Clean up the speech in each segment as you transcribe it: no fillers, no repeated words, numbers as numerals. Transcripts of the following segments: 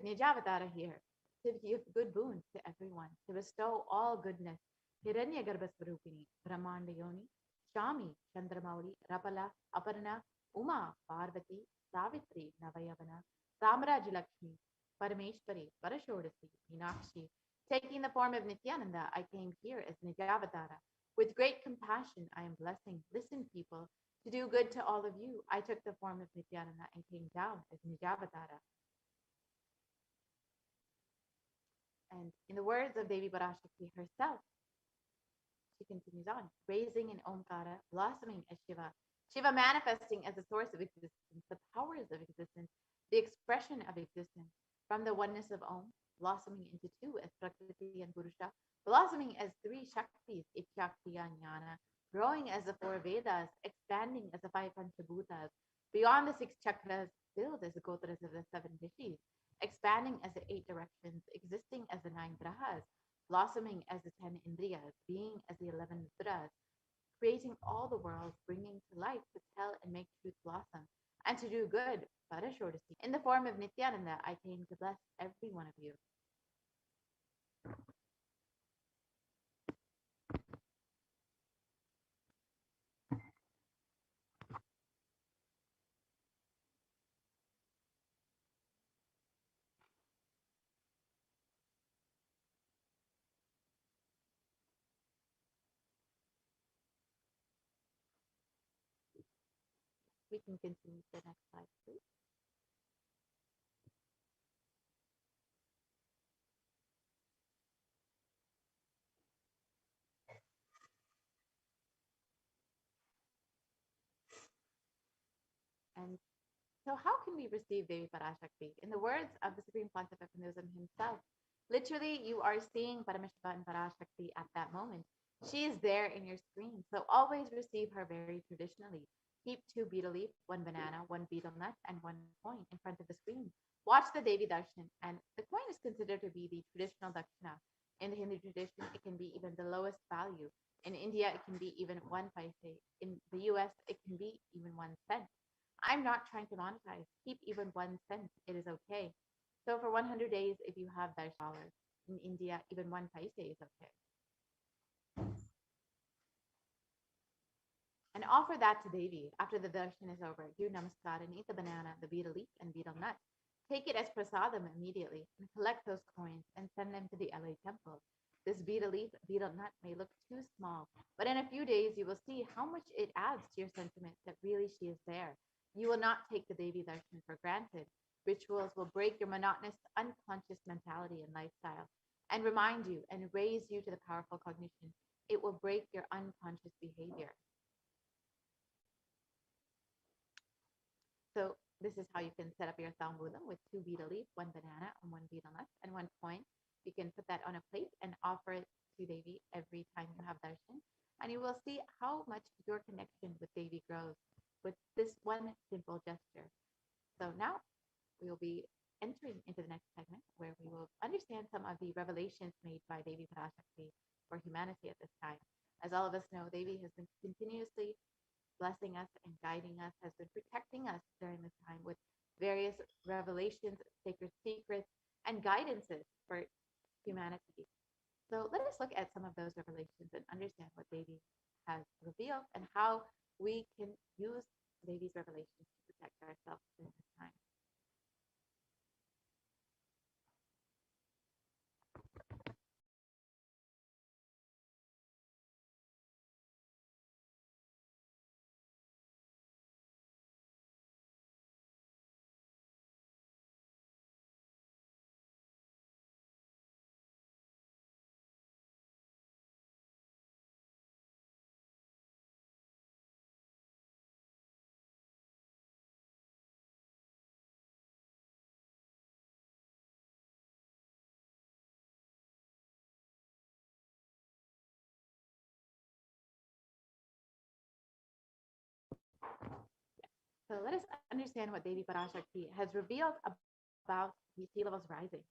Nijavatara here to give good boons to everyone, to bestow all goodness. Hiranyagarbhasvarupini, Brahmandayoni, Shami, Chandramauri, Rapala, Aparna, Uma, Parvati, Savitri, Navayavana, Samrajalakshmi, Parameshwari, Parashodasi, Meenakshi. Taking the form of Nithyananda, I came here as Nijavatara. With great compassion, I am blessing. Listen, people, to do good to all of you. I took the form of Nithyananda and came down as Nijavatara. And in the words of Devi Parashakti herself, she continues on, raising in Omkara, blossoming as Shiva, Shiva manifesting as the source of existence, the powers of existence, the expression of existence, from the oneness of Om, blossoming into two as Prakriti and Purusha, blossoming as three Shaktis, Ichakti and Jnana, growing as the four Vedas, expanding as the five Panchabhutas, beyond the six chakras, filled as the Gotras of the seven Rishis, expanding as the eight directions, existing as the nine grahas, blossoming as the 10 indriyas, being as the 11 mudras, creating all the worlds, bringing to life to tell and make truth blossom, and to do good, Parashodasi. In the form of Nithyananda, I came to bless every one of you. We can continue to the next slide, please. And so, how can we receive Devi Parashakti? In the words of the Supreme Pontiff of Hinduism himself, literally, you are seeing Paramashiva and Parashakti at that moment. She is there in your screen. So, always receive her very traditionally. Keep two betel leaf, one banana, one betel nut, and one coin in front of the screen. Watch the Devi Darshan, and the coin is considered to be the traditional dakshina. In the Hindu tradition, it can be even the lowest value. In India, it can be even 1 paise. In the US, it can be even 1 cent. I'm not trying to monetize. Keep even 1 cent. It is okay. So for 100 days, if you have $, in India, even 1 paise is okay. And offer that to Devi after the darshan is over. Do namaskar and eat the banana, the betel leaf, and betel nut. Take it as prasadam immediately and collect those coins and send them to the LA temple. This betel leaf, betel nut may look too small, but in a few days you will see how much it adds to your sentiment that really she is there. You will not take the Devi darshan for granted. Rituals will break your monotonous, unconscious mentality and lifestyle and remind you and raise you to the powerful cognition. It will break your unconscious behavior. So this is how you can set up your Thambudam with two betel leaf, one banana, and one betel nut, and one coin. You can put that on a plate and offer it to Devi every time you have darshan. And you will see how much your connection with Devi grows with this one simple gesture. So now we will be entering into the next segment where we will understand some of the revelations made by Devi Parashakti for humanity at this time. As all of us know, Devi has been continuously blessing us and guiding us, has been protecting us during this time with various revelations, sacred secrets, and guidances for humanity. So let us look at some of those revelations and understand what Devi has revealed and how we can use Devi's revelations to protect ourselves during this time. So let us understand what Devi Parashakti has revealed about the sea levels rising.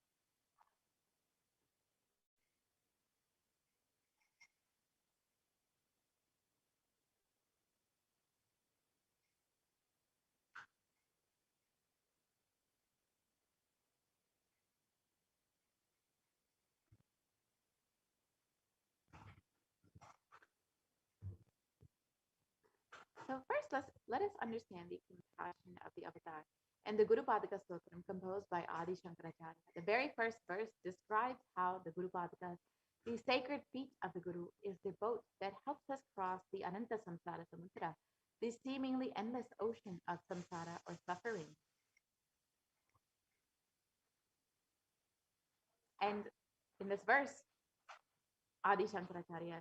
So first, let us understand the compassion of the avatar. And the Guru Padaka Stotram, composed by Adi Shankaracharya, the very first verse describes how the Guru Padakas, the sacred feet of the Guru, is the boat that helps us cross the Ananta Samsara Samudra, the seemingly endless ocean of samsara or suffering. And in this verse, Adi Shankaracharya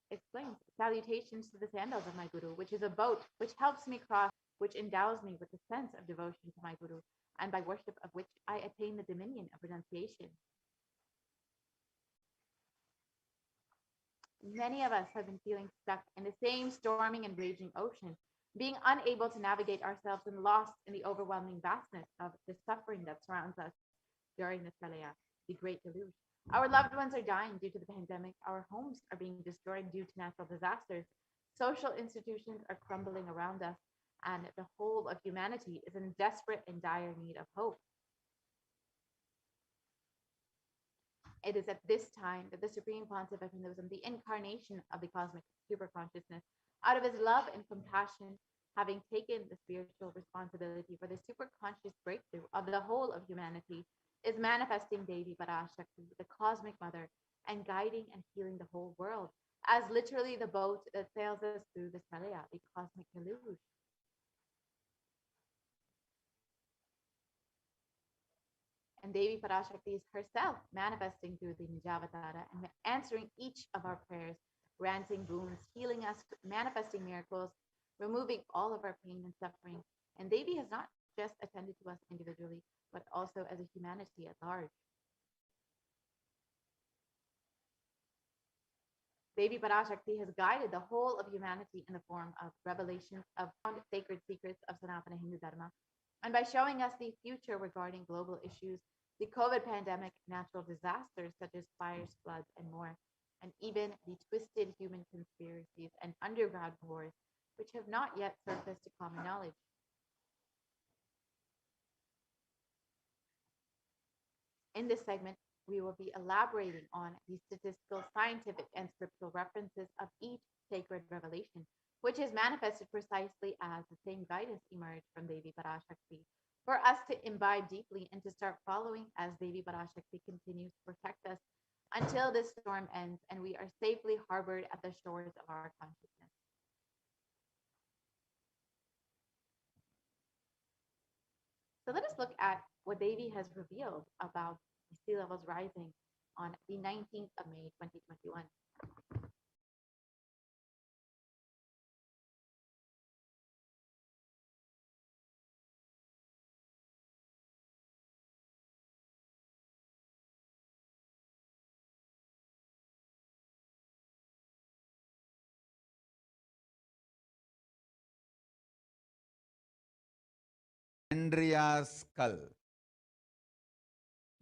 explains, salutations to the sandals of my Guru, which is a boat which helps me cross, which endows me with a sense of devotion to my Guru, and by worship of which I attain the dominion of renunciation. Many of us have been feeling stuck in the same storming and raging ocean, being unable to navigate ourselves and lost in the overwhelming vastness of the suffering that surrounds us during the Pralaya, the Great Deluge. Our loved ones are dying due to the pandemic. Our homes are being destroyed due to natural disasters. Social institutions are crumbling around us, and the whole of humanity is in desperate and dire need of hope. It is at this time that the Supreme Pontiff of Hinduism, the incarnation of the cosmic superconsciousness, out of his love and compassion, having taken the spiritual responsibility for the superconscious breakthrough of the whole of humanity, is manifesting Devi Parashakti, the cosmic mother, and guiding and healing the whole world, as literally the boat that sails us through the Pralaya, the cosmic deluge. And Devi Parashakti is herself manifesting through the Nijavatara and answering each of our prayers, granting boons, healing us, manifesting miracles, removing all of our pain and suffering. And Devi has not just attended to us individually, but also as a humanity at large. Devi Parashakti has guided the whole of humanity in the form of revelations of sacred secrets of Sanatana Hindu Dharma, and by showing us the future regarding global issues, the COVID pandemic, natural disasters such as fires, floods, and more, and even the twisted human conspiracies and underground wars, which have not yet surfaced to common knowledge. In this segment, we will be elaborating on the statistical, scientific, and scriptural references of each sacred revelation, which is manifested precisely as the same guidance emerged from Devi Parashakti, for us to imbibe deeply and to start following as Devi Parashakti continues to protect us until this storm ends and we are safely harbored at the shores of our consciousness. So let us look at what Devi has revealed about the sea levels rising on the 19th of May, 2021. Andreas கல்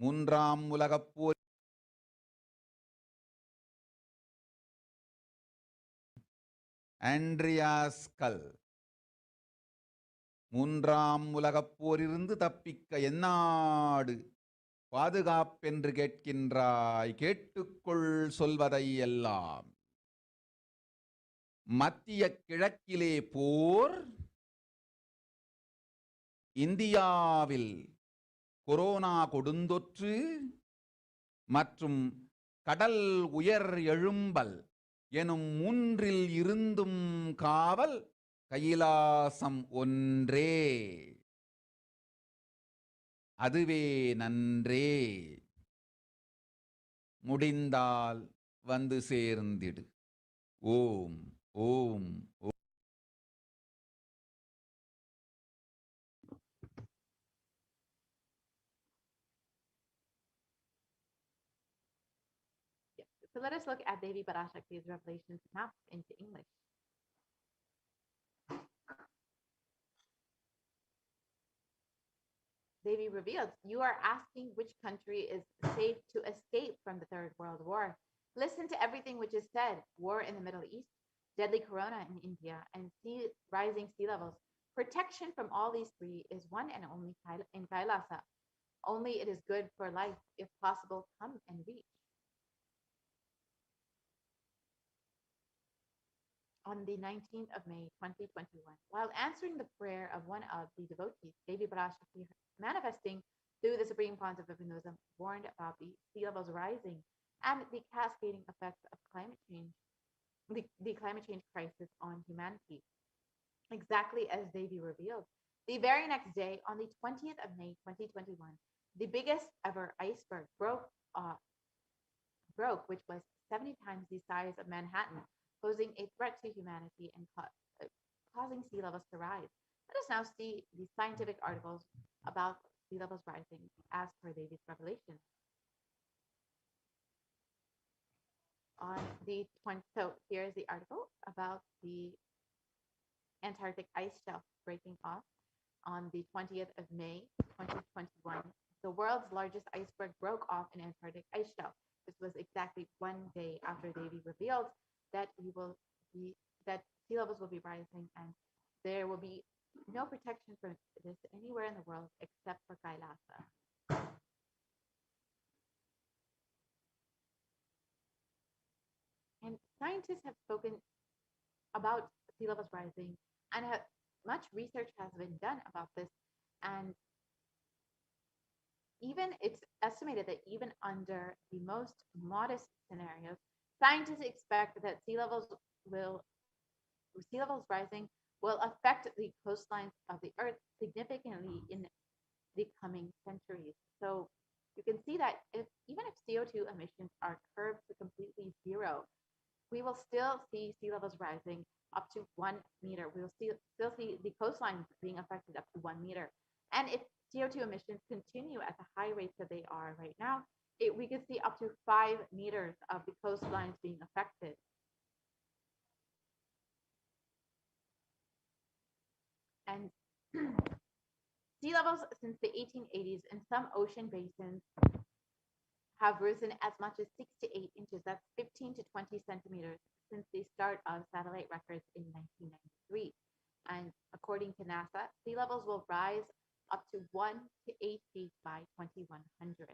மூன்றாம் உலகப் போர் Andreas கல் மூன்றாம் உலகப் போரிலிருந்து தப்பிக்க எந்நாடு பாதுகாப்பென்று கேட்கின்றாய், கேட்டுக்கொள் சொல்வதை எல்லாம். மத்திய கிழக்கிலே போர், இந்தியாவில் கொரோனா கொடுந்தொற்று மற்றும் கடல் உயர் எழும்பல் எனும் மூன்றில் இருந்தும் காவல் கைலாசம் ஒன்றே, அதுவே நன்றே. முடிந்தால் வந்து சேர்ந்திடு. ஓம் ஓம் ஓம். So let us look at Devi Parashakti's revelations mapped into English. Devi revealed, you are asking which country is safe to escape from the Third World War. Listen to everything which is said. War in the Middle East, deadly corona in India, and rising sea levels. Protection from all these three is one and only in Kailasa. Only it is good for life, if possible, come and reach. on the 19th of May, 2021, while answering the prayer of one of the devotees, Devi Parashakti, manifesting through the supreme concept of Hinduism, warned about the sea levels rising and the cascading effects of climate change, the climate change crisis on humanity, exactly as Devi revealed. The very next day, on the 20th of May, 2021, the biggest ever iceberg broke, which was 70 times the size of Manhattan, posing a threat to humanity and causing sea levels to rise. Let us now see the scientific articles about sea levels rising as per David's revelation. On the 20, so here is the article about the Antarctic ice shelf breaking off on the 20th of May, 2021. The world's largest iceberg broke off an Antarctic ice shelf. This was exactly one day after Davy revealed that we will be that sea levels will be rising and there will be no protection for this anywhere in the world except for Kailasa. And scientists have spoken about sea levels rising and much research has been done about this. And even it's estimated that even under the most modest scenarios, scientists expect that will sea levels rising will affect the coastlines of the Earth significantly in the coming centuries. So you can see that if even if CO2 emissions are curbed to completely zero, we will still see sea levels rising up to 1 meter. We will still see the coastlines being affected up to 1 meter. And if CO2 emissions continue at the high rates that they are right now, we could see up to 5 meters of the coastlines being affected. And sea levels since the 1880s in some ocean basins have risen as much as 6 to 8 inches. That's 15 to 20 centimeters since the start of satellite records in 1993. And according to NASA, sea levels will rise up to 1 to 8 feet by 2100.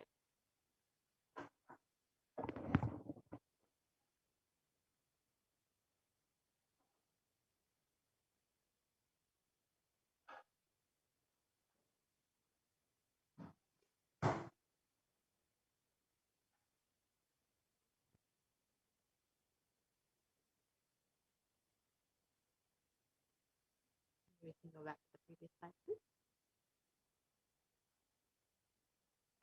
We can go back to the previous slide, please.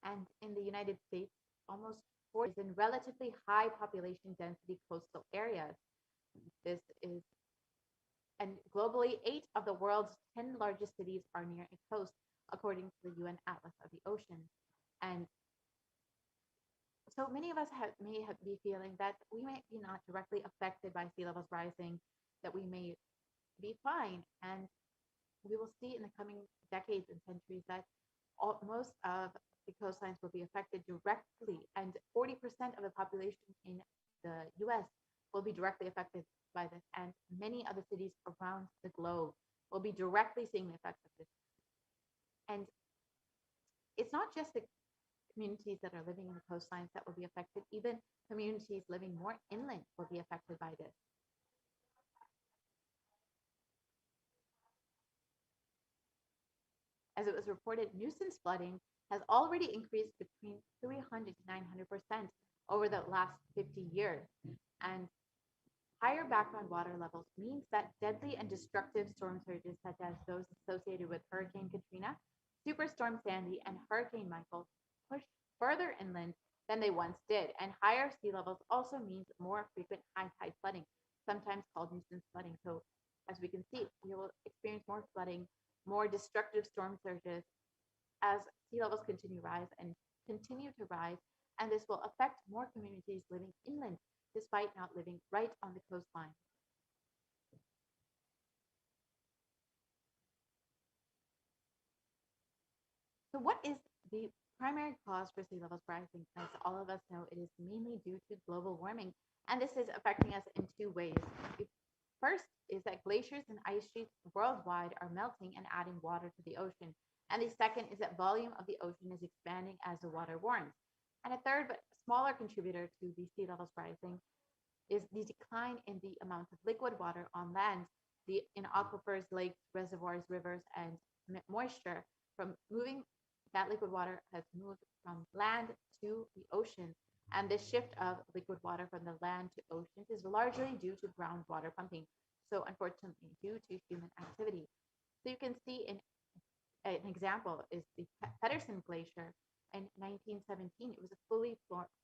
And in the United States, almost 40 is in relatively high population density coastal areas. This is, and globally, 8 of the world's 10 largest cities are near a coast, according to the UN Atlas of the Ocean. And so many of us be feeling that we may be not directly affected by sea levels rising, that we may be fine. And we will see in the coming decades and centuries that most of the coastlines will be affected directly, and 40% of the population in the US will be directly affected by this, and many other cities around the globe will be directly seeing the effects of this. And it's not just the communities that are living in the coastlines that will be affected, even communities living more inland will be affected by this. As it was reported, nuisance flooding has already increased between 300 to 900% over the last 50 years. And higher background water levels means that deadly and destructive storm surges, such as those associated with Hurricane Katrina, Superstorm Sandy, and Hurricane Michael, push further inland than they once did. And higher sea levels also means more frequent high tide flooding, sometimes called nuisance flooding. So as we can see, we will experience more flooding, more destructive storm surges as sea levels continue to rise, and this will affect more communities living inland despite not living right on the coastline. So what is the primary cause for sea levels rising? As all of us know, it is mainly due to global warming, and this is affecting us in two ways. First is that glaciers and ice sheets worldwide are melting and adding water to the ocean. And the second is that volume of the ocean is expanding as the water warms. And a third, but smaller contributor to the sea levels rising is the decline in the amount of liquid water on land, in aquifers, lakes, reservoirs, rivers, and moisture from moving. That liquid water has moved from land to the ocean, and this shift of liquid water from the land to oceans is largely due to groundwater pumping. So, unfortunately, due to human activity. So, you can see an example is the Pedersen Glacier in 1917. It was a fully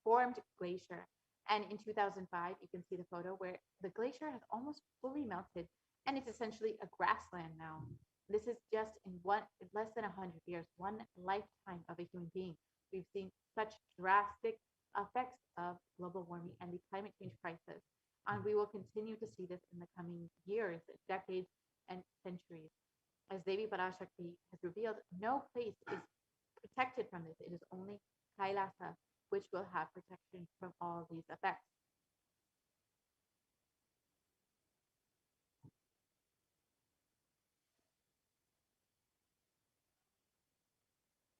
formed glacier. And in 2005, you can see the photo where the glacier has almost fully melted and it's essentially a grassland now. This is just in less than 100 years, one lifetime of a human being. We've seen such drastic effects of global warming and the climate change crisis. And we will continue to see this in the coming years, decades, and centuries. As Devi Parashakti has revealed, no place is protected from this. It is only Kailasa which will have protection from all these effects.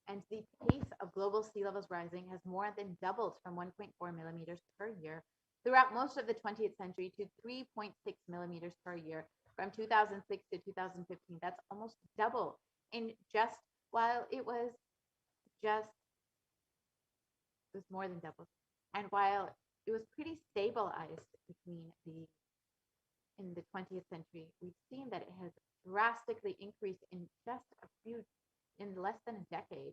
And the pace of global sea levels rising has more than doubled from 1.4 millimeters per year throughout most of the 20th century to 3.6 millimeters per year from 2006 to 2015. That's almost double in just while just it was more than double. And while it was pretty stabilized between the in the 20th century, we've seen that it has drastically increased in just in less than a decade.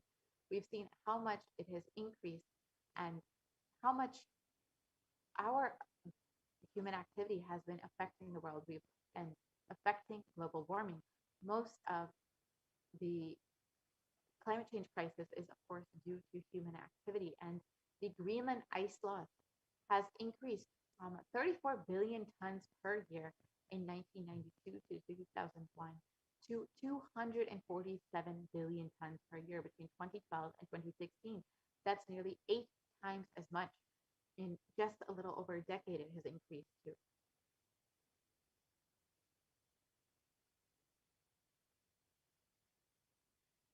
We've seen how much it has increased and how much our human activity has been affecting the world and affecting global warming. Most of the climate change crisis is, of course, due to human activity, and the Greenland ice loss has increased from 34 billion tons per year in 1992 to 2001 to 247 billion tons per year between 2012 and 2016. That's nearly 8 times as much. In just a little over a decade, it has increased to.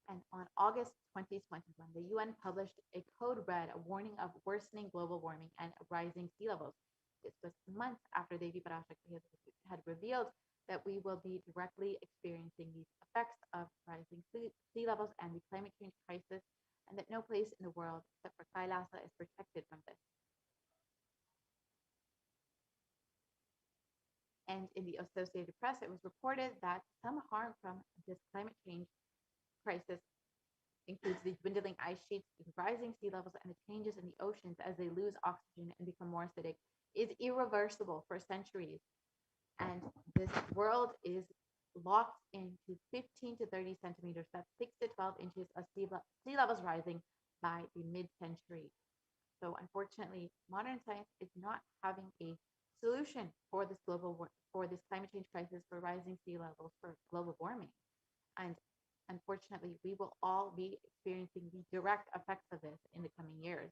And on August 2021, the UN published a code red, a warning of worsening global warming and rising sea levels. This was months after Devi Parashakti had revealed that we will be directly experiencing these effects of rising sea levels and the climate change crisis, and that no place in the world except for Kailasa is protected from this. And in the Associated Press, it was reported that some harm from this climate change crisis includes the dwindling ice sheets, the rising sea levels, and the changes in the oceans as they lose oxygen and become more acidic, is irreversible for centuries. And this world is locked into 15 to 30 centimeters, that's 6 to 12 inches of sea levels rising by the mid-century. So unfortunately, modern science is not having a solution for for this climate change crisis, for rising sea levels, for global warming. And unfortunately, we will all be experiencing the direct effects of this in the coming years.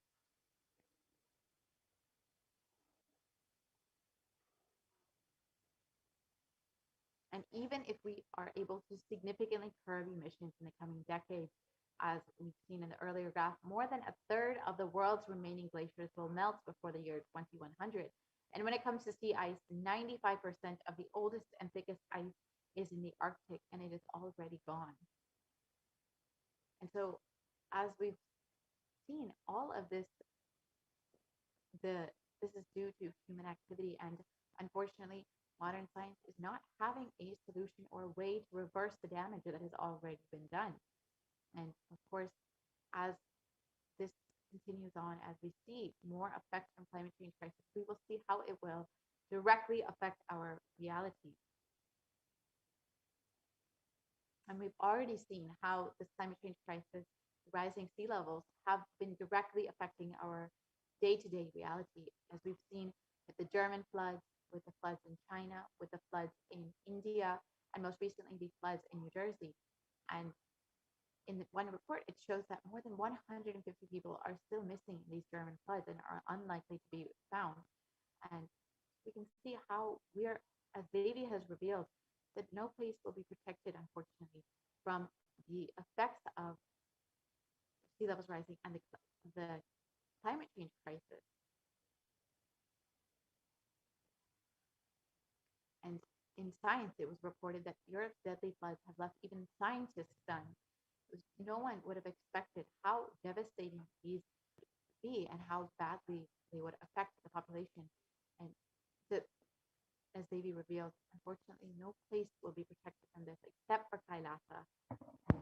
And even if we are able to significantly curb emissions in the coming decades, as we've seen in the earlier graph, more than a third of the world's remaining glaciers will melt before the year 2100. And when it comes to sea ice, 95% of the oldest and thickest ice is in the Arctic, and it is already gone. And so, as we've seen, all of this is due to human activity, and unfortunately, modern science is not having a solution or a way to reverse the damage that has already been done. And of course, as this continues on, as we see more effects from climate change crisis, we will see how it will directly affect our reality. And we've already seen how this climate change crisis, rising sea levels, have been directly affecting our day-to-day reality, as we've seen with the German floods, with the floods in China, with the floods in India, and most recently the floods in New Jersey. And in one report, it shows that more than 150 people are still missing in these German floods and are unlikely to be found. And we can see how as Devi has revealed, that no place will be protected, unfortunately, from the effects of sea levels rising and the climate change crisis. in science, it was reported that Europe's deadly floods have left even scientists stunned. No one would have expected how devastating these would be and how badly they would affect the population. And the, as Devi revealed, unfortunately, no place will be protected from this except for Kailasa.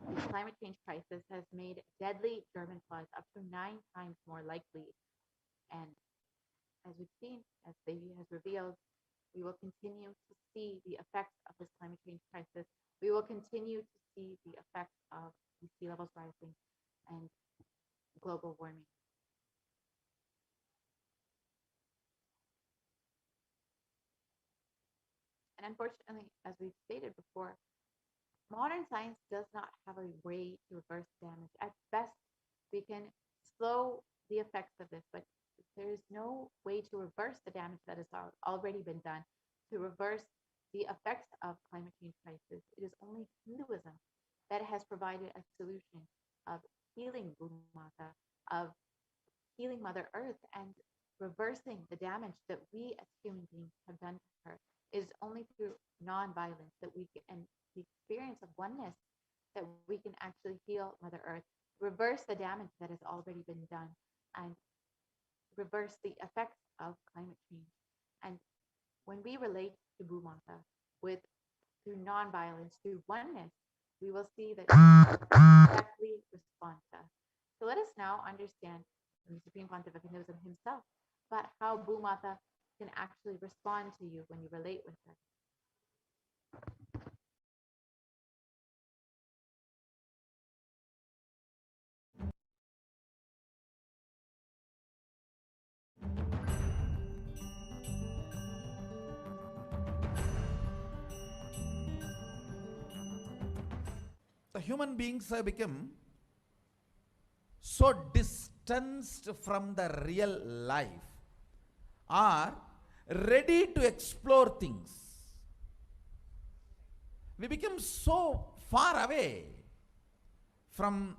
And the climate change crisis has made deadly German floods up to 9 times more likely. And as we've seen, as Devi has revealed, we will continue to see the effects of this climate change crisis. We will continue to see the effects of the sea levels rising and global warming. And unfortunately, as we've stated before, modern science does not have a way to reverse damage. At best, we can slow the effects of this, but there is no way to reverse the damage that has already been done, to reverse the effects of climate change crisis. It is only Hinduism that has provided a solution of healing Bhumata, of healing Mother Earth, and reversing the damage that we as human beings have done to her. It is only through non-violence that we can, and the experience of oneness, that we can actually heal Mother Earth, reverse the damage that has already been done, and reverse the effects of climate change. And when we relate to Bhumata with through non-violence, through oneness, we will see that directly responds to us. So let us now understand from the Supreme Pontiff of Hinduism himself about how Bhumata can actually respond to you when you relate with her. The human beings have become so distanced from the real life, are ready to explore things. We become so far away from,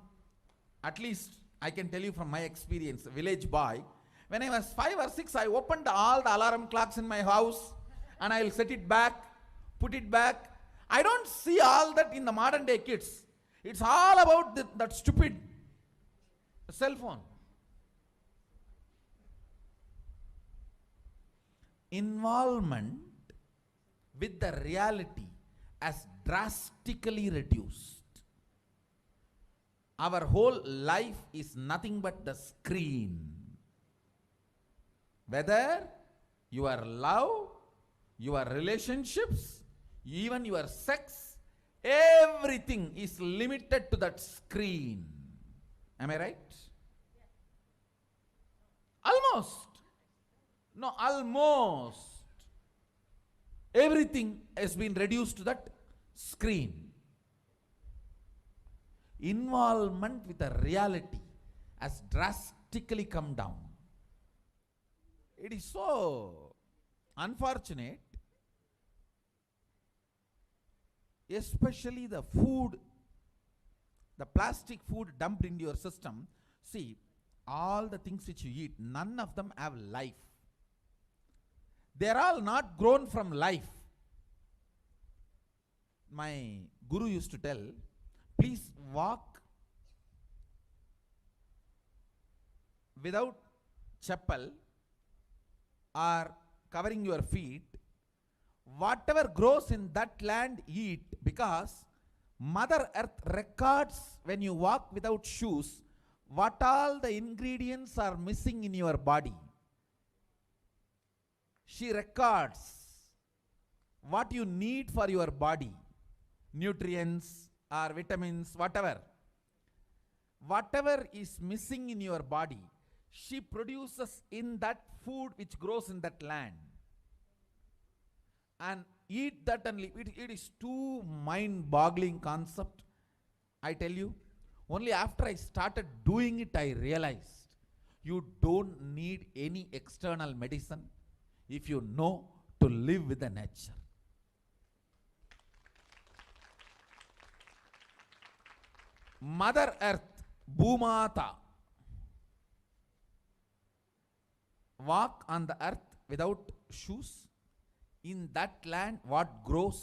at least I can tell you from my experience, village boy. When I was 5 or 6, I opened all the alarm clocks in my house and I'll set it back, put it back. I don't see all that in the modern day kids. It's all about that stupid cell phone. Involvement with the reality has drastically reduced. Our whole life is nothing but the screen. Whether your love, your relationships, even your sex, everything is limited to that screen. Am I right? Almost. No, almost. Everything has been reduced to that screen. Involvement with the reality has drastically come down. It is so unfortunate, especially the food, the plastic food dumped into your system. See, all the things which you eat, none of them have life. They are all not grown from life. My guru used to tell, please walk without chappal or covering your feet. Whatever grows in that land, eat, because Mother Earth records when you walk without shoes what all the ingredients are missing in your body. She records what you need for your body, nutrients or vitamins, whatever. Whatever is missing in your body, she produces in that food which grows in that land. And eat that and live. It is too mind-boggling concept. I tell you, only after I started doing it, I realized you don't need any external medicine if you know to live with the nature. Mother Earth, Bhumata, walk on the earth without shoes, in that land what grows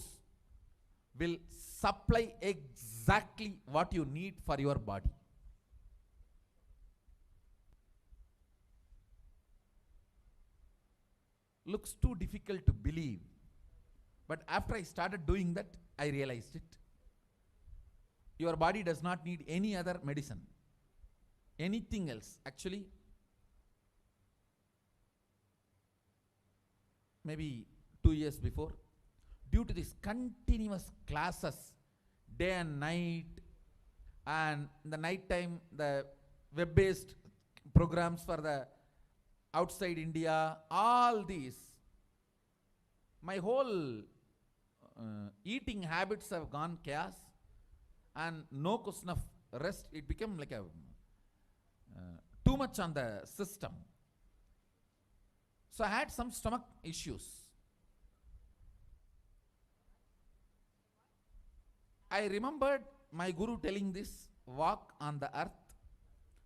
will supply exactly what you need for your body. Looks too difficult to believe, but after I started doing that, I realized it. Your body does not need any other medicine, anything else. Actually, maybe 2 years before, due to these continuous classes, day and night, and in the night time, the web-based programs for the outside India, all these, my whole eating habits have gone chaos, and no question of rest. It became like a too much on the system. So I had some stomach issues. I remembered my guru telling this, walk on the earth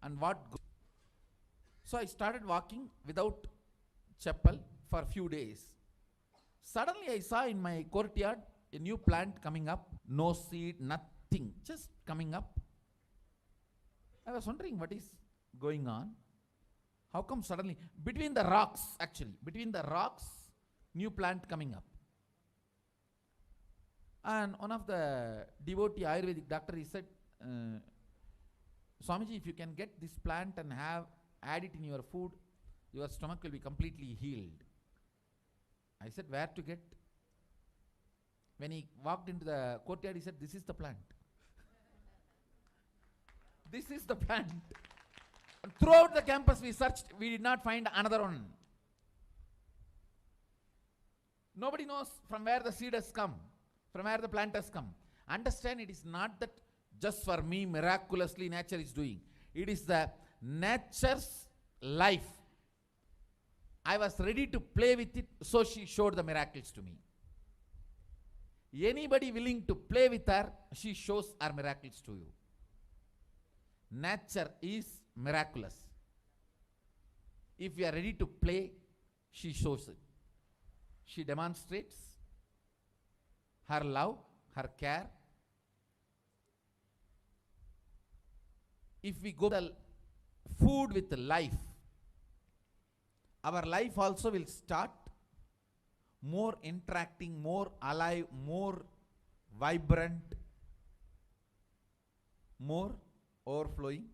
and what goes. So I started walking without chappal for a few days. Suddenly I saw in my courtyard a new plant coming up, no seed, nothing, just coming up. I was wondering what is going on. How come suddenly, between the rocks, new plant coming up. And one of the devotee Ayurvedic doctor, he said, Swamiji, if you can get this plant and add it in your food, your stomach will be completely healed. I said, where to get? When he walked into the courtyard, he said, this is the plant. This is the plant. And throughout the campus we searched, we did not find another one. Nobody knows from where the seed has come, from where the plant has come. Understand, it is not that just for me miraculously nature is doing. It is the nature's life. I was ready to play with it, so she showed the miracles to me. Anybody willing to play with her, she shows her miracles to you. Nature is miraculous. If we are ready to play, she shows it. She demonstrates her love, her care. If we go the food with the life, our life also will start more interacting, more alive, more vibrant, more overflowing.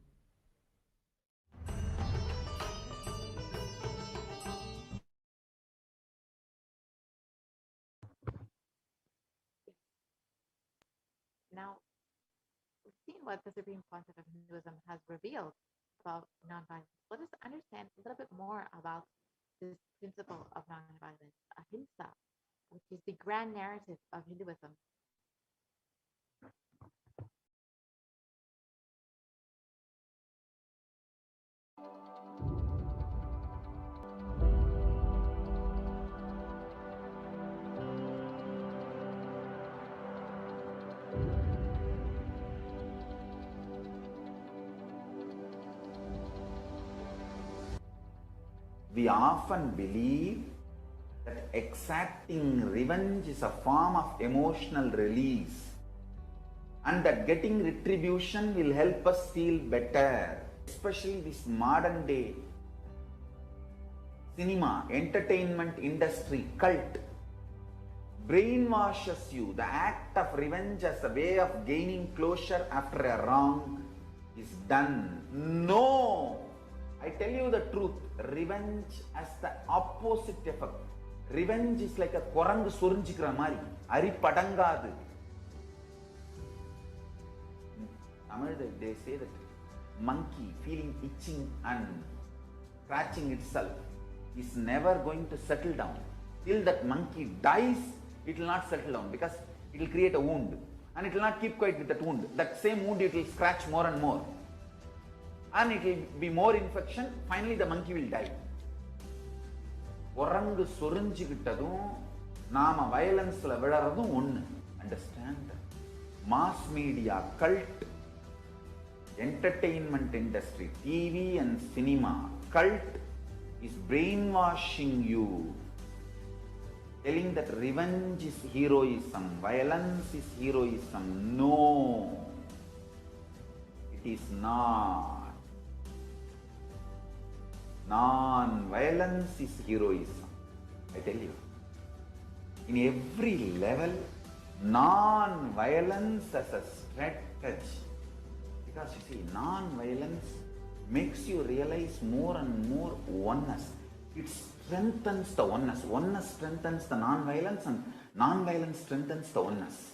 Now, we've seen what the Supreme Concept of Hinduism has revealed about nonviolence. Let us understand a little bit more about this principle of nonviolence, ahimsa, which is the grand narrative of Hinduism. We often believe that exacting revenge is a form of emotional release and that getting retribution will help us feel better. Especially this modern day cinema, entertainment industry, cult brainwashes you. The act of revenge as a way of gaining closure after a wrong is done. No! I tell you the truth, revenge has the opposite effect. Revenge is like a korangu sorinjikra mari, ari padangadu. Tamil, they say that monkey feeling itching and scratching itself is never going to settle down. Till that monkey dies, it will not settle down because it will create a wound and it will not keep quiet with that wound. That same wound it will scratch more and more. And it will be more infection, finally the monkey will die. Orangu sorinjikittadum, nama violence la vilaradum onnu. Understand? Mass media, cult, entertainment industry, TV and cinema, cult is brainwashing you telling that revenge is heroism, violence is heroism. No, it is not. Non-violence is heroism. I tell you, in every level, non-violence as a strategy. Because you see, non-violence makes you realize more and more oneness. It strengthens the oneness. Oneness strengthens the non-violence, and non-violence strengthens the oneness.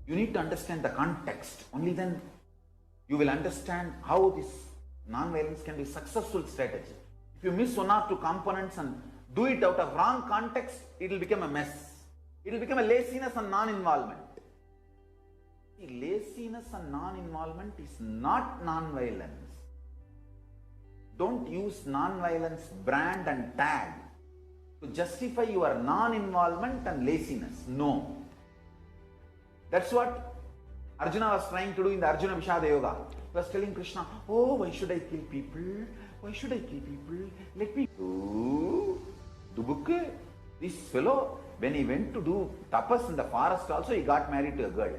You need to understand the context. Only then you will understand how this non-violence can be a successful strategy. If you miss one or two components and do it out of wrong context, it will become a mess. It will become a laziness and non-involvement. Laziness and non-involvement is not non-violence. Don't use non-violence brand and tag to justify your non-involvement and laziness. No. That's what Arjuna was trying to do in the Arjuna Vishada Yoga. He was telling Krishna, oh, why should I kill people? Why should I kill people? Let me do book. This fellow, when he went to do tapas in the forest also, he got married to a girl.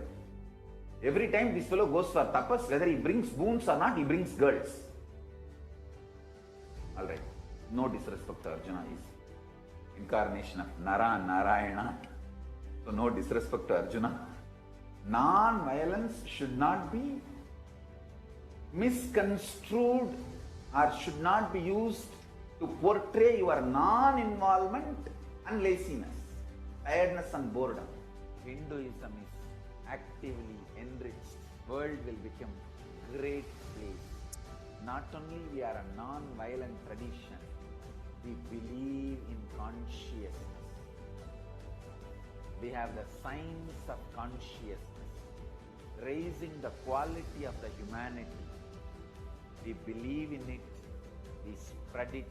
Every time this fellow goes for tapas, whether he brings boons or not, he brings girls. Alright, no disrespect to Arjuna, is incarnation of Nara and Narayana. So no disrespect to Arjuna. Non-violence should not be misconstrued or should not be used to portray your non-involvement and laziness, tiredness and boredom. Hinduism is actively enriched. World will become great place. Not only we are a non-violent tradition, we believe in consciousness. We have the science of consciousness, raising the quality of the humanity. We believe in it, we spread it,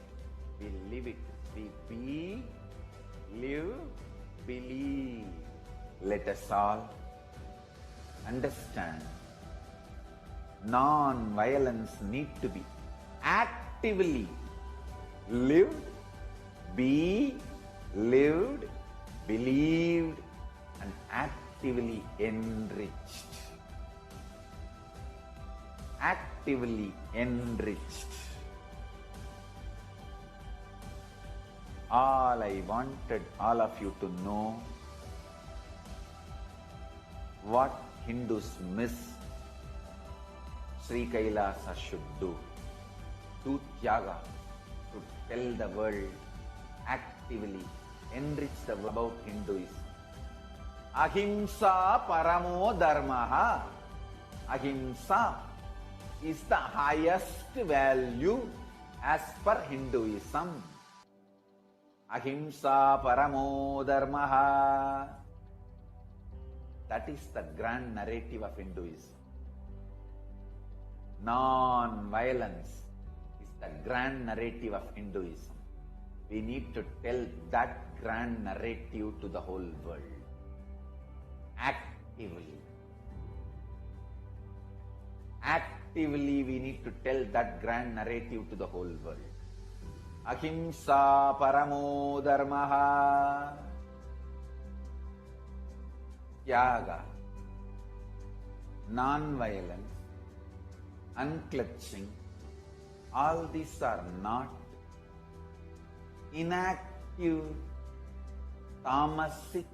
we live it. We be, live, believe. Let us all understand, non-violence need to be actively lived, be lived, believed, and actively enriched. Actively enriched. All I wanted all of you to know, what Hindus miss, Sri Kailasa should do Tyaga, to tell the world, actively enrich the world about Hinduism. Ahimsa paramo dharmaha. Ahimsa is the highest value as per Hinduism. Ahimsa paramo dharmaha. That is the grand narrative of Hinduism. Non-violence is the grand narrative of Hinduism. We need to tell that grand narrative to the whole world. Actively. Actively we need to tell that grand narrative to the whole world. Ahimsa paramo dharmaha. Tyaga, non-violence, unclutching, all these are not inactive, tamasic,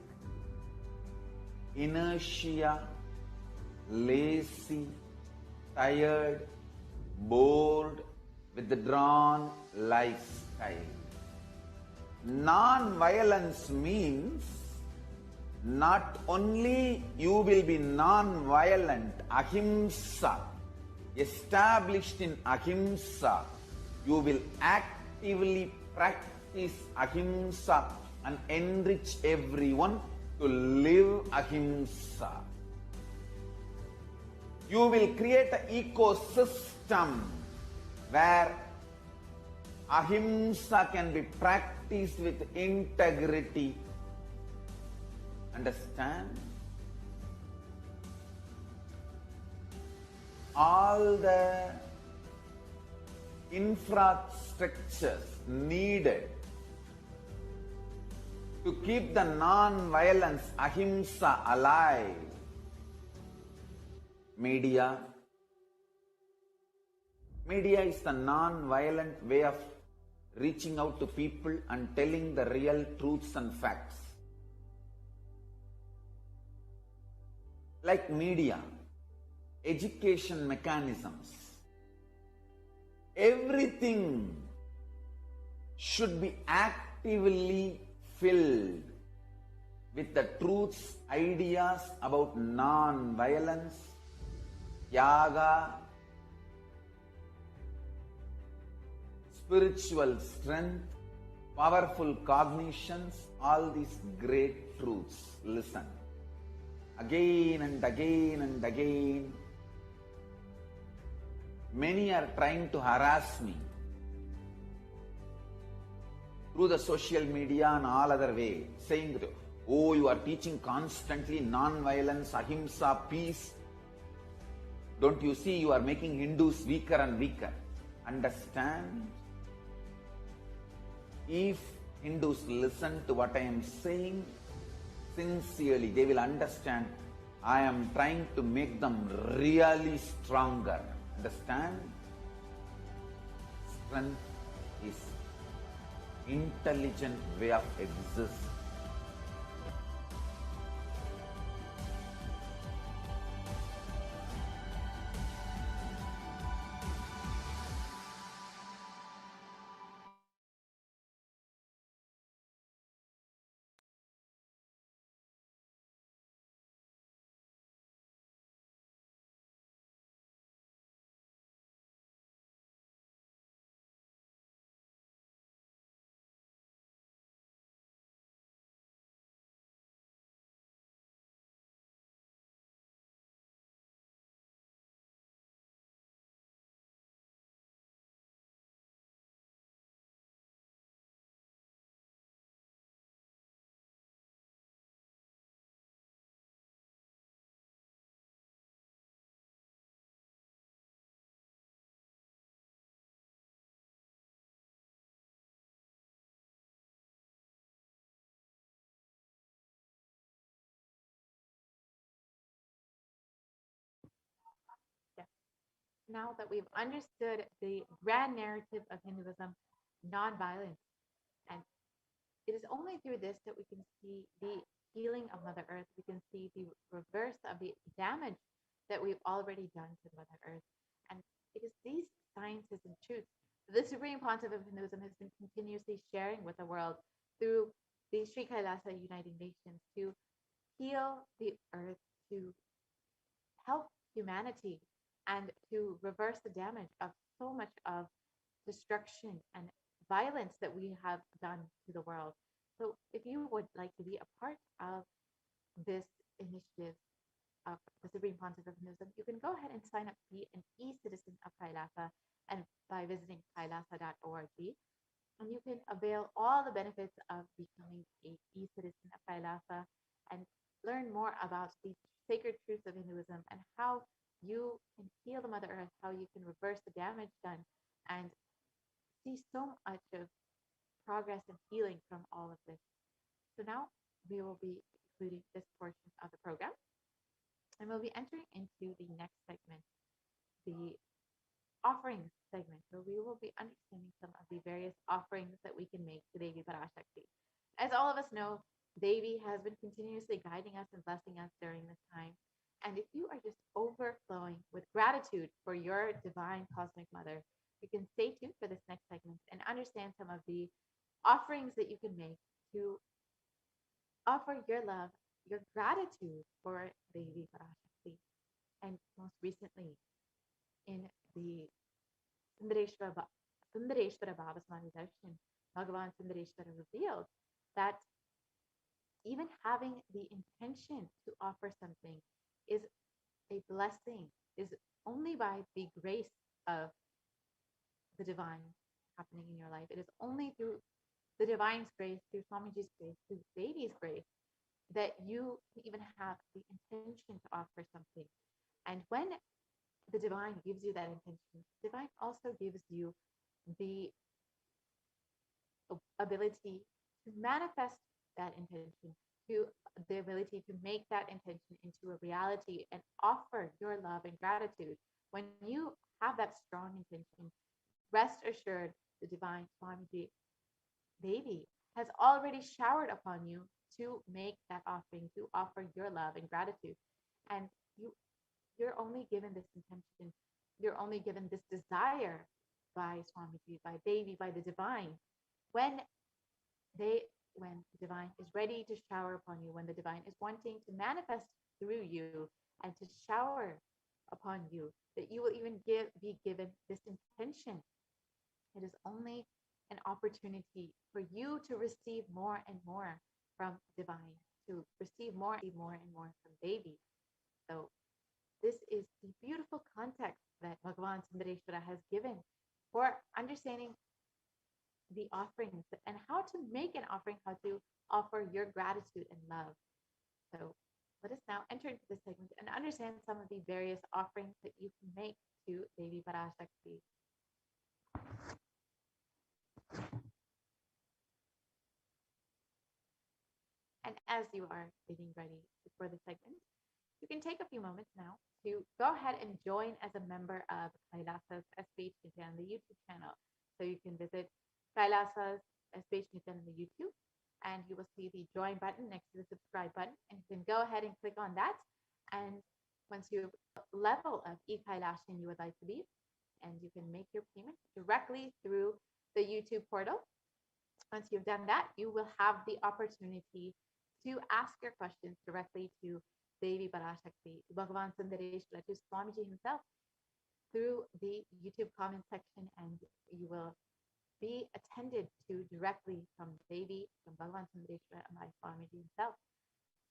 inertia, lazy, tired, bored, withdrawn lifestyle. Non-violence means not only you will be non-violent, ahimsa, established in ahimsa, you will actively practice ahimsa and enrich everyone to live ahimsa. You will create an ecosystem where ahimsa can be practiced with integrity. Understand? All the infrastructures needed to keep the non-violence, ahimsa, alive. Media is the non-violent way of reaching out to people and telling the real truths and facts. Like media, education mechanisms, everything should be actively filled with the truths, ideas about non-violence, yaga, spiritual strength, powerful cognitions, all these great truths. Listen. Again and again and again, many are trying to harass me through the social media and all other way, saying that, oh, you are teaching constantly non-violence, ahimsa, peace. Don't you see you are making Hindus weaker and weaker? Understand? If Hindus listen to what I am saying sincerely, they will understand I am trying to make them really stronger. Understand? Strength is intelligent way of existing. Yes. Now that we've understood the grand narrative of Hinduism, non-violence, and it is only through this that we can see the healing of Mother Earth. We can see the reverse of the damage that we've already done to Mother Earth. And it is these sciences and truths that the Supreme Pontiff of Hinduism has been continuously sharing with the world through the Sri Kailasa Uniting Nations to heal the earth, to help humanity, and to reverse the damage of so much of destruction and violence that we have done to the world. So, if you would like to be a part of this initiative of the Supreme Pontiff of Hinduism, you can go ahead and sign up to be an e-citizen of Kailasa and by visiting kailasa.org. And you can avail all the benefits of becoming a e-citizen of Kailasa and learn more about the sacred truths of Hinduism and how you can heal the Mother Earth, how you can reverse the damage done, and see so much of progress and healing from all of this. So now we will be concluding this portion of the program and we'll be entering into the next segment, the offerings segment, where we will be understanding some of the various offerings that we can make to Devi Parashakti. As all of us know, Devi has been continuously guiding us and blessing us during this time. And if you are just overflowing with gratitude for your divine cosmic mother, you can stay tuned for this next segment and understand some of the offerings that you can make to offer your love, your gratitude for Devi Parashakti. And most recently, in the Sundareshwara, Sundareshwara Bhavaswami Darshan, Bhagavan Sundareshwara revealed that even having the intention to offer something is a blessing, is only by the grace of the divine happening in your life. It is only through the divine's grace, through Swamiji's grace, through Devi's grace, that you can even have the intention to offer something. And when the divine gives you that intention, the divine also gives you the ability to manifest that intention, to the ability to make that intention into a reality and offer your love and gratitude. When you have that strong intention, rest assured the divine Swamiji Devi has already showered upon you to make that offering, to offer your love and gratitude. And you you're only given this intention, you're only given this desire by Swamiji, by Devi, by the divine. When they when the divine is ready to shower upon you, when the divine is wanting to manifest through you and to shower upon you, that you will even be given this intention. It is only an opportunity for you to receive more and more from divine, to receive more and more from Devi. So this is the beautiful context that Bhagavan Sundareshwara has given for understanding the offerings and how to make an offering, how to offer your gratitude and love. So let us now enter into this segment and understand some of the various offerings that you can make to Devi Parashakti. And as you are getting ready for the segment, you can take a few moments now to go ahead and join as a member of Kailasa's SPH Nithyananda YouTube channel. So you can visit Kailasa's SPH Nithyananda YouTube, and you will see the join button next to the subscribe button, and you can go ahead and click on that. And once you level of e-Kailashan you would like to be, and you can make your payment directly through the YouTube portal. Once you've done that, you will have the opportunity to ask your questions directly to Devi Parashakti, Bhagavan Sundareshwara, to Swamiji himself through the YouTube comment section, and you will be attended to directly from Devi, from Bhagavan Sundareshwara, and by Swamiji himself.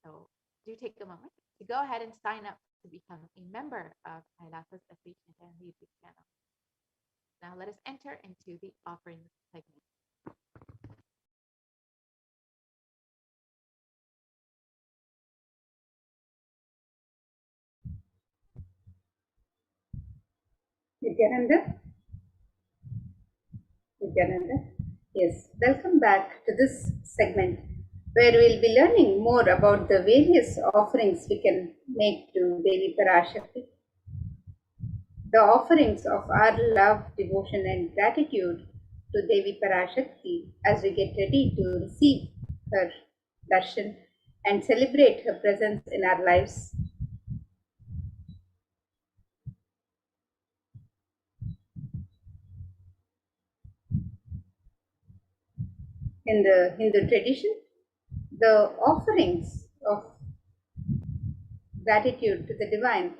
So do take a moment to go ahead and sign up to become a member of Kailasa's SPH Nithyananda YouTube channel. Now let us enter into the offerings segment. Nithyananda? Yes, welcome back to this segment where we'll be learning more about the various offerings we can make to Devi Parashakti. The offerings of our love, devotion and gratitude to Devi Parashakti as we get ready to receive her darshan and celebrate her presence in our lives. In the Hindu tradition, the offerings of gratitude to the divine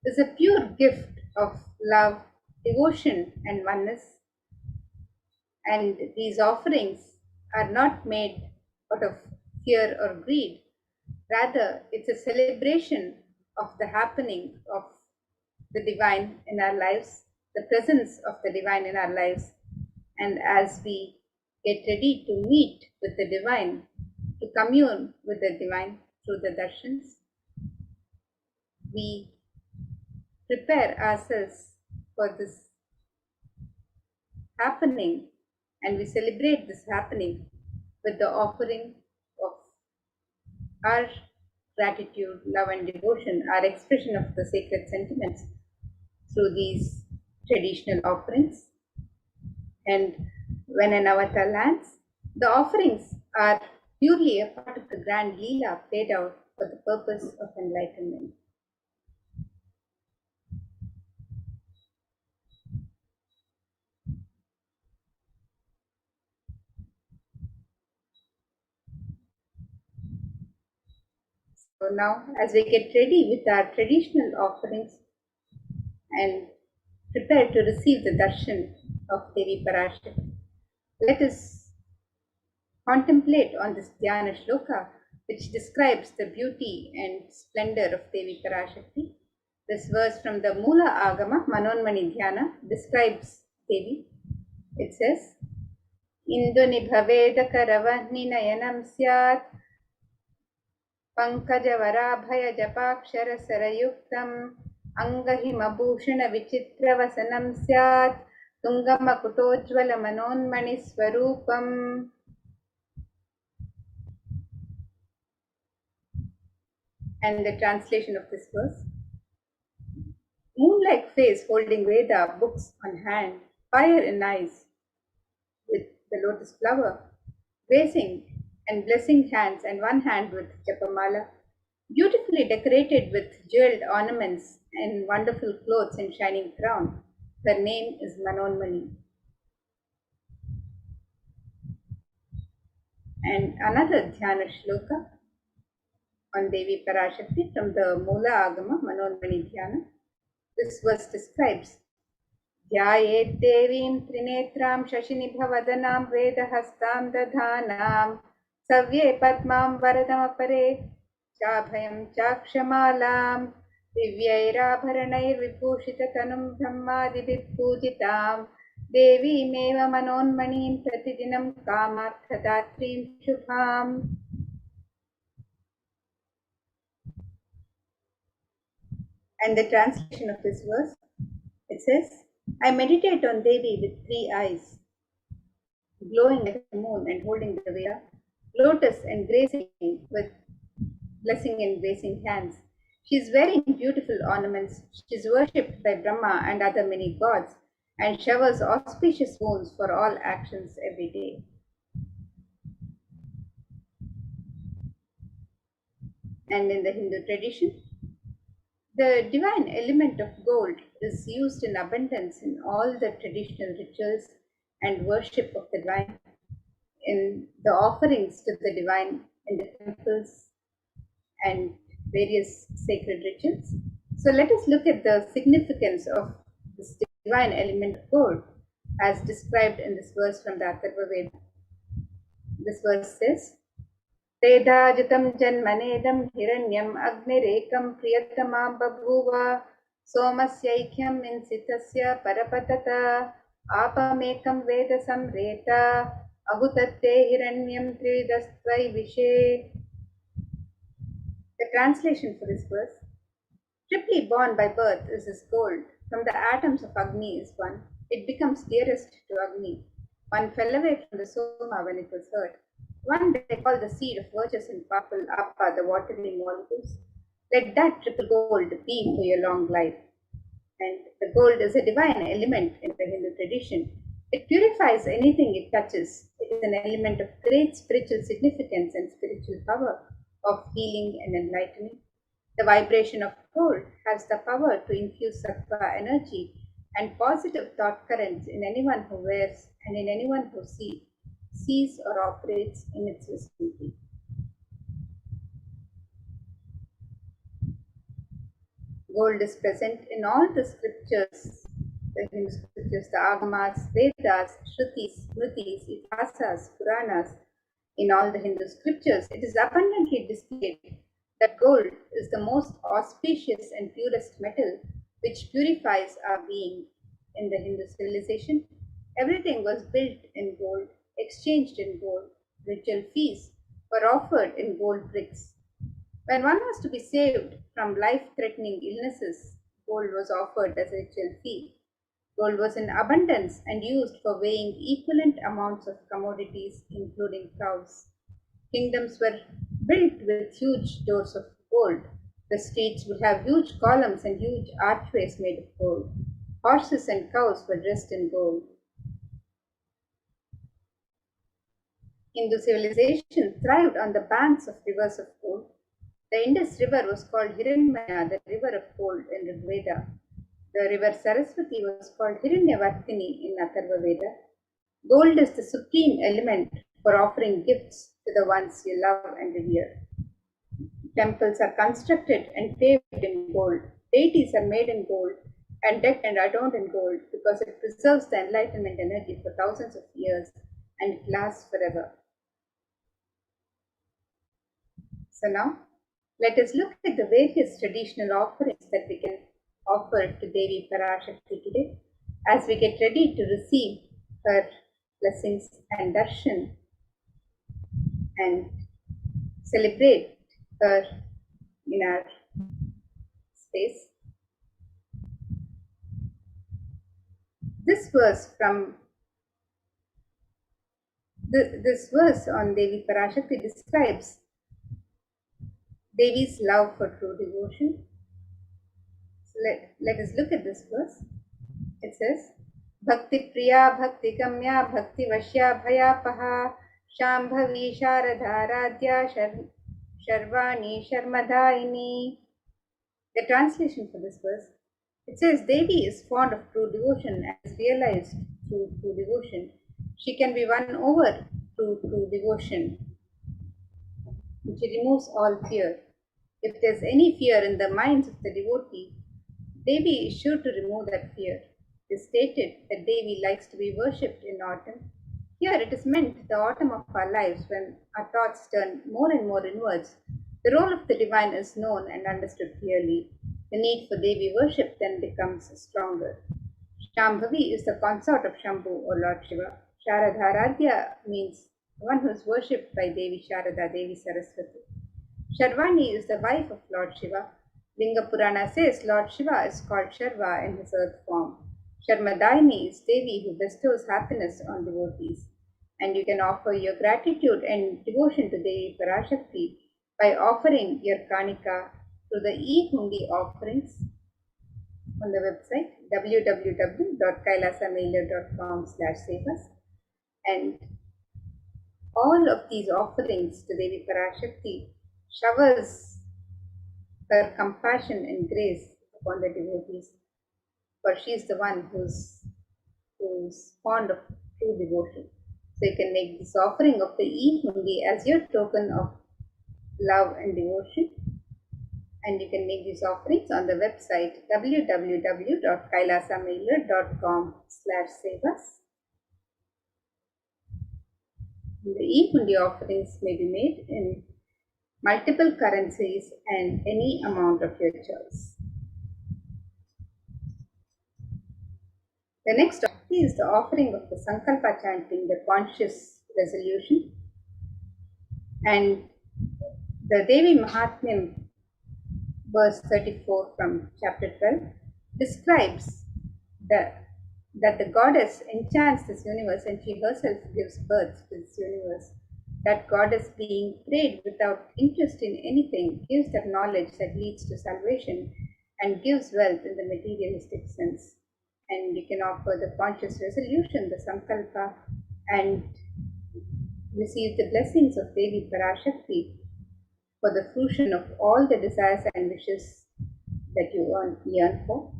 is a pure gift of love, devotion, and oneness. And these offerings are not made out of fear or greed. Rather, it's a celebration of the happening of the divine in our lives, the presence of the divine in our lives. And as we get ready to meet with the divine, to commune with the divine through the darshans, we prepare ourselves for this happening, and we celebrate this happening with the offering of our gratitude, love and devotion, our expression of the sacred sentiments through these traditional offerings. And when an avatar lands, the offerings are purely a part of the grand Leela played out for the purpose of enlightenment. So now, as we get ready with our traditional offerings and prepare to receive the darshan of Devi Parashakti, let us contemplate on this Dhyana Shloka, which describes the beauty and splendor of Devi Parashakti. This verse from the Mula Agama, Manonmani Dhyana, describes Devi. It says, Induni bhaveda karavahni nayanam syat Pankajavara Japakshara Sarayuktam Angahimabhushana Vichitravasanam Syat Tungamakutojvala Manonmani Swarupam. And the translation of this verse: moon-like face holding Veda books on hand, fire in eyes, with the lotus flower, raising and blessing hands, and one hand with Japamala, beautifully decorated with jeweled ornaments and wonderful clothes and shining crown. Her name is Manonmani. And another Dhyana Shloka on Devi Parashakti from the Mula Agama Manonmani Dhyana. This verse describes ध्यायेत् देवीं त्रिनेत्रां शशिनिभवदनां वेदहस्तां दधानां सव्ये पद्मां वरदमपरे चाभयं चाक्षमालां दिव्यैराभरणैर्विभूषिततनुं ब्रह्मादिभिः पूजितां देवीमेव मनोन्मणीं प्रतिदिनं कामार्थदात्रीं शुभाम्. And the translation of this verse, it says, I meditate on Devi with 3 eyes, glowing like the moon and holding the Veda, lotus and grazing with blessing and gracing hands. She is wearing beautiful ornaments. She is worshipped by Brahma and other many gods and showers auspicious boons for all actions every day. And in the Hindu tradition, the divine element of gold is used in abundance in all the traditional rituals and worship of the divine, in the offerings to the divine in the temples and various sacred rituals. So let us look at the significance of this divine element of gold as described in this verse from the Atharva Veda. This verse says, तेधाजितं जन्मनेदं हिरण्यम् अग्निरेकं प्रियतमा बभूव सोमस्यैक्यं इंसितस्य परपतत आपमेकं वेद संरेत अहुतत्ते हिरण्यं त्रिदस्त्वैविषे. The translation for this verse: triply born by birth is this gold. From the atoms of Agni is one. It becomes dearest to Agni. One fell away from the Soma when it was hurt. One they call the seed of virtuous and powerful Appa, the watery molecules. Let that triple gold be for your long life. And the gold is a divine element in the Hindu tradition. It purifies anything it touches. It is an element of great spiritual significance and spiritual power, of healing and enlightening. The vibration of gold has the power to infuse sattva energy and positive thought currents in anyone who wears and in anyone who sees or operates in its vicinity. Gold is present in all the scriptures, the Hindu scriptures, the Agamas, Vedas, Shrutis, Smritis, Itihasas, Puranas. In all the Hindu scriptures, it is abundantly displayed that gold is the most auspicious and purest metal which purifies our being. In the Hindu civilization, everything was built in gold, exchanged in gold. Ritual feasts were offered in gold bricks. When one was to be saved from life-threatening illnesses, gold was offered as a ritual fee. Gold was in abundance and used for weighing equivalent amounts of commodities, including cows. Kingdoms were built with huge doors of gold. The streets would have huge columns and huge archways made of gold. Horses and cows were dressed in gold. Hindu civilization thrived on the banks of rivers of gold. The Indus River was called Hiranmaya, the river of gold in Rig Veda. The river Saraswati was called Hiranyavartini in Atharva Veda. Gold is the supreme element for offering gifts to the ones you love and revere. Temples are constructed and paved in gold. Deities are made in gold and decked and adorned in gold because it preserves the enlightenment energy for thousands of years and it lasts forever. So now, let us look at the various traditional offerings that we can offer to Devi Parashakti today as we get ready to receive her blessings and darshan and celebrate her in our space. This verse on Devi Parashakti describes Devi's love for true devotion. So let us look at this verse. It says, Bhakti Priya Bhakti Kamya Bhakti Vashya Bhayapaha Shambhavi Sharadharadhya Sharvani Sharmadaini. The translation for this verse, it says, Devi is fond of true devotion and is realized through true devotion. She can be won over through true devotion. She removes all fear. If there's any fear in the minds of the devotee, Devi is sure to remove that fear. It is stated that Devi likes to be worshipped in autumn. Here it is meant the autumn of our lives when our thoughts turn more and more inwards. The role of the divine is known and understood clearly. The need for Devi worship then becomes stronger. Shambhavi is the consort of Shambhu or Lord Shiva. Sharadharadhya means one who is worshipped by Devi Sharada, Devi Saraswati. Sharvani is the wife of Lord Shiva. Linga Purana says Lord Shiva is called Sharva in his earth form. Sharmadaini is Devi who bestows happiness on devotees. And you can offer your gratitude and devotion to Devi Parashakti by offering your Kanika through the e-hundi offerings on the website www.kailasamailer.com/sevas, and all of these offerings to Devi Parashakti showers her compassion and grace upon the devotees, for she is the one who's fond of true devotion. So you can make this offering of the e-hundi as your token of love and devotion. And you can make these offerings on the website www.kailasamailer.com/sevas. The e-hundi offerings may be made in multiple currencies and any amount of your choice. The next offering is the offering of the Sankalpa chanting, the conscious resolution. And the Devi Mahatmyam, verse 34 from chapter 12, describes that the goddess enchants this universe and she herself gives birth to this universe. That goddess, being prayed without interest in anything, gives that knowledge that leads to salvation and gives wealth in the materialistic sense. And you can offer the conscious resolution, the Sankalpa, and receive the blessings of Devi Parashakti for the fruition of all the desires and wishes that you yearn for.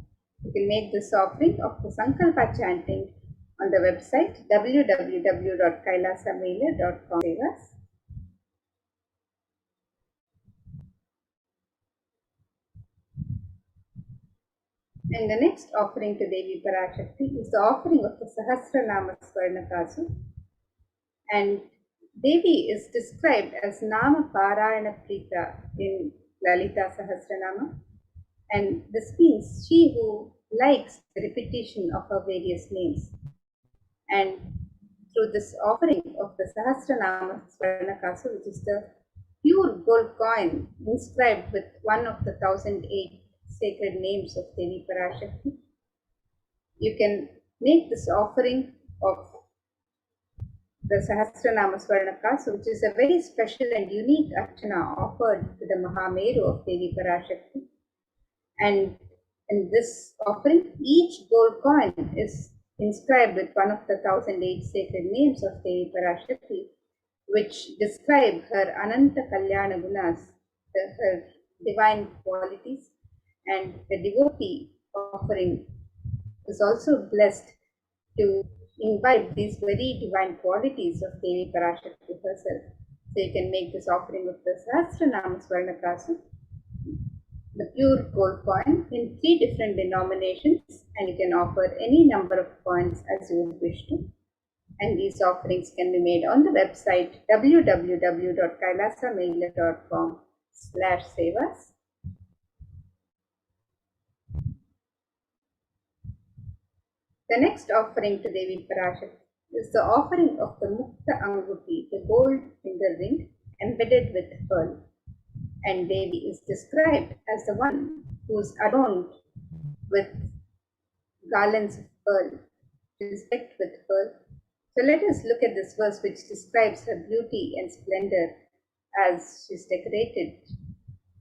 You can make this offering of the Sankalpa chanting on the website www.kailasamailer.com/sevas. And the next offering to Devi Parashakti is the offering of the Sahasranama Swarnakasu. And Devi is described as Nama Parayana Prita in Lalita Sahasranama. And this means she who likes the repetition of her various names. And through this offering of the Sahasranama Swarnakasu, which is the pure gold coin inscribed with one of the 1008 sacred names of Devi Parashakti, you can make this offering of the Sahasranama Swarnakasu, which is a very special and unique archana offered to the Mahameru of Devi Parashakti. And in this offering, each gold coin is inscribed with one of the 1008 sacred names of Devi Parashakti, which describe her Ananta Kalyana Gunas, her divine qualities, and the devotee offering is also blessed to imbibe these very divine qualities of Devi Parashakti herself. So you can make this offering of the Sahasranama Swarnakasu, the pure gold coin, in 3 different denominations, and you can offer any number of coins as you would wish to. And these offerings can be made on the website www.kailasamailer.com/sevas. The next offering to Devi Parashakti is the offering of the Mukta Anguti, the gold finger ring embedded with pearl. And Devi is described as the one who is adorned with garlands of pearl, decked with pearl. So let us look at this verse which describes her beauty and splendor as she is decorated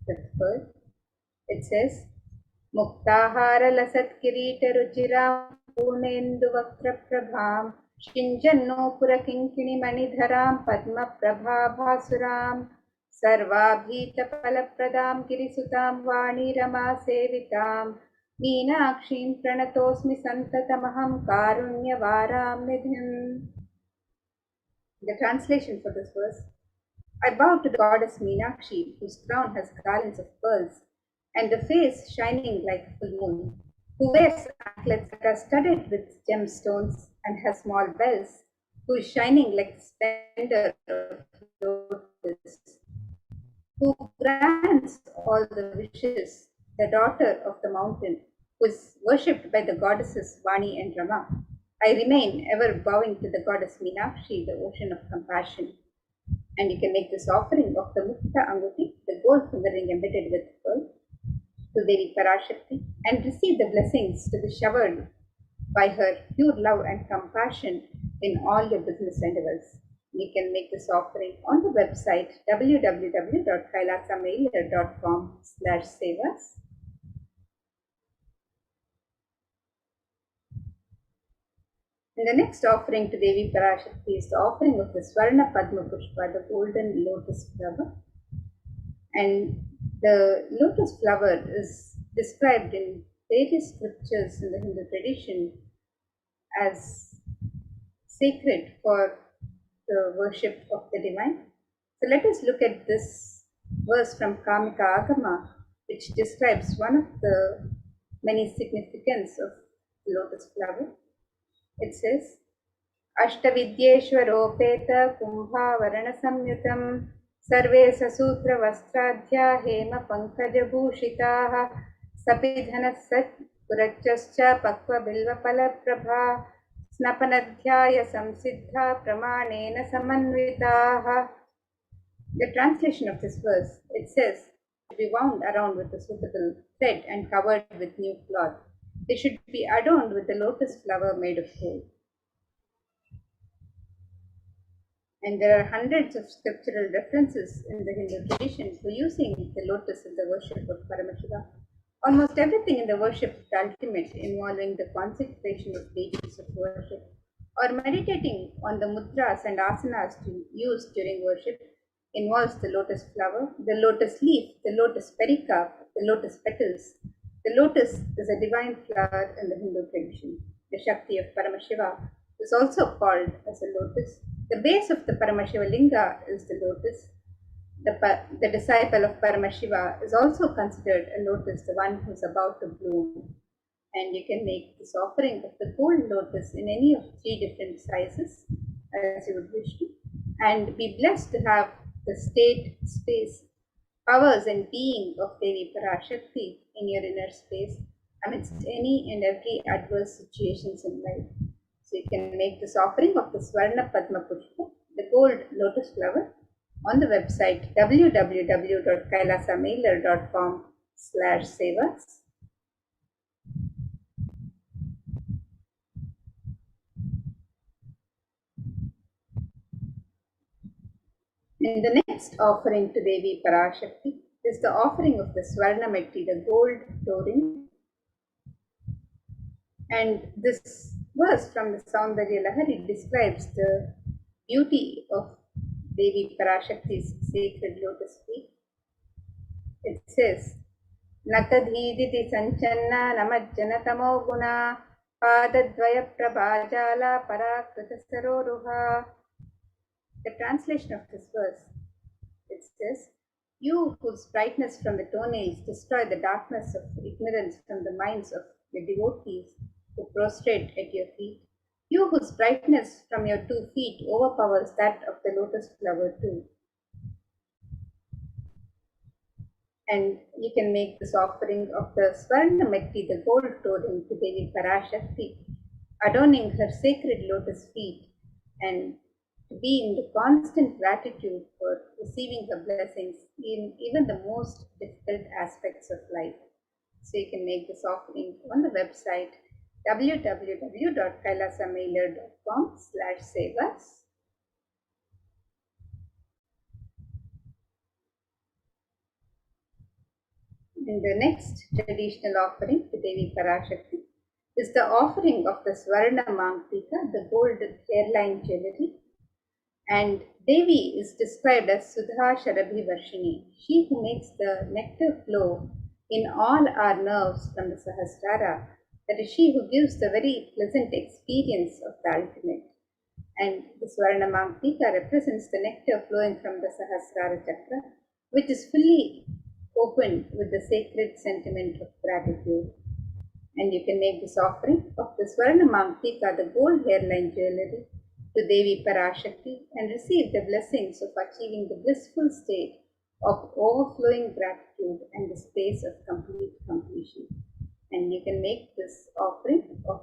with pearl. It says, Muktahara lasat kirita ruchiram punendu vakra prabham shinjanno pura kinkini manidharam padma prabha bhasuram sarvabhita palapradam girisutam vani rama sevitam Meenakshim pranatosmi santatamaham karunyavaram nidhim. The translation for this verse: I bow to the goddess Meenakshi, whose crown has garlands of pearls, and the face shining like a full moon, who wears anklets that are studded with gemstones and has small bells, who is shining like the splendor of lotus, who grants all the wishes, the daughter of the mountain, who is worshipped by the goddesses Vani and Rama. I remain ever bowing to the goddess Meenakshi, the ocean of compassion. And you can make this offering of the Mukta Anguti, the gold fingering embedded with pearl, to Devi Parashakti, and receive the blessings to be showered by her pure love and compassion in all your business endeavors. You can make this offering on the website www.kailasamailer.com/sevas. And the next offering to Devi Parashakti is the offering of the Swarna Padma Pushpa, the golden lotus flower. And the lotus flower is described in various scriptures in the Hindu tradition as sacred for the worship of the divine. So let us look at this verse from Kamika Agama, which describes one of the many significance of the lotus flower. It says, Ashtavidyeshwaropeta kumbhavarana samyutam sarve sasutra vastraadhya hema pankaj bhushitaha sapidhana sat purachascha pakva bilva pala prabha snapanadhyaya samsiddha pramanena samanvitaha. The translation of this verse, it says, to be wound around with a suitable thread and covered with new cloth. They should be adorned with the lotus flower made of gold. And there are hundreds of scriptural references in the Hindu tradition for using the lotus in the worship of Paramashiva. Almost everything in the worship of the ultimate, involving the consecration of deities of worship, or meditating on the mudras and asanas used during worship, involves the lotus flower, the lotus leaf, the lotus pericarp, the lotus petals. The lotus is a divine flower in the Hindu tradition. The Shakti of Paramashiva is also called as a lotus. The base of the Paramashiva linga is the lotus. The disciple of Paramashiva is also considered a lotus, the one who is about to bloom. And you can make this offering of the gold lotus in any of 3 different sizes as you would wish to, and be blessed to have the state, space, powers and being of Devi Parashakti in your inner space amidst any and every adverse situations in life. So you can make this offering of the Swarna Padma Pushpa, the gold lotus flower, on the website www.kailasamailer.com/sevas. And the next offering to Devi Parashakti is the offering of the Swarna Metti, the gold touring. And this verse from the Saundarya Lahari describes the beauty of Devi Parashakti's sacred lotus feet. It says, Nakadhiditi sanchanna namajjana tamo guna padadvaya prabhajala parakrita saroruha. The translation of this verse, it says, you whose brightness from the toenails destroy the darkness of ignorance from the minds of the devotees who prostrate at your feet, you whose brightness from your 2 feet overpowers that of the lotus flower too. And you can make this offering of the Swarna Metti, the gold touring, to Devi Parashakti, adorning her sacred lotus feet, and to be in the constant gratitude for receiving her blessings in even the most difficult aspects of life. So you can make this offering on the website www.kailasamailer.com/sevas. And the next traditional offering to Devi Parashakti is the offering of the Swarna Mangtika, the gold hairline jewelry. And Devi is described as Sudha Sharabhi Varshini, she who makes the nectar flow in all our nerves from the Sahasrara. That is, she who gives the very pleasant experience of the ultimate. And the Swarna Mangtika represents the nectar flowing from the Sahasrara Chakra, which is fully opened with the sacred sentiment of gratitude. And you can make this offering of the Swarna Mangtika, the gold hairline jewelry, to Devi Parashakti and receive the blessings of achieving the blissful state of overflowing gratitude and the space of complete completion. And you can make this offering of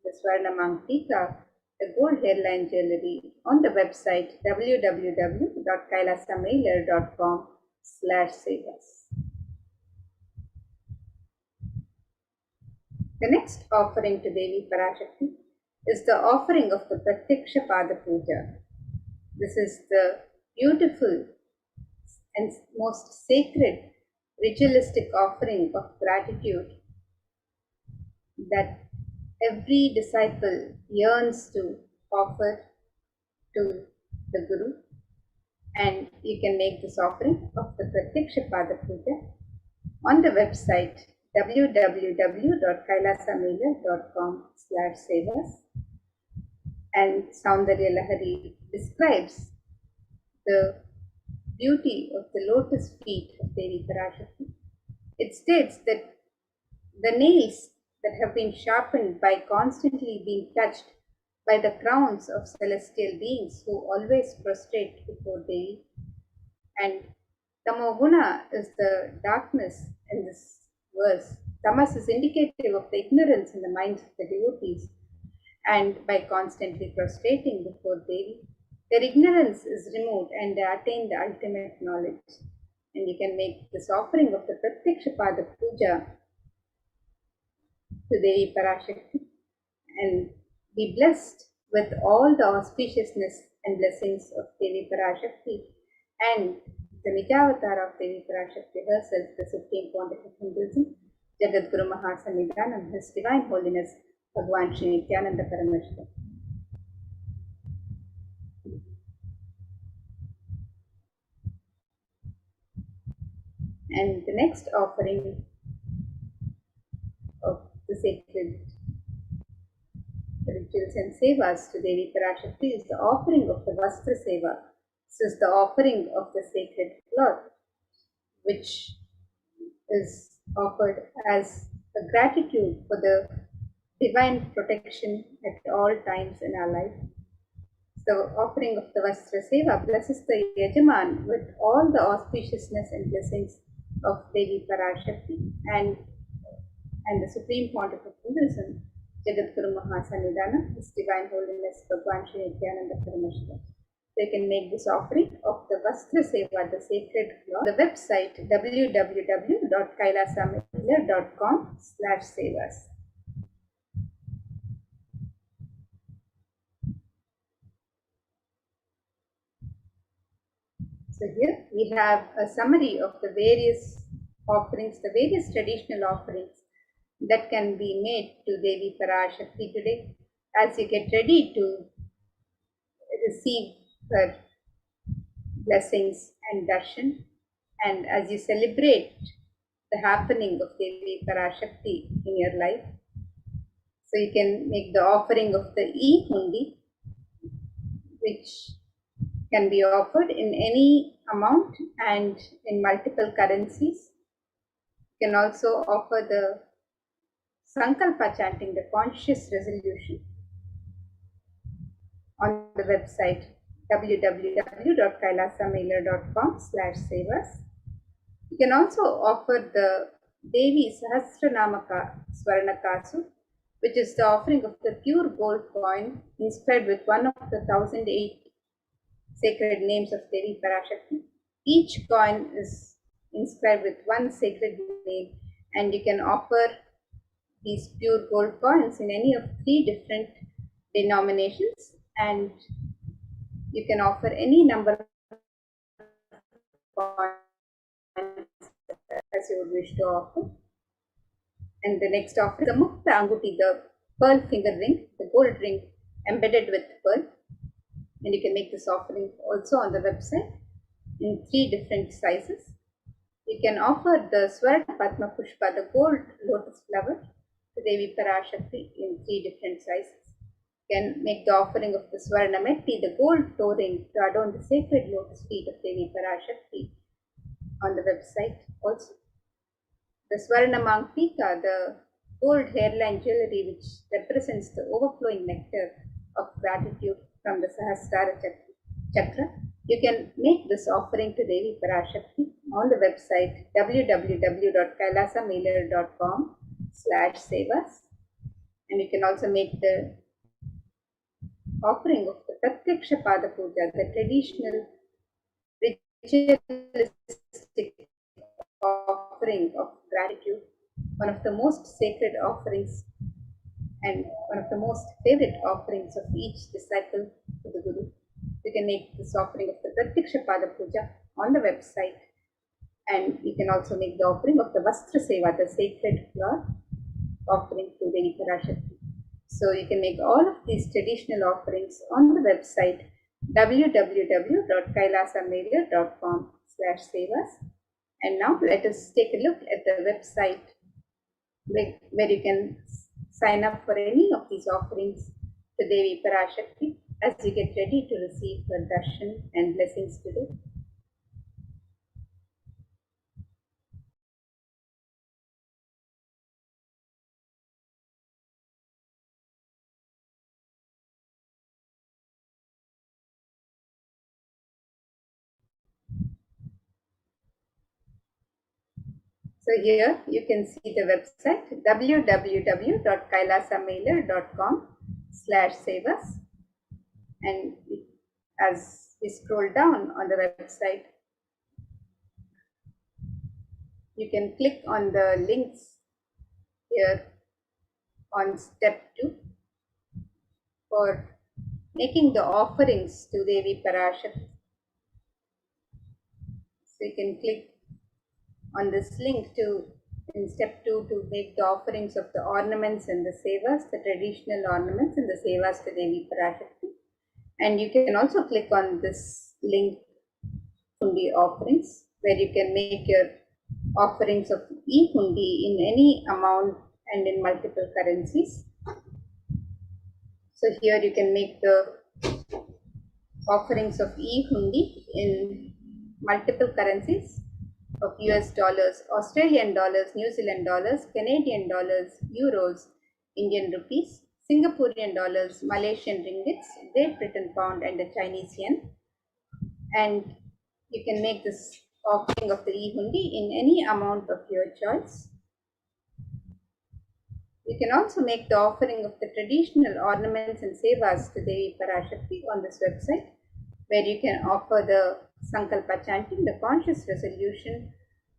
the Swarna Mangtika, the gold hairline jewelry, on the website www.kailasamailer.com/sevas. The next offering to Devi Parashakti is the offering of the Pratyaksha Pada Puja. This is the beautiful and most sacred ritualistic offering of gratitude that every disciple yearns to offer to the Guru. And you can make this offering of the Pratyaksha Pada Puja on the website www.kailasamailer.com/sevas. And Saundarya Lahari describes the beauty of the lotus feet of Devi Parashakti. It states that the nails that have been sharpened by constantly being touched by the crowns of celestial beings who always prostrate before Devi. And Tamoguna is the darkness in this verse. Tamas is indicative of the ignorance in the minds of the devotees. And by constantly prostrating before Devi, their ignorance is removed and they attain the ultimate knowledge. And you can make this offering of the Pratyaksha Pada Puja to Devi Parashakti and be blessed with all the auspiciousness and blessings of Devi Parashakti and the Nijavatar of Devi Parashakti herself, the Supreme Pontiff of Hinduism, Jagadguru Mahasannidhanam, His Divine Holiness Bhagwan Sri Nithyananda Paramashivam. And the next offering of the sacred rituals and sevas to Devi Parashakti is the offering of the Vastra Seva. This is the offering of the sacred cloth, which is offered as a gratitude for the divine protection at all times in our life. The offering of the Vastra Seva blesses the Yajaman with all the auspiciousness and blessings of Devi Parashakti and the Supreme Pontiff of Hinduism, Jagadguru Mahasannidhanam, His Divine Holiness Bhagwan Sri Nithyananda Paramashivam. They can make this offering of the Vastra Seva, the sacred cloth, the website www.kailasamailer.com/sevas. So here we have a summary of the various offerings, the various traditional offerings that can be made to Devi Parashakti today as you get ready to receive her blessings and darshan, and as you celebrate the happening of Devi Parashakti in your life. So you can make the offering of the e-hundi, which can be offered in any amount and in multiple currencies. You can also offer the Sankalpa chanting, the conscious resolution, on the website www.kailasamailer.com/sevas. You can also offer the Devi Sahasranamaka Swarnakasu, which is the offering of the pure gold coin inscribed with one of the 1008 sacred names of Devi Parashakti. Each coin is inscribed with one sacred name, and you can offer these pure gold coins in any of 3 different denominations, and you can offer any number of coins as as you would wish to offer. And the next offering, the Mukta Anguti, the pearl finger ring, the gold ring embedded with pearl. And you can make this offering also on the website in 3 different sizes. You can offer the Swarna Padma Pushpa, the gold lotus flower, to Devi Parashakti in 3 different sizes. You can make the offering of the Swarna Metti, the gold toe ring, to adorn the sacred lotus feet of Devi Parashakti on the website also. The Swarna Mangtika, the gold hairline jewelry which represents the overflowing nectar of gratitude from the Sahasrara Chakra. You can make this offering to Devi Parashakti on the website www.kailasamailer.com/sevas, and you can also make the offering of the Pratyaksha Pada Puja, the traditional ritualistic offering of gratitude, one of the most sacred offerings and one of the most favorite offerings of each disciple to the Guru. You can make this offering of the Pratyaksha Pada Puja on the website, and you can also make the offering of the Vastra Seva, the sacred cloth offering to Devi Parashakti. So you can make all of these traditional offerings on the website www.kailasamailer.com/sevas. And now let us take a look at the website where you can sign up for any of these offerings to Devi Parashakti as you get ready to receive her darshan and blessings today. So here you can see the website www.kailasamailer.com/sevas, and as we scroll down on the website, you can click on the links here on step 2 for making the offerings to Devi Parashakti. So you can click on this link in step 2 to make the offerings of the ornaments and the sevas, the traditional ornaments and the sevas to Devi Parashakti. And you can also click on this link, Hundi offerings, where you can make your offerings of e-Hundi in any amount and in multiple currencies. So here you can make the offerings of e-Hundi in multiple currencies of US dollars, Australian dollars, New Zealand dollars, Canadian dollars, euros, Indian rupees, Singaporean dollars, Malaysian ringgits, Great Britain pound and the Chinese yen. And you can make this offering of the e-Hundi in any amount of your choice. You can also make the offering of the traditional ornaments and sevas to Devi Parashakti on this website, where you can offer the Sankalpa chanting, the conscious resolution,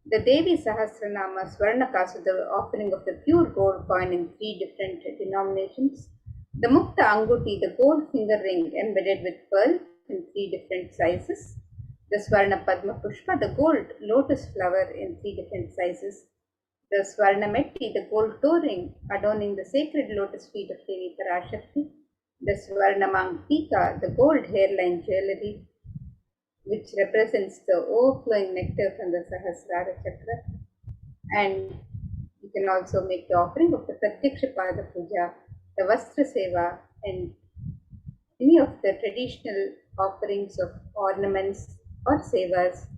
the Devi Sahasranama Swarnakasu, the offering of the pure gold coin in 3 different denominations, the Mukta Anguti, the gold finger ring embedded with pearl in 3 different sizes, the Swarna Padma Pushpa, the gold lotus flower in 3 different sizes, the Swarna Metti, the gold toe ring adorning the sacred lotus feet of Devi Parashakti, the Swarna Mangtika, the gold hairline jewelry, which represents the overflowing nectar from the Sahasrara Chakra. And you can also make the offering of the Pratyaksha Pada Puja, the Vastra Seva, and any of the traditional offerings of ornaments or sevas.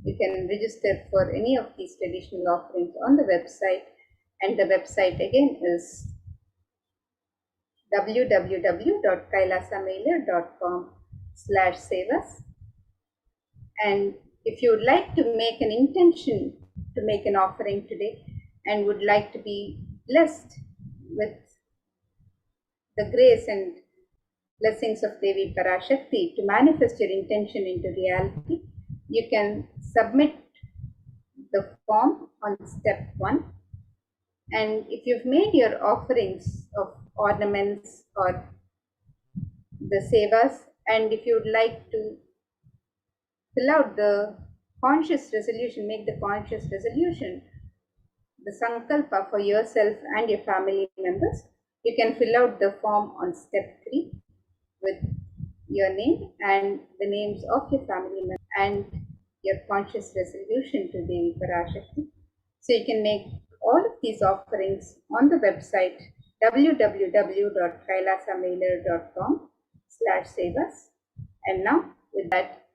You can register for any of these traditional offerings on the website, and the website again is www.kailasamailer.com/sevas. And if you would like to make an intention to make an offering today and would like to be blessed with the grace and blessings of Devi Parashakti to manifest your intention into reality, you can submit the form on step 1. And if you've made your offerings of ornaments or the sevas, and if you would like to fill out the conscious resolution, make the conscious resolution, the sankalpa for yourself and your family members. You can fill out the form on step 3 with your name and the names of your family members and your conscious resolution to Devi Parashakti. So you can make all of these offerings on the website www.kailasamailer.com/sevas. And now with that,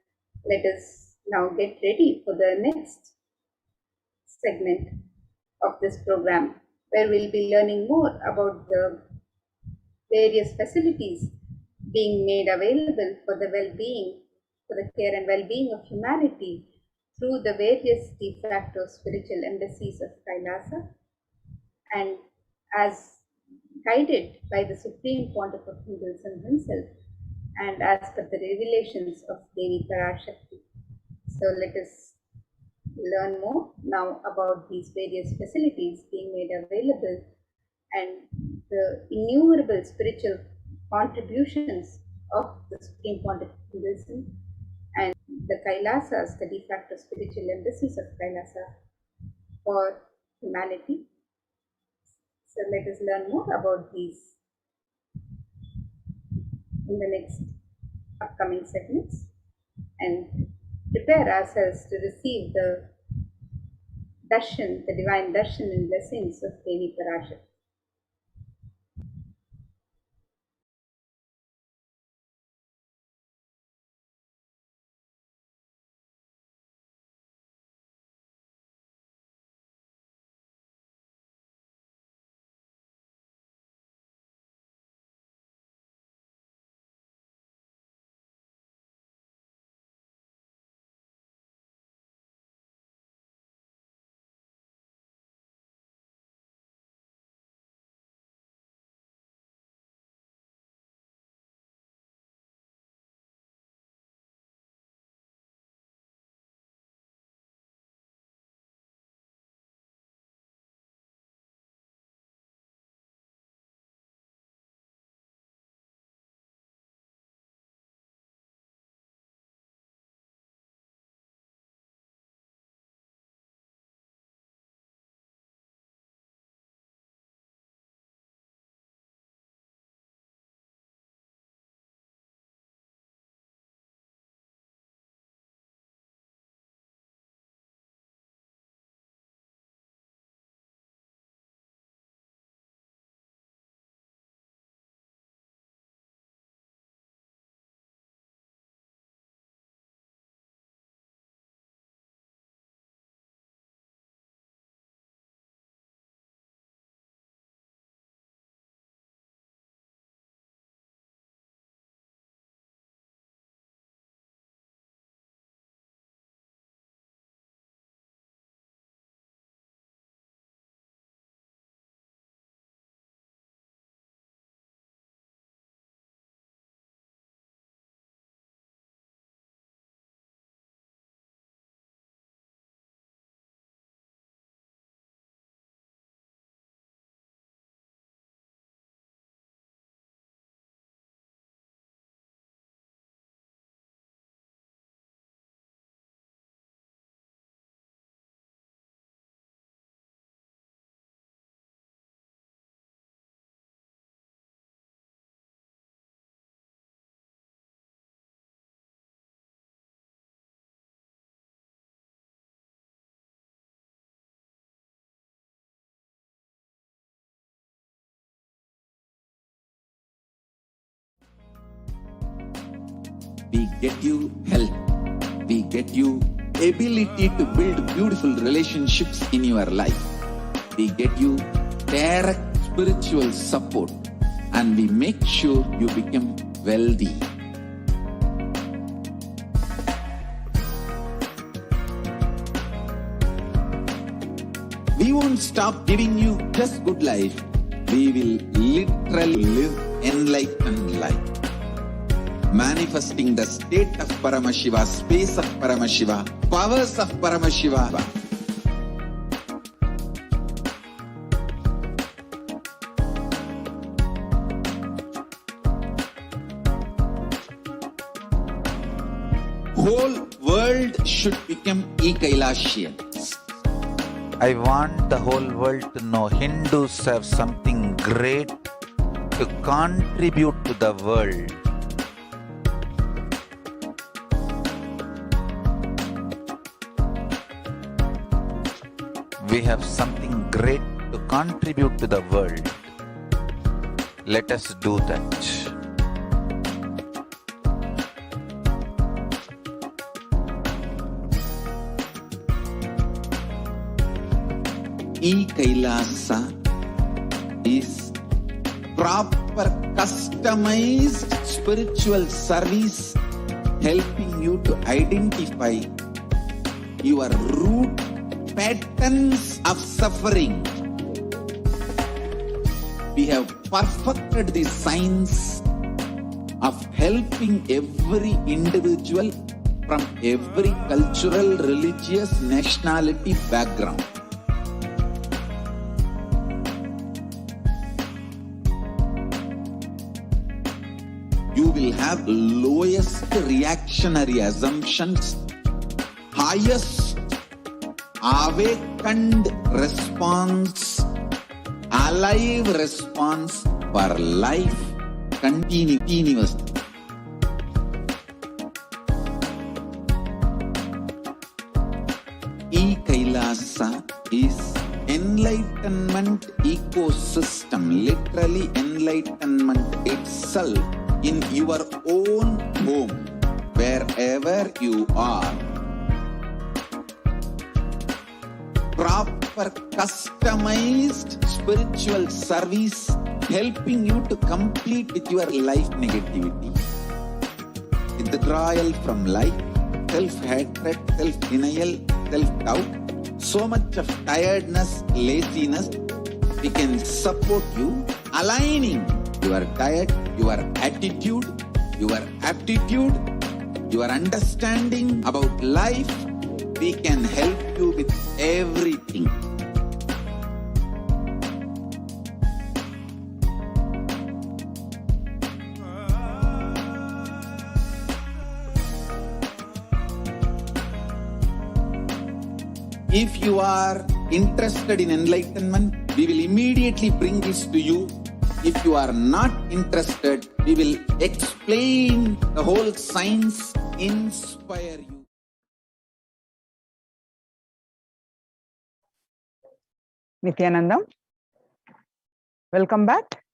let us now get ready for the next segment of this program, where we'll be learning more about the various facilities being made available for the well-being, for the care and well-being of humanity through the various de facto spiritual embassies of Kailasa, and as guided by the Supreme Pontiff of Hinduism himself and as per the revelations of Devi Parashakti. So let us learn more now about these various facilities being made available and the innumerable spiritual contributions of the Supreme Pontiff of Hinduism and the Kailasas, the de facto spiritual embassies of Kailasa for humanity. So let us learn more about these in the next upcoming segments and prepare ourselves to receive the darshan, the divine darshan and blessings of Devi Parashakti. We get you health. We get you ability to build beautiful relationships in your life. We get you direct spiritual support, and we make sure you become wealthy. We won't stop giving you just good life. We will literally live enlightened life. Manifesting the state of Paramashiva, space of Paramashiva, powers of Paramashiva. whole world should become e-Kailashians. I want the whole world to know Hindus have something great to contribute to the world. We have something great to contribute to the world. Let us do that. E-Kailasa is proper customized spiritual service helping you to identify your root patterns of suffering. We have perfected the science of helping every individual from every cultural, religious, nationality background. You will have lowest reactionary assumptions, highest awakened response, alive response for life continuous. E-Kailasa is enlightenment ecosystem, literally enlightenment itself in your own home, wherever you are. Proper customized spiritual service helping you to complete with your life negativity. Withdrawal from life, self-hatred, self-denial, self-doubt, so much of tiredness, laziness. We can support you aligning your diet, your attitude, your aptitude, your understanding about life. We can help you with everything. If you are interested in enlightenment, we will immediately bring this to you. If you are not interested, we will explain the whole science, inspire you. Nithyanandam, welcome back.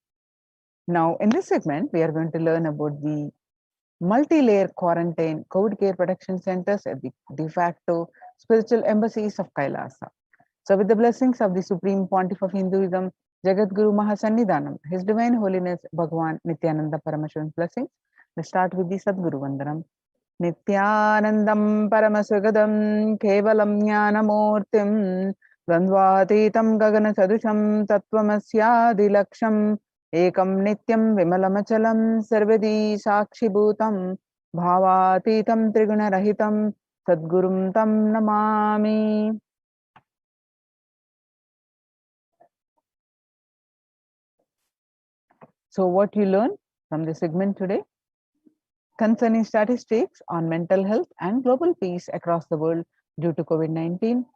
Now, in this segment, we are going to learn about the multi-layer quarantine COVID care protection centers at the de facto spiritual embassies of Kailasa. So, with the blessings of the Supreme Pontiff of Hinduism, Jagat Guru Mahasannidhanam, His Divine Holiness Bhagwan Nithyananda Paramashivam blessings, let's start with the Sadguru Vandanam. Nithyanandam Paramasagadam Kevalam Jnanamurtim Dvandvatitam Gagana Sadusham Tattvamasya Ekam Nityam Vimalamachalam Sarvedi Sakshibhutam Bhavatitam Triguna Rahitam Sadgurum Tam Namami. So what you learn from this segment today? Concerning statistics on mental health and global peace across the world due to COVID-19.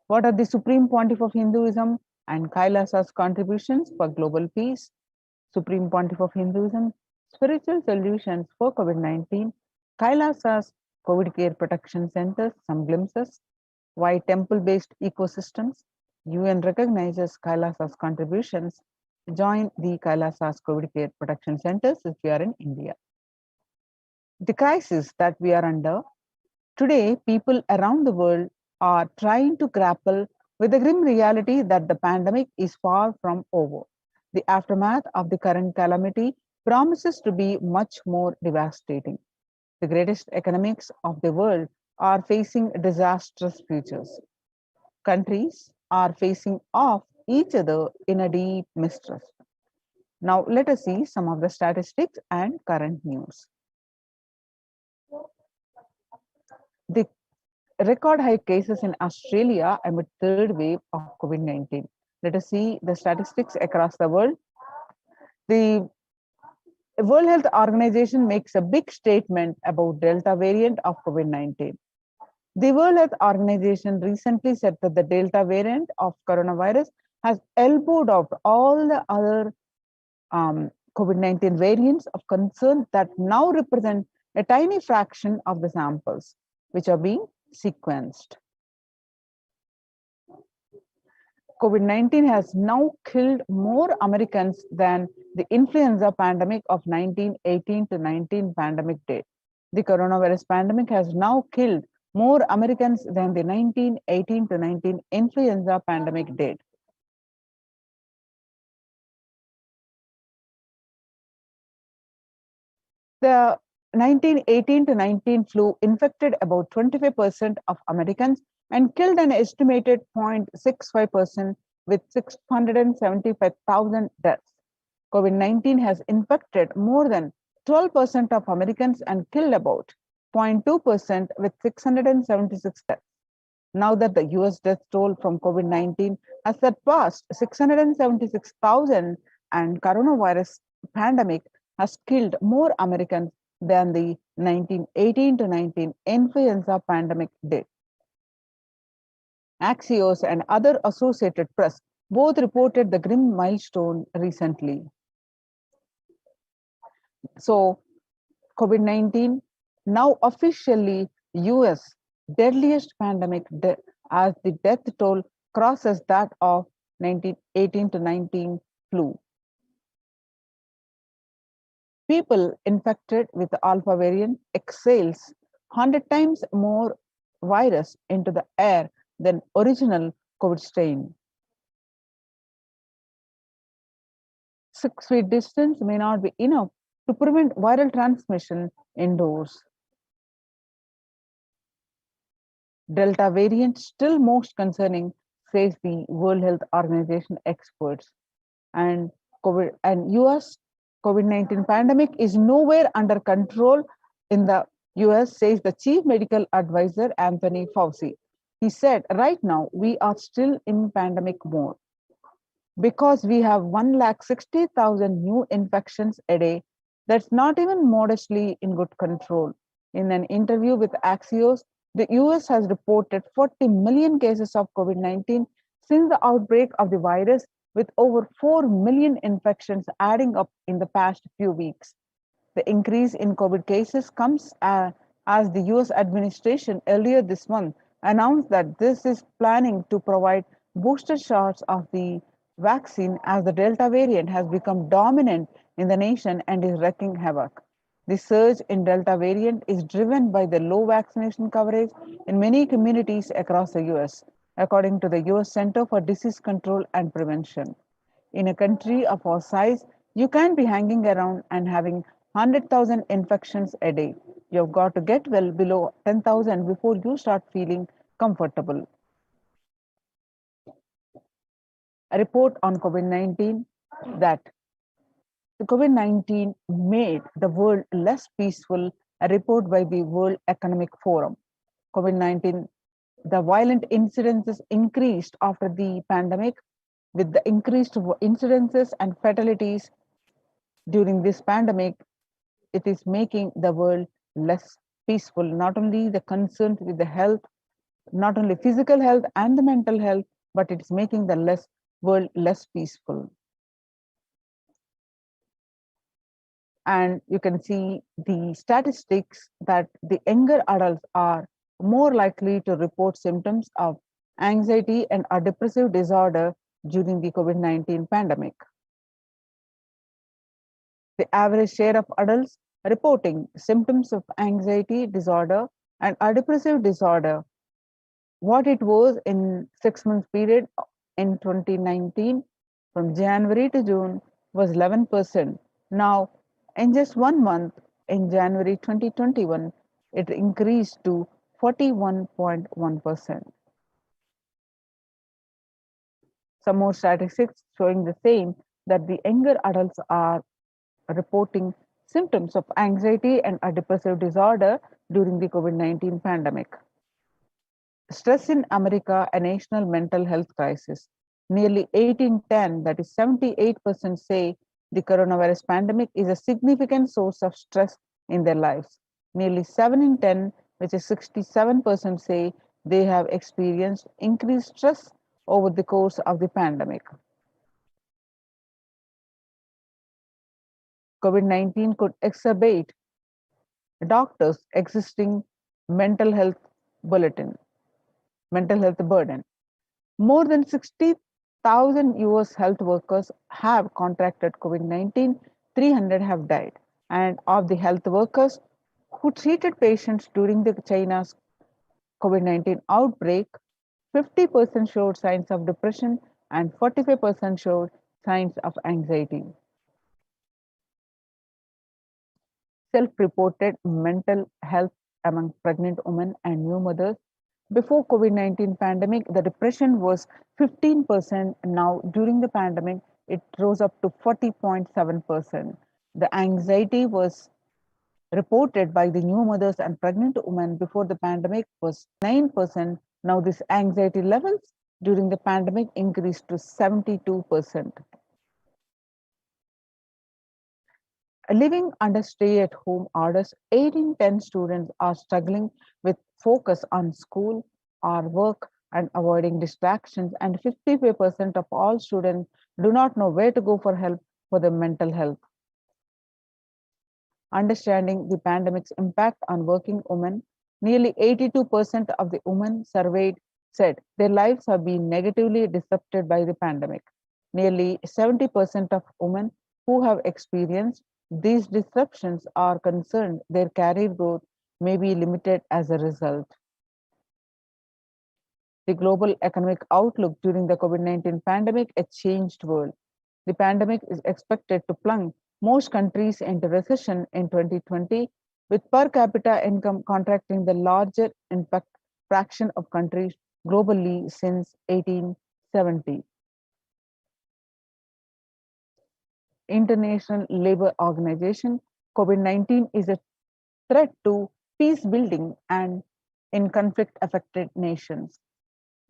What are the Supreme Pontiff of Hinduism and Kailasa's contributions for global peace? Supreme Pontiff of Hinduism, spiritual solutions for COVID-19, Kailasa's COVID care protection centers, some glimpses, why temple-based ecosystems, UN recognizes Kailasa's contributions, join the Kailasa's COVID care protection centers if you are in India. The crisis that we are under, today people around the world are trying to grapple with the grim reality that the pandemic is far from over. The aftermath of the current calamity promises to be much more devastating. The greatest economics of the world are facing disastrous futures. Countries are facing off each other in a deep mistrust. Now let us see some of the statistics and current news. The record high cases in Australia amid third wave of COVID-19. Let us see the statistics across the world. The World Health Organization makes a big statement about Delta variant of COVID-19. The World Health Organization recently said that the Delta variant of coronavirus has elbowed out all the other COVID-19 variants of concern that now represent a tiny fraction of the samples which are being sequenced. COVID-19 has now killed more Americans than the influenza pandemic of 1918 to 19 pandemic did. The coronavirus pandemic has now killed more Americans than the 1918 to 19 influenza pandemic did. The 1918 to 19 flu infected about 25% of Americans and killed an estimated 0.65% with 675,000 deaths. COVID-19 has infected more than 12% of Americans and killed about 0.2% with 676 deaths. Now that the US death toll from COVID-19 has surpassed 676,000 and coronavirus pandemic has killed more Americans than the 1918 to 19 influenza pandemic did. Axios and other Associated Press both reported the grim milestone recently. So, COVID-19 now officially US deadliest pandemic as the death toll crosses that of 1918 to 19 flu. People infected with the alpha variant exhales 100 times more virus into the air than original COVID strain. 6 feet distance may not be enough to prevent viral transmission indoors. Delta variant still most concerning, says the World Health Organization experts. And US COVID-19 pandemic is nowhere under control in the US, says the chief medical advisor, Anthony Fauci. He said, right now, we are still in pandemic mode. Because we have 160,000 new infections a day, that's not even modestly in good control. In an interview with Axios, the US has reported 40 million cases of COVID-19 since the outbreak of the virus, with over 4 million infections adding up in the past few weeks. The increase in COVID cases comes as the US administration earlier this month announced that this is planning to provide booster shots of the vaccine as the Delta variant has become dominant in the nation and is wreaking havoc. The surge in Delta variant is driven by the low vaccination coverage in many communities across the US, according to the US Center for Disease Control and Prevention. In a country of our size, you can't be hanging around and having 100,000 infections a day. You've got to get well below 10,000 before you start feeling comfortable. A report on COVID-19 that the COVID-19 made the world less peaceful, a report by the World Economic Forum. COVID-19, the violent incidences increased after the pandemic, with the increased incidences and fatalities during this pandemic. It is making the world less peaceful, not only the concerns with the health, not only physical health and the mental health, but it's making the world less peaceful. And you can see the statistics that the younger adults are more likely to report symptoms of anxiety and a depressive disorder during the COVID-19 pandemic. The average share of adults reporting symptoms of anxiety disorder and a depressive disorder, what it was in 6 months period in 2019 from January to June was 11%. Now, in just 1 month, in January 2021, it increased to 41.1%. Some more statistics showing the same, that the younger adults are reporting symptoms of anxiety and a depressive disorder during the COVID-19 pandemic. Stress in America, a national mental health crisis. Nearly 1810, that is 78%, say the coronavirus pandemic is a significant source of stress in their lives. Nearly 7 in 10, which is 67%, say they have experienced increased stress over the course of the pandemic. COVID-19 could exacerbate doctors' existing mental health mental health burden. More than 60,000 US health workers have contracted COVID-19, 300 have died. And of the health workers who treated patients during the China's COVID-19 outbreak, 50% showed signs of depression and 45% showed signs of anxiety. Self-reported mental health among pregnant women and new mothers. Before COVID-19 pandemic, the depression was 15%. Now, during the pandemic, it rose up to 40.7%. The anxiety was reported by the new mothers and pregnant women before the pandemic was 9%. Now, this anxiety levels during the pandemic increased to 72%. Living under stay-at-home orders, 8 in 10 students are struggling with focus on school or work and avoiding distractions, and 55% of all students do not know where to go for help for their mental health. Understanding the pandemic's impact on working women, nearly 82% of the women surveyed said their lives have been negatively disrupted by the pandemic. Nearly 70% of women who have experienced these disruptions are concerned their career growth may be limited as a result. The global economic outlook during the COVID-19 pandemic, a changed world. The pandemic is expected to plunge most countries into recession in 2020, with per capita income contracting the larger impact fraction of countries globally since 1870. International Labour Organization, COVID-19 is a threat to peace building and in conflict affected nations.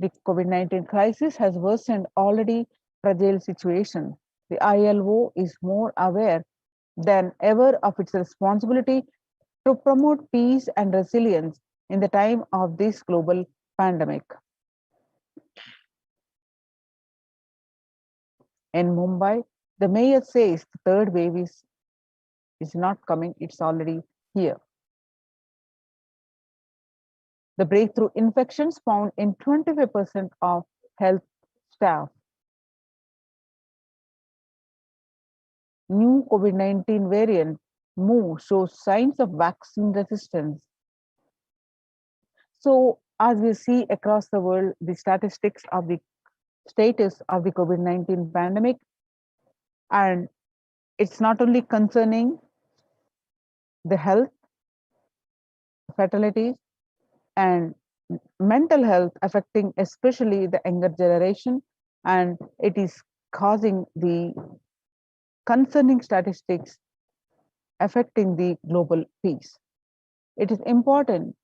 The COVID-19 crisis has worsened already fragile situation. The ILO is more aware than ever of its responsibility to promote peace and resilience in the time of this global pandemic. In Mumbai, the mayor says the third wave is not coming, it's already here. The breakthrough infections found in 25% of health staff. New COVID-19 variant Mu shows signs of vaccine resistance. So, as we see across the world, the statistics of the status of the COVID-19 pandemic, and it's not only concerning the health, fatalities, and mental health affecting especially the younger generation, and it is causing the concerning statistics affecting the global peace. It is important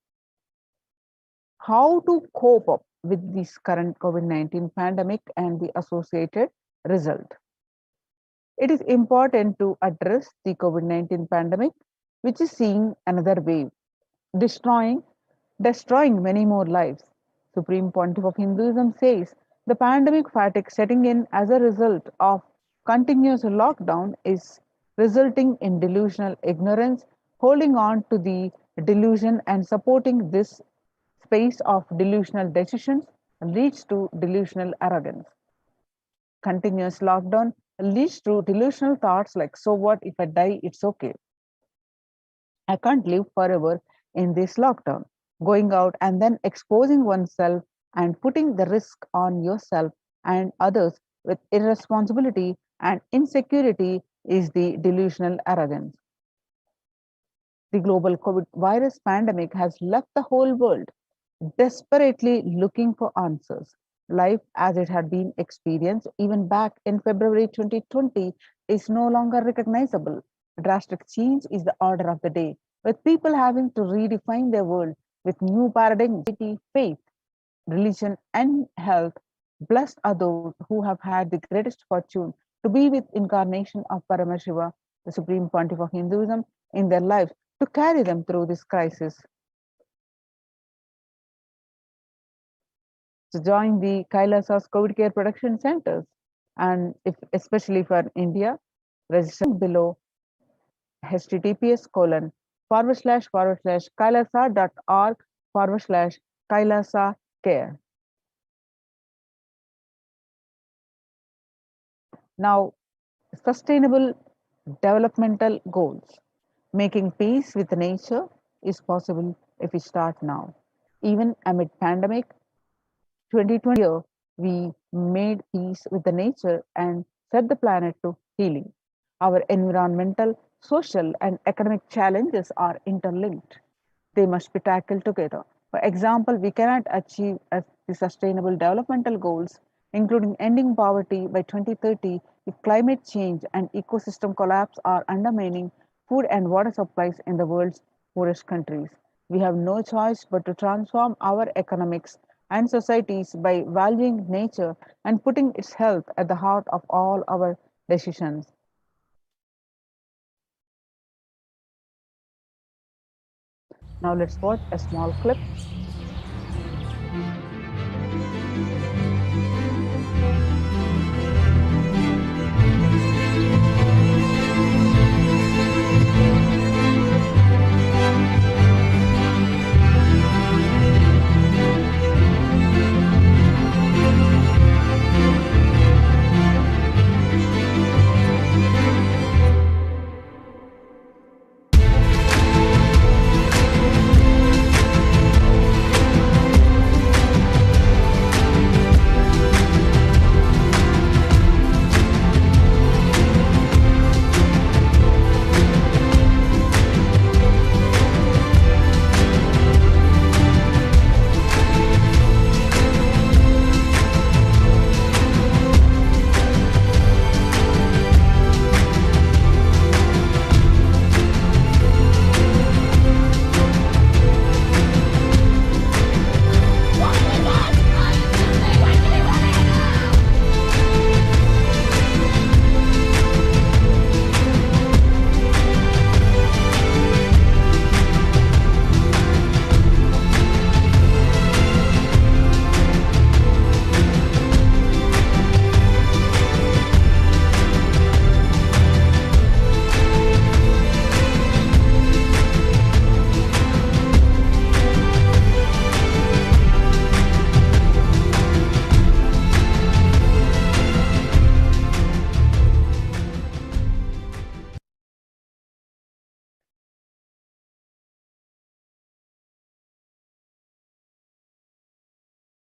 how to cope up with this current COVID-19 pandemic and the associated result. It is important to address the COVID-19 pandemic, which is seeing another wave, destroying many more lives. Supreme Pontiff of Hinduism says the pandemic fatigue setting in as a result of continuous lockdown is resulting in delusional ignorance. Holding on to the delusion and supporting this space of delusional decisions leads to delusional arrogance. Continuous lockdown leads to delusional thoughts like, so what if I die? It's okay. I can't live forever in this lockdown. Going out and then exposing oneself and putting the risk on yourself and others with irresponsibility and insecurity is the delusional arrogance. The global COVID virus pandemic has left the whole world desperately looking for answers. Life as it had been experienced even back in February 2020 is no longer recognizable. Drastic change is the order of the day, with people having to redefine their world with new paradigms, faith, religion, and health. Blessed are those who have had the greatest fortune to be with incarnation of Paramashiva, the Supreme Pontiff of Hinduism, in their lives to carry them through this crisis. So join the Kailasa's COVID care production centers, and if especially for India, register below https://kailasa.org/kailasa care. Now, sustainable developmental goals. Making peace with nature is possible if we start now. Even amid pandemic, 2020 year, we made peace with the nature and set the planet to healing. Our environmental, social, and economic challenges are interlinked. They must be tackled together. For example, we cannot achieve the sustainable developmental goals, including ending poverty by 2030, if climate change and ecosystem collapse are undermining food and water supplies in the world's poorest countries. We have no choice but to transform our economics and societies by valuing nature and putting its health at the heart of all our decisions. Now let's watch a small clip.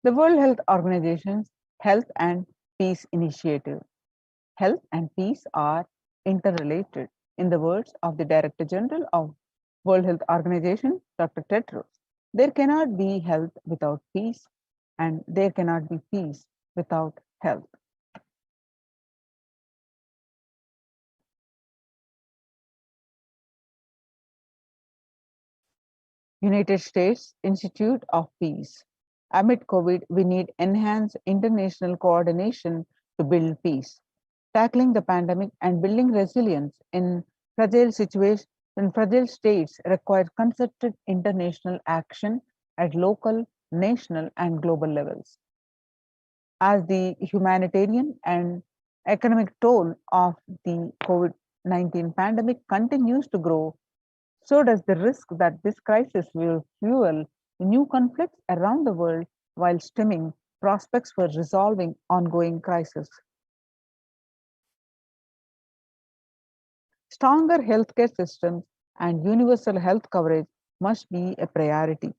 The World Health Organization's Health and Peace Initiative. Health and peace are interrelated, in the words of the Director General of World Health Organization, Dr. Tedros. There cannot be health without peace, and there cannot be peace without health. United States Institute of Peace. Amid COVID, we need enhanced international coordination to build peace. Tackling the pandemic and building resilience in fragile situations and fragile states require concerted international action at local, national, and global levels. As the humanitarian and economic toll of the COVID-19 pandemic continues to grow, so does the risk that this crisis will fuel new conflicts around the world while stemming prospects for resolving ongoing crises. Stronger healthcare systems and universal health coverage must be a priority.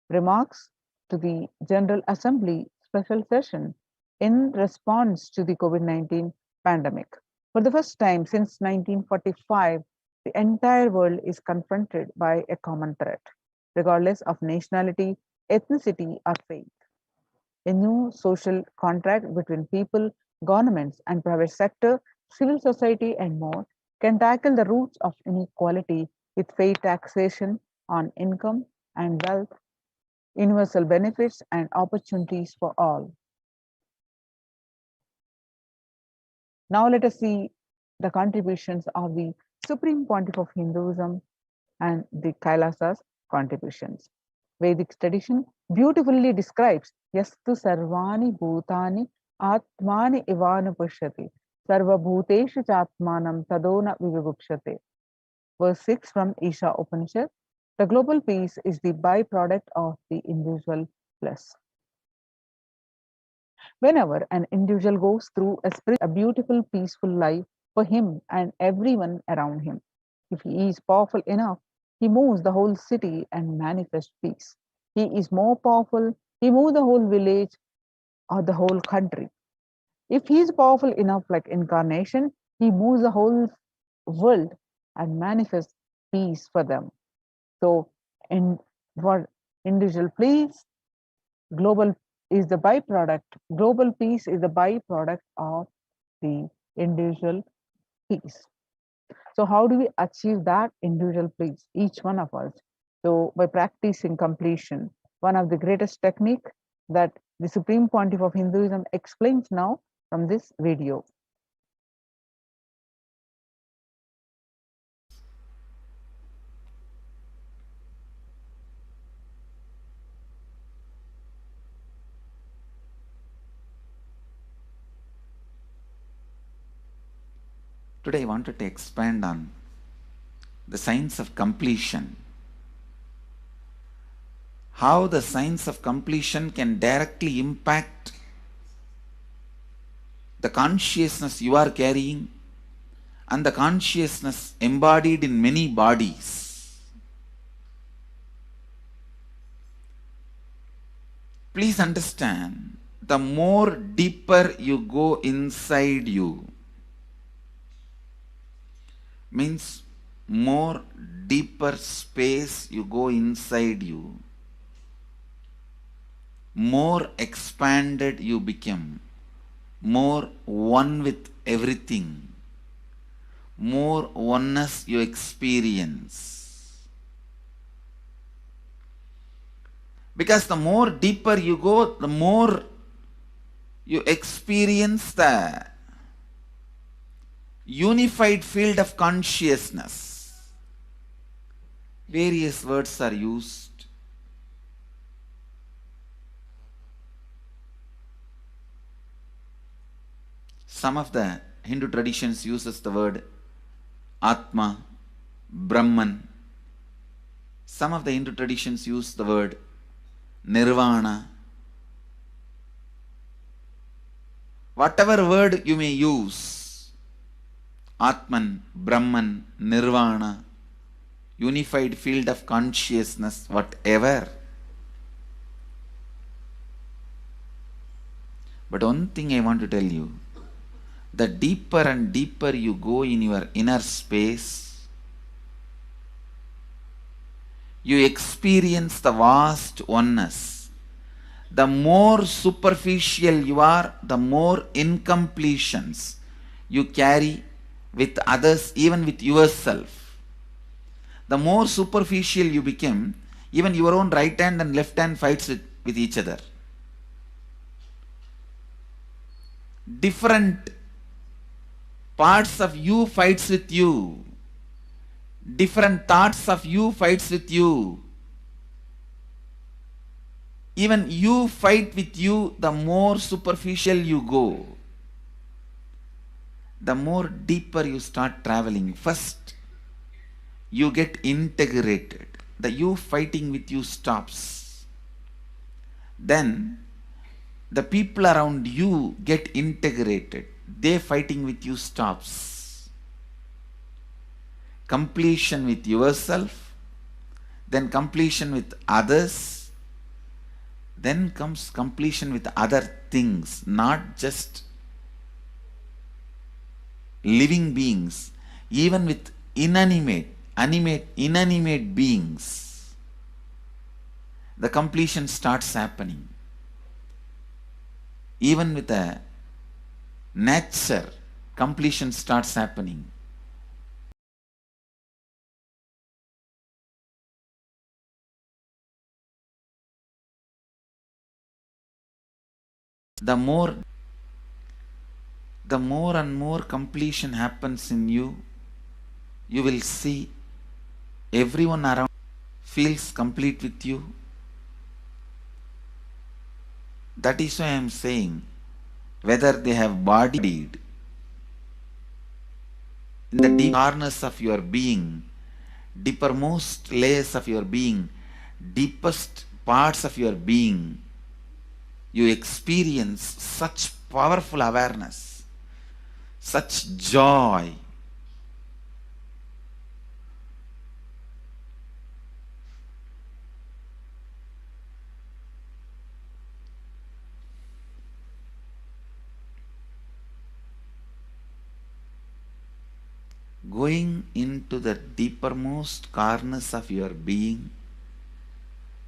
Remarks to the General Assembly special session in response to the COVID-19 pandemic. For the first time since 1945, the entire world is confronted by a common threat, regardless of nationality, ethnicity, or faith. A new social contract between people, governments, and private sector, civil society, and more can tackle the roots of inequality with fair taxation on income and wealth, universal benefits, and opportunities for all. Now let us see the contributions of the Supreme Pontiff of Hinduism and the Kailasa's contributions. Vedic tradition beautifully describes Yastu Sarvani Bhutani Atmani Ivana Pushyati Sarva Bhuteshu Chatmanam Tadona Vivigupshate. Verse 6 from Isha Upanishad. The global peace is the byproduct of the individual bliss. Whenever an individual goes through a beautiful, peaceful life for him and everyone around him, if he is powerful enough, he moves the whole city and manifests peace. He is more powerful, he moves the whole village or the whole country. If he is powerful enough, like incarnation, he moves the whole world and manifests peace for them. So, for individual peace, global is the byproduct. Global peace is the byproduct of the individual peace. So, how do we achieve that individual peace? Each one of us. So, by practicing completion, one of the greatest technique that the Supreme Pontiff of Hinduism explains now from this video. Today I wanted to expand on the science of completion. How the science of completion can directly impact the consciousness you are carrying and the consciousness embodied in many bodies. Please understand, the more deeper you go inside you, means more deeper space you go inside you, more expanded you become, more one with everything, more oneness you experience. Because the more deeper you go, the more you experience the unified field of consciousness. Various words are used. Some of the Hindu traditions uses the word Atma, Brahman. Some of the Hindu traditions use the word Nirvana. Whatever word you may use, Atman, Brahman, Nirvana, unified field of consciousness, whatever. But one thing I want to tell you, the deeper and deeper you go in your inner space, you experience the vast oneness. The more superficial you are, the more incompletions you carry with others, even with yourself. The more superficial you become, even your own right hand and left hand fights with each other. Different parts of you fights with you. Different thoughts of you fights with you. Even you fight with you, the more superficial you go, the more deeper you start traveling. First, you get integrated. The you fighting with you stops. Then, the people around you get integrated. They fighting with you stops. Completion with yourself, then completion with others, then comes completion with other things, not just living beings, even with inanimate beings. The completion starts happening. Even with the nature, completion starts happening. The the more and more completion happens in you, you will see everyone around feels complete with you. That is why I am saying, whether they have bodied, in the deep corners of your being, deepermost layers of your being, deepest parts of your being, you experience such powerful awareness, such joy. Going into the deepermost corners of your being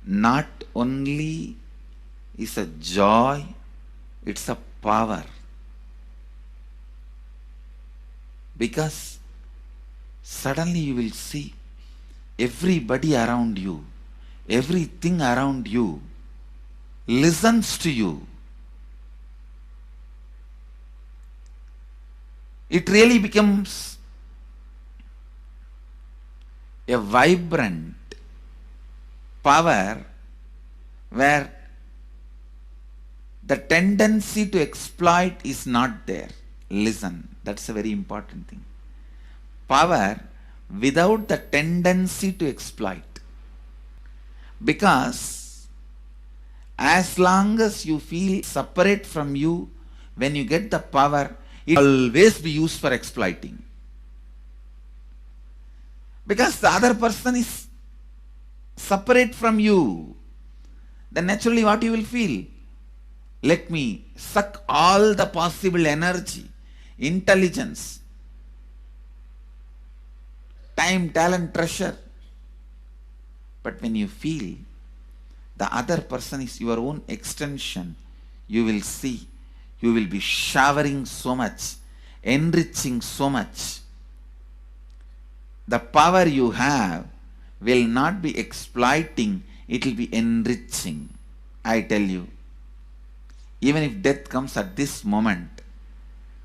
not only is a joy, it's a power. Because suddenly you will see everybody around you, everything around you listens to you. It really becomes a vibrant power where the tendency to exploit is not there. Listen, that's a very important thing. Power without the tendency to exploit. Because as long as you feel separate from you, when you get the power, it will always be used for exploiting. Because the other person is separate from you, then naturally what you will feel? Let me suck all the possible energy, intelligence, time, talent, treasure. But when you feel the other person is your own extension, you will see, you will be showering so much, enriching so much. The power you have will not be exploiting, it will be enriching. I tell you, even if death comes at this moment,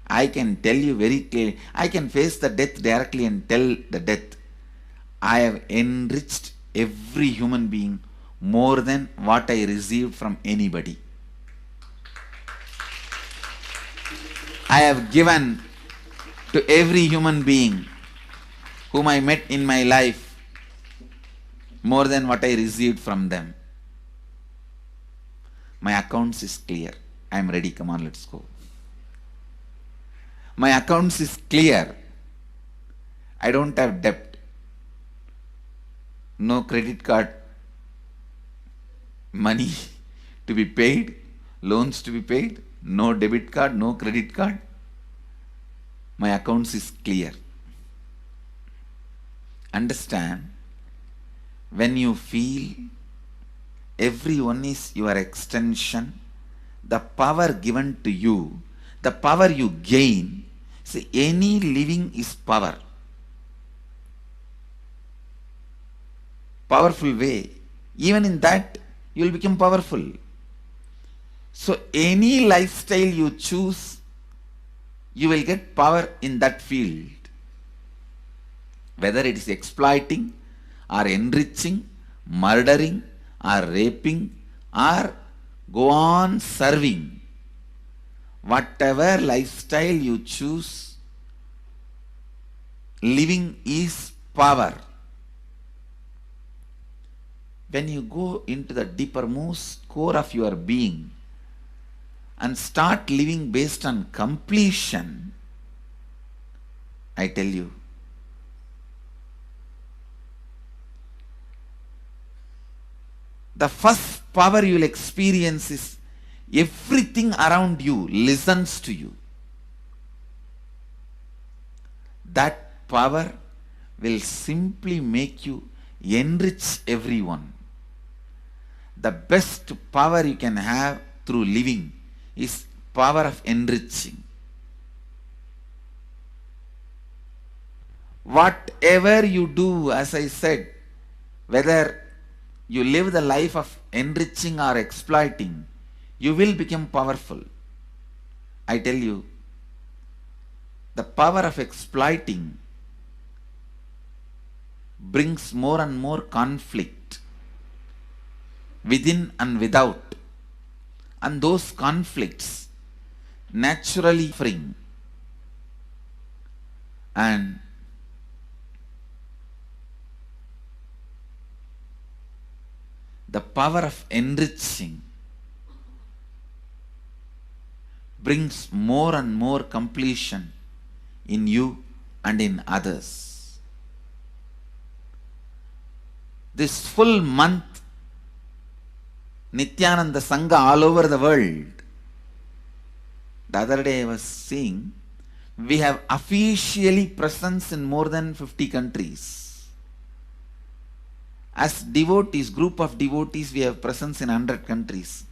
I can tell you very clearly, I can face the death directly and tell the death, I have enriched every human being more than what I received from anybody. I have given to every human being whom I met in my life more than what I received from them. My accounts is clear. I am ready. Come on, let's go. My accounts is clear. I don't have debt. No credit card money to be paid, loans to be paid, no debit card, no credit card. My accounts is clear. Understand, when you feel everyone is your extension, the power given to you, the power you gain, see, any living is power. Powerful way. Even in that, you will become powerful. So any lifestyle you choose, you will get power in that field. Whether it is exploiting or enriching, murdering or raping or go on serving. Whatever lifestyle you choose, living is power. When you go into the deepermost core of your being and start living based on completion, I tell you, the first power you will experience is everything around you listens to you. That power will simply make you enrich everyone. The best power you can have through living is power of enriching. Whatever you do, as I said, whether you live the life of enriching or exploiting, you will become powerful. I tell you, The power of exploiting brings more and more conflict within and without, and those conflicts naturally suffering, and the power of enriching brings more and more completion in you and in others. This full month, Nithyananda Sangha all over the world. The other day I was seeing, we have officially presence in more than 50 countries. As devotees, group of devotees, we have presence in 100 countries.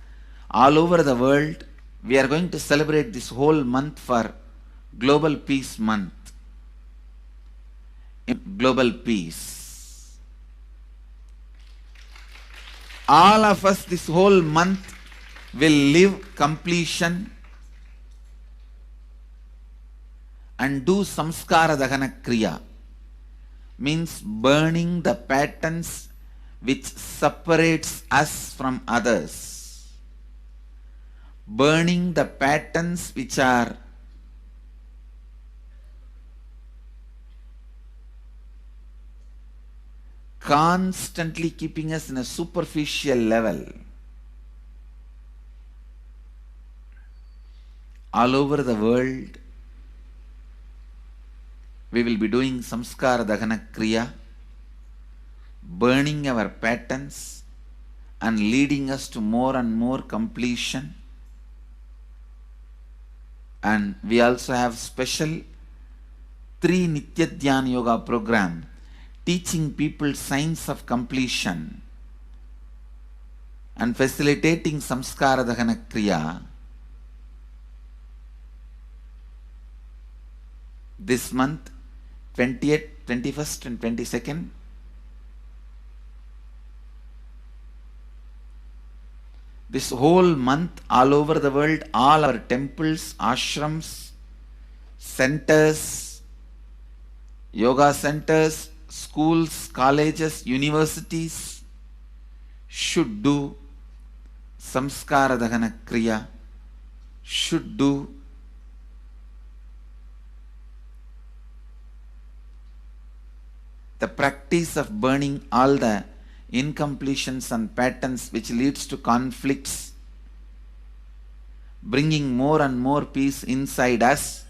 All over the world, we are going to celebrate this whole month for Global Peace Month. Global peace. All of us this whole month will live completion and do samskara dahana kriya, means burning the patterns which separates us from others, burning the patterns which are constantly keeping us in a superficial level. All over the world, we will be doing samskara dahana kriya, burning our patterns and leading us to more and more completion. And we also have special 3 Nitya Dhyana Yoga program teaching people science of completion and facilitating samskara dahana kriya. This month, 20th, 21st and 22nd, this whole month, all over the world, all our temples, ashrams, centers, yoga centers, schools, colleges, universities should do samskara dahana kriya, should do the practice of burning all the incompletions and patterns which leads to conflicts, bringing more and more peace inside us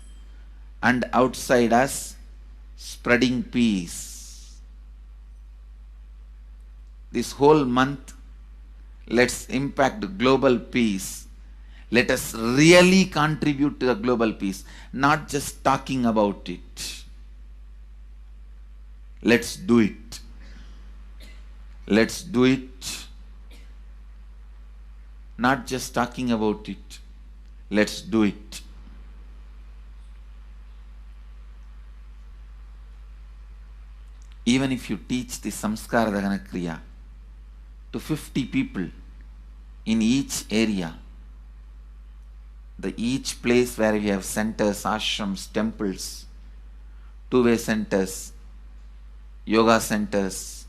and outside us, spreading peace. This whole month, let's impact global peace. Let us really contribute to the global peace, not just talking about it. Let's do it. Let's do it. Not just talking about it. Let's do it. Even if you teach the samskara dahana kriya to 50 people in each area, each place where we have centers, ashrams, temples, two-way centers, yoga centers,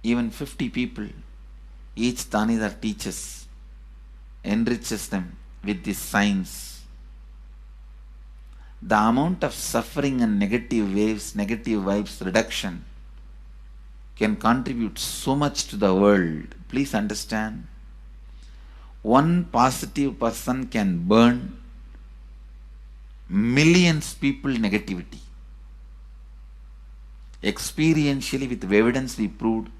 even 50 people, each Tanidar teaches, enriches them with this science. The amount of suffering and negative waves, negative vibes reduction can contribute so much to the world. Please understand, one positive person can burn millions people negativity. Experientially, with evidence we proved,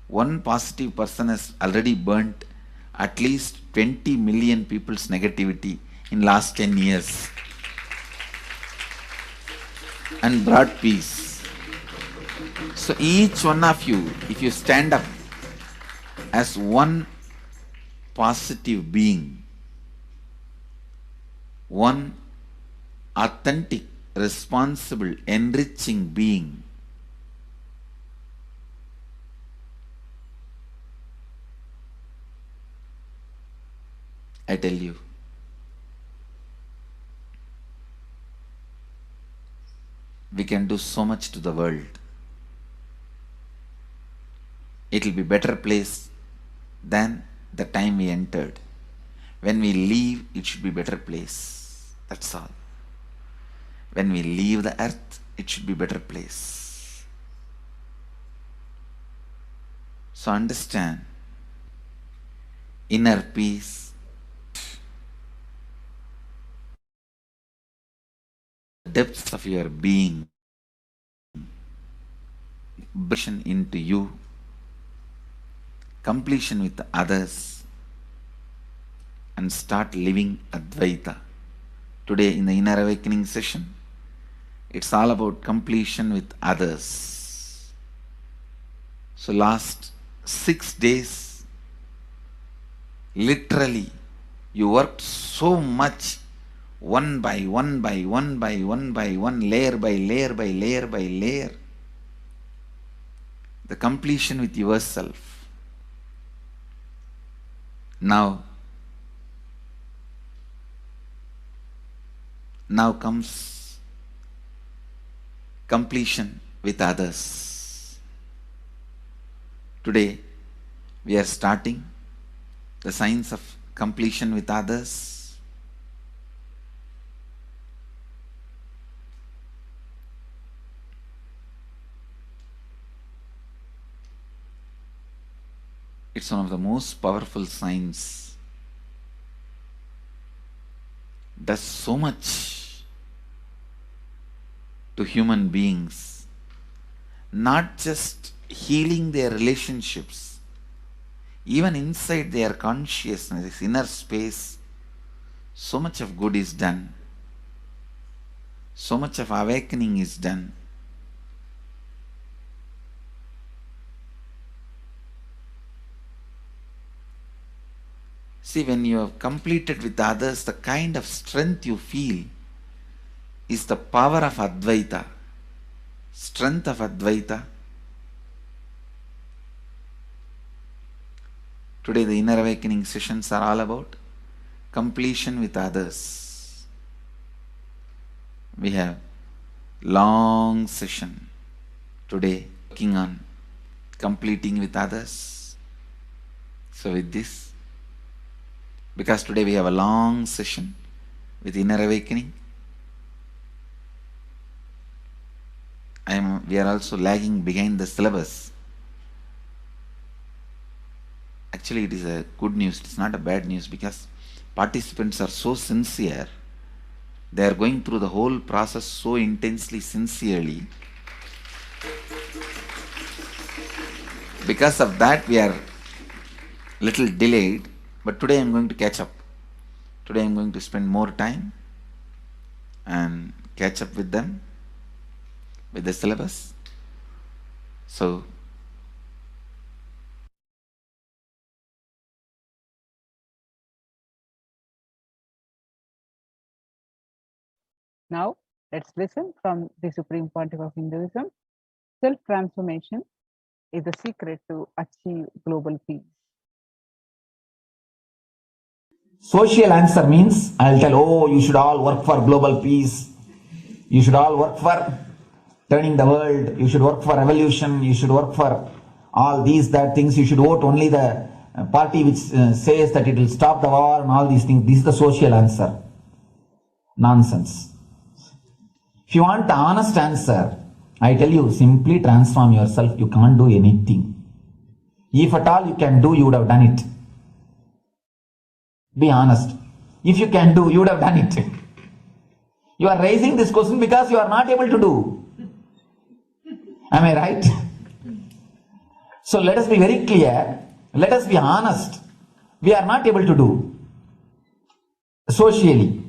one positive person has already burnt at least 20 million people's negativity in last 10 years and brought peace. So each one of you, if you stand up as one positive being, one authentic, responsible, enriching being, I tell you, do so much to the world. It will be better place than the time we entered. When we leave, it should be better place. That's all. When we leave the earth, it should be better place. So understand, inner peace, depths of your being, completion into you, completion with others, and start living Advaita. Today in the Inner Awakening session, it's all about completion with others. So last 6 days, literally, you worked so much, one by one by one by one by one, layer by layer by layer by layer. The completion with yourself. Now comes completion with others. Today, we are starting the science of completion with others. It's one of the most powerful science. Does so much to human beings, not just healing their relationships, even inside their consciousness, this inner space, so much of good is done, so much of awakening is done. See, when you have completed with others, the kind of strength you feel is the power of Advaita, strength of Advaita. Today the Inner Awakening sessions are all about completion with others. We have long session today working on completing with others. So with this, because today we have a long session with Inner Awakening, we are also lagging behind the syllabus. Actually, it is a good news, it's not a bad news, because participants are so sincere. They are going through the whole process so intensely, sincerely. Because of that, we are little delayed. But today I am going to catch up. Today I am going to spend more time and catch up with them, with the syllabus. So, now let's listen from the Supreme Pontiff of Hinduism. Self-transformation is the secret to achieve global peace. social answer means I'll tell, oh, you should all work for global peace. You should all work for turning the world. You should work for revolution. You should work for all these, that things. You should vote only the party which says that it will stop the war and all these things. This is the social answer. Nonsense. If you want the honest answer, I tell you, simply transform yourself. You can't do anything. If at all you can do, you would have done it. Be honest. If you can do, you would have done it. You are raising this question because you are not able to do. Am I right? So let us be very clear. Let us be honest. We are not able to do. Socially.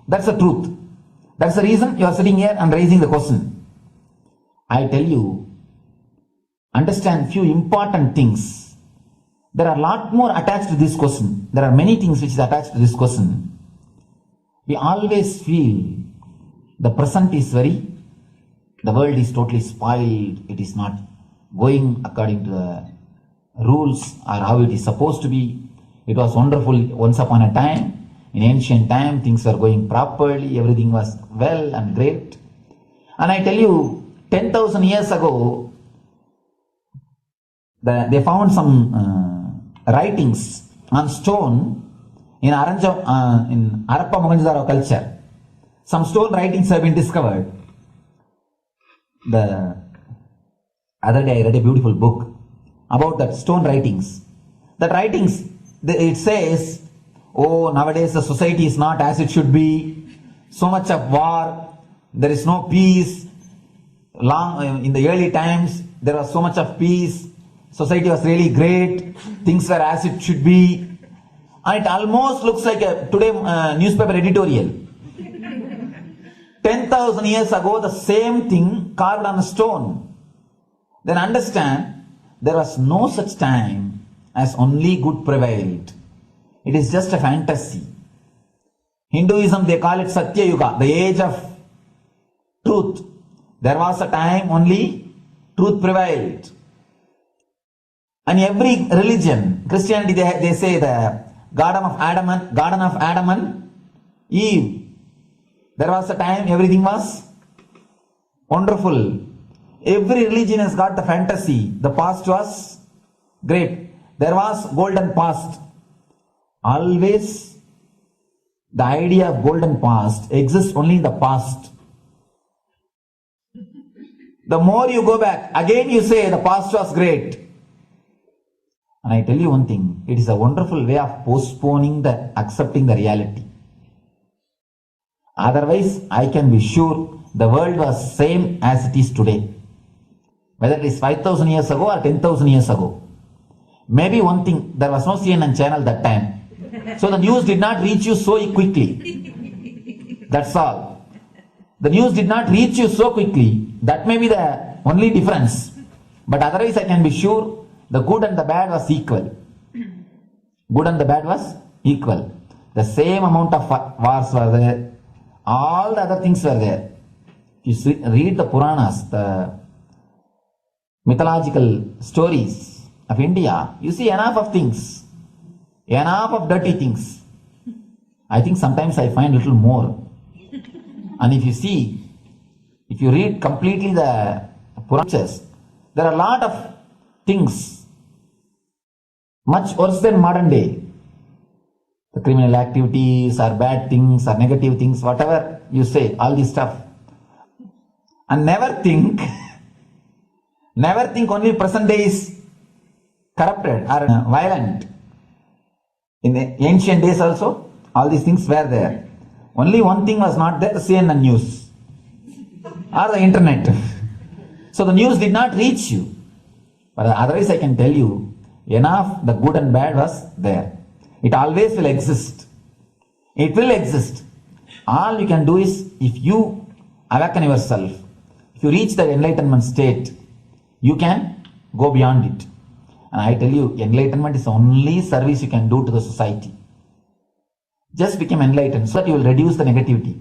That's the truth. That's the reason you are sitting here and raising the question. I tell you, understand few important things. There are a lot more attached to this question. There are many things which is attached to this question. We always feel the present is the world is totally spoiled. It is not going according to the rules or how it is supposed to be. It was wonderful once upon a time. In ancient time, things were going properly. Everything was well and great. And I tell you, 10,000 years ago, they found some writings on stone in Harappa Mohenjo-daro culture. Some stone writings have been discovered. The other day I read a beautiful book about that stone writings. That writings, it says, oh, nowadays the society is not as it should be. So much of war, there is no peace. In the early times, there was so much of peace. Society was really great. Things were as it should be. And it almost looks like a today newspaper editorial. 10,000 years ago, the same thing carved on a stone. Then understand, there was no such time as only good prevailed. It is just a fantasy. Hinduism, they call it Satya Yuga, the age of truth. There was a time only truth prevailed. And every religion, Christianity, they say the Garden of Adam and Eve. There was a time everything was wonderful. Every religion has got the fantasy. The past was great. There was golden past. Always the idea of golden past exists only in the past. The more you go back, again you say the past was great. And I tell you one thing, it is a wonderful way of postponing accepting the reality. Otherwise, I can be sure the world was same as it is today. Whether it is 5,000 years ago or 10,000 years ago. Maybe one thing, there was no CNN channel that time. So the news did not reach you so quickly. That's all. The news did not reach you so quickly. That may be the only difference. But otherwise, I can be sure the good and the bad was equal. Good and the bad was equal. The same amount of wars were there. All the other things were there. You read the Puranas, the mythological stories of India, you see enough of things. Enough of dirty things. I think sometimes I find a little more. And if you read completely the Puranas, there are a lot of things much worse than modern day. The criminal activities or bad things or negative things, whatever you say, all this stuff. And never think only present day is corrupted or violent. In the ancient days also, all these things were there. Only one thing was not there, the CNN news or the internet. So the news did not reach you. But otherwise I can tell you, enough the good and bad was there. It always will exist. It will exist. All you can do is, if you awaken yourself, if you reach the enlightenment state, you can go beyond it. And I tell you, enlightenment is the only service you can do to the society. Just become enlightened so that you will reduce the negativity.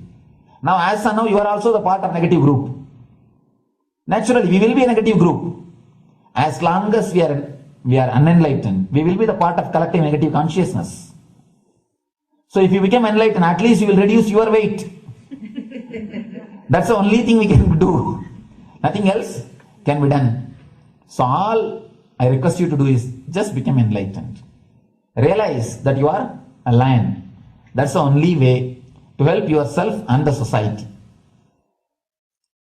Now, as of now, you are also the part of negative group. Naturally, we will be a negative group. As long as we are unenlightened, we will be the part of collective negative consciousness. So if you become enlightened, at least you will reduce your weight. That's the only thing we can do. Nothing else can be done. So all I request you to do is just become enlightened. Realize that you are a lion. That's the only way to help yourself and the society.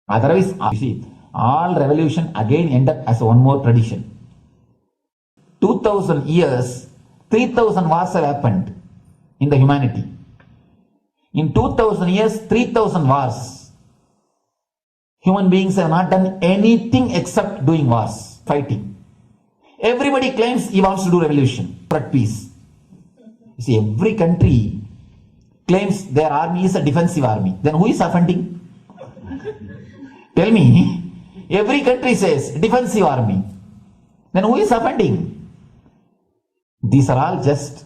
Otherwise, you see, all revolution again end up as one more tradition. 2000 years, 3000 wars have happened in the humanity. In 2000 years, 3000 wars. Human beings have not done anything except doing wars, fighting. Everybody claims he wants to do revolution, spread peace. You see, every country claims their army is a defensive army. Then who is offending? Tell me. Every country says defensive army. Then who is offending? These are all just,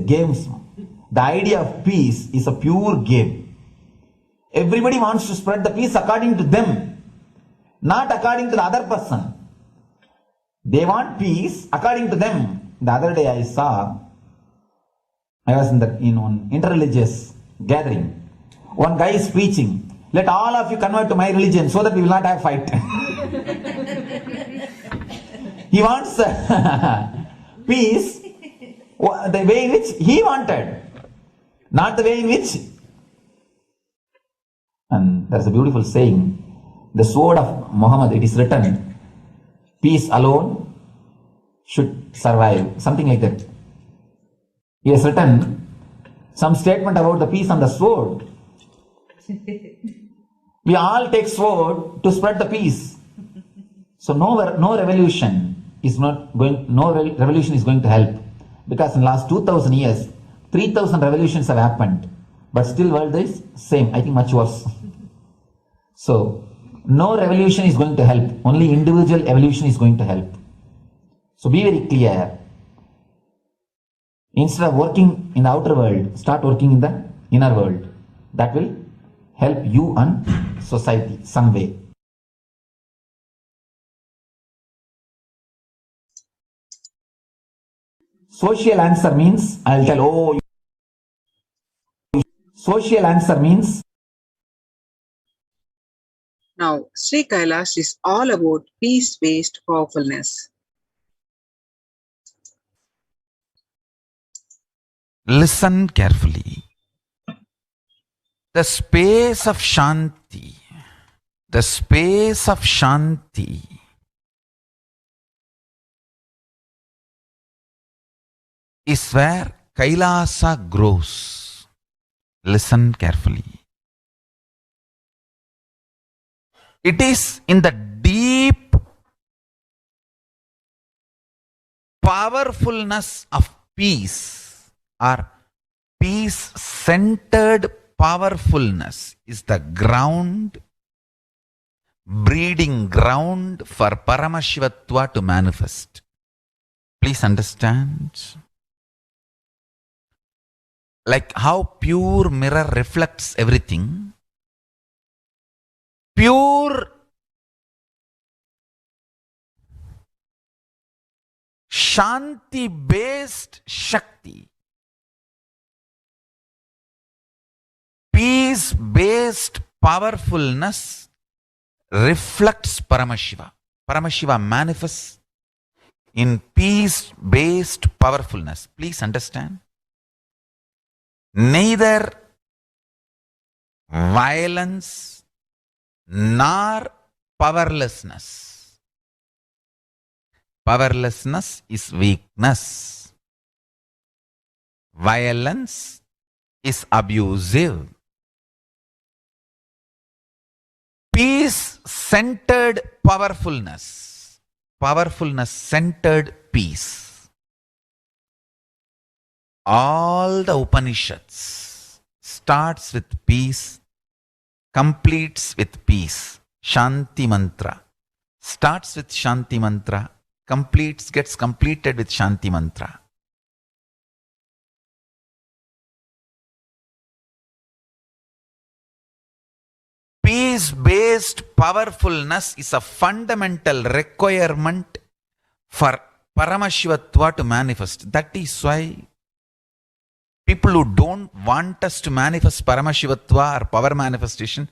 games. The idea of peace is a pure game. Everybody wants to spread the peace according to them, not according to the other person. They want peace according to them. The other day I was in one interreligious gathering. One guy is preaching. let all of you convert to my religion so that we will not have fight. He wants peace the way in which he wanted, not the way in which. And there's a beautiful saying, the sword of Muhammad, it is written, peace alone should survive, something like that. He has written some statement about the peace on the sword. We all take sword to spread the peace. So no revolution is going to help, because in the last 2000 years 3000 revolutions have happened, but still world is same, I think much worse. So no revolution is going to help, only individual evolution is going to help. So be very clear. Instead of working in the outer world, start working in the inner world. That will help you and society some way. Social answer means, I'll tell, social answer means. Now, Sri Kailash is all about peace-based powerfulness. Listen carefully. The space of Shanti, is where Kailasa grows. Listen carefully. It is in the deep powerfulness of peace, or peace-centered powerfulness is the ground, breeding ground for Paramashivatva to manifest. Please understand. Like how pure mirror reflects everything, pure Shanti-based Shakti, peace-based powerfulness reflects Paramashiva. Paramashiva manifests in peace-based powerfulness. Please understand. Neither violence nor powerlessness. Powerlessness is weakness. Violence is abusive. Peace-centered powerfulness. Powerfulness-centered peace. All the Upanishads starts with peace, completes with peace. Shanti mantra starts with Shanti mantra, gets completed with Shanti mantra. Peace-based powerfulness is a fundamental requirement for Paramashivatva to manifest. That is why people who don't want us to manifest Paramashivatva or power manifestation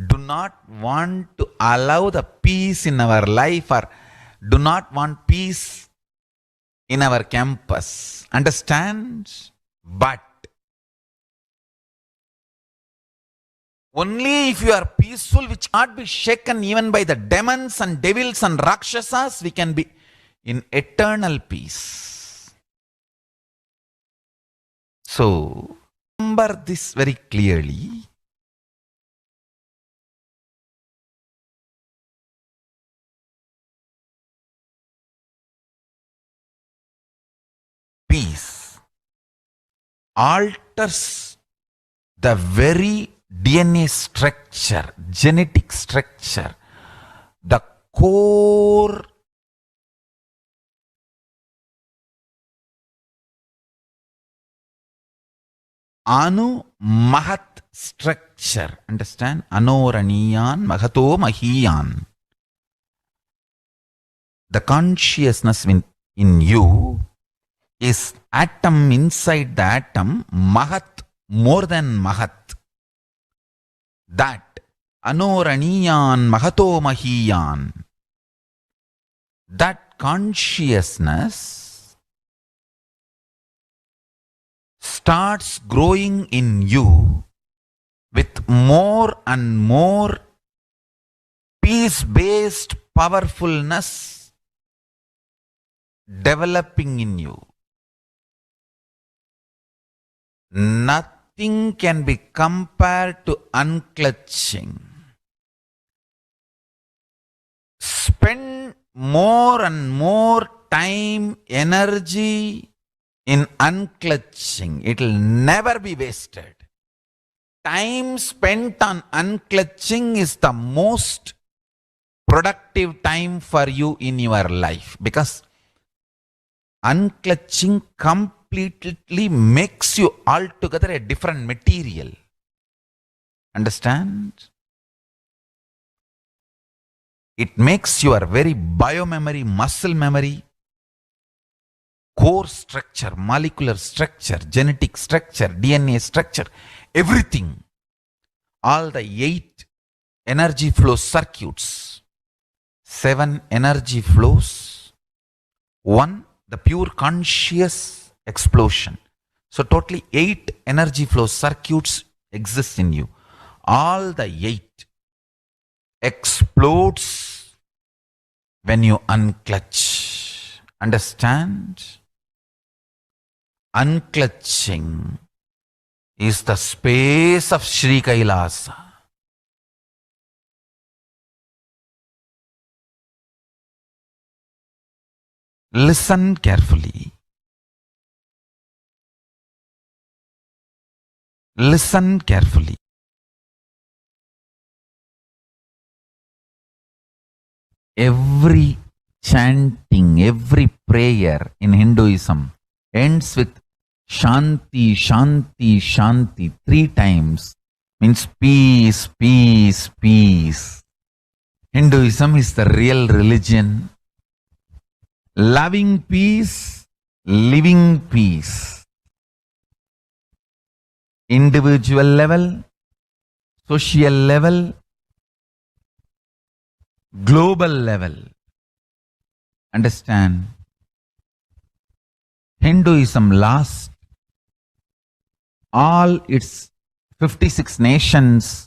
do not want to allow the peace in our life, or do not want peace in our campus. Understand? But only if you are peaceful, which cannot be shaken even by the demons and devils and rakshasas, we can be in eternal peace. So, remember this very clearly. Peace alters the very DNA structure, genetic structure, the core Anu Mahat structure. Understand? Anoraniyan Mahato Mahiyan. The consciousness in you is atom inside the atom, Mahat more than Mahat. That Anoraniyan Mahato Mahiyan. That consciousness starts growing in you with more and more peace-based powerfulness developing in you. Nothing can be compared to unclutching. Spend more and more time, energy in unclutching. It will never be wasted. Time spent on unclutching is the most productive time for you in your life, because unclutching completely makes you altogether a different material. Understand? It makes your very biomemory, muscle memory, core structure, molecular structure, genetic structure, DNA structure, everything, all the 8 energy flow circuits, 7 energy flows, 1 the pure conscious explosion. So totally 8 energy flow circuits exist in you. All the 8 explodes when you unclutch. Understand? Unclutching is the space of Sri Kailasa. Listen carefully. Listen carefully. Every chanting, every prayer in Hinduism ends with Shanti, Shanti, Shanti 3 times. Means peace, peace, peace. Hinduism is the real religion. Loving peace, living peace. Individual level, social level, global level. Understand? Hinduism lost all its 56 nations,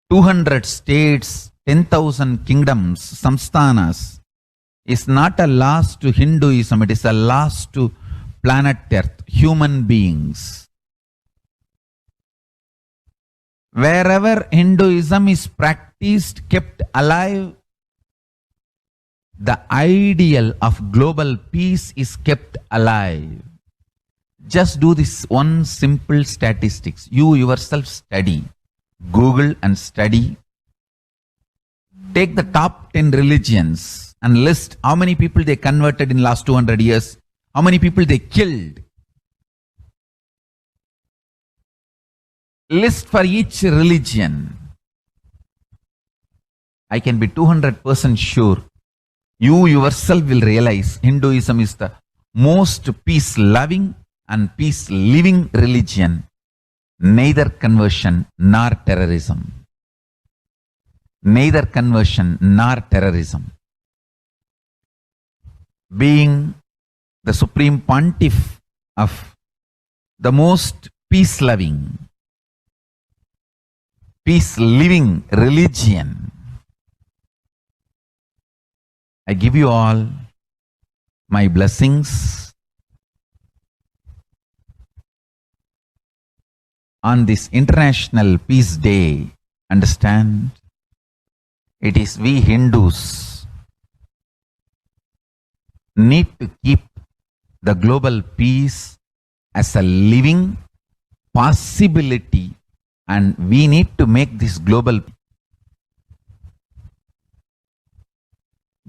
200 states, 10,000 kingdoms, samsthanas, is not a loss to Hinduism, it is a loss to planet Earth, human beings. Wherever Hinduism is practiced, kept alive, the ideal of global peace is kept alive. Just do this one simple statistics. You yourself study. Google and study. Take the top 10 religions and list how many people they converted in last 200 years, how many people they killed. List for each religion. I can be 200% sure you yourself will realize Hinduism is the most peace-loving and peace-living religion, neither conversion nor terrorism. Neither conversion nor terrorism. Being the supreme pontiff of the most peace-loving, peace-living religion, I give you all my blessings on this International Peace Day. Understand? It is we Hindus need to keep the global peace as a living possibility, and we need to make this global.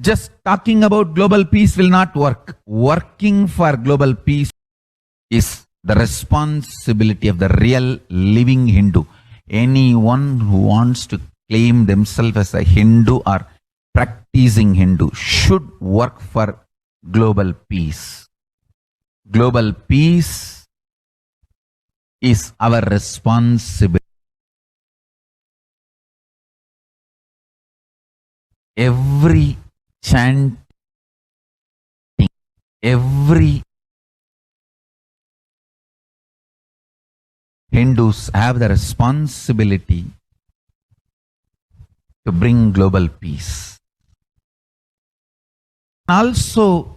Just talking about global peace will not work. Working for global peace is the responsibility of the real living Hindu. Anyone who wants to claim themselves as a Hindu or practicing Hindu should work for global peace. Global peace is our responsibility. every chanting, every Hindus have the responsibility to bring global peace. Also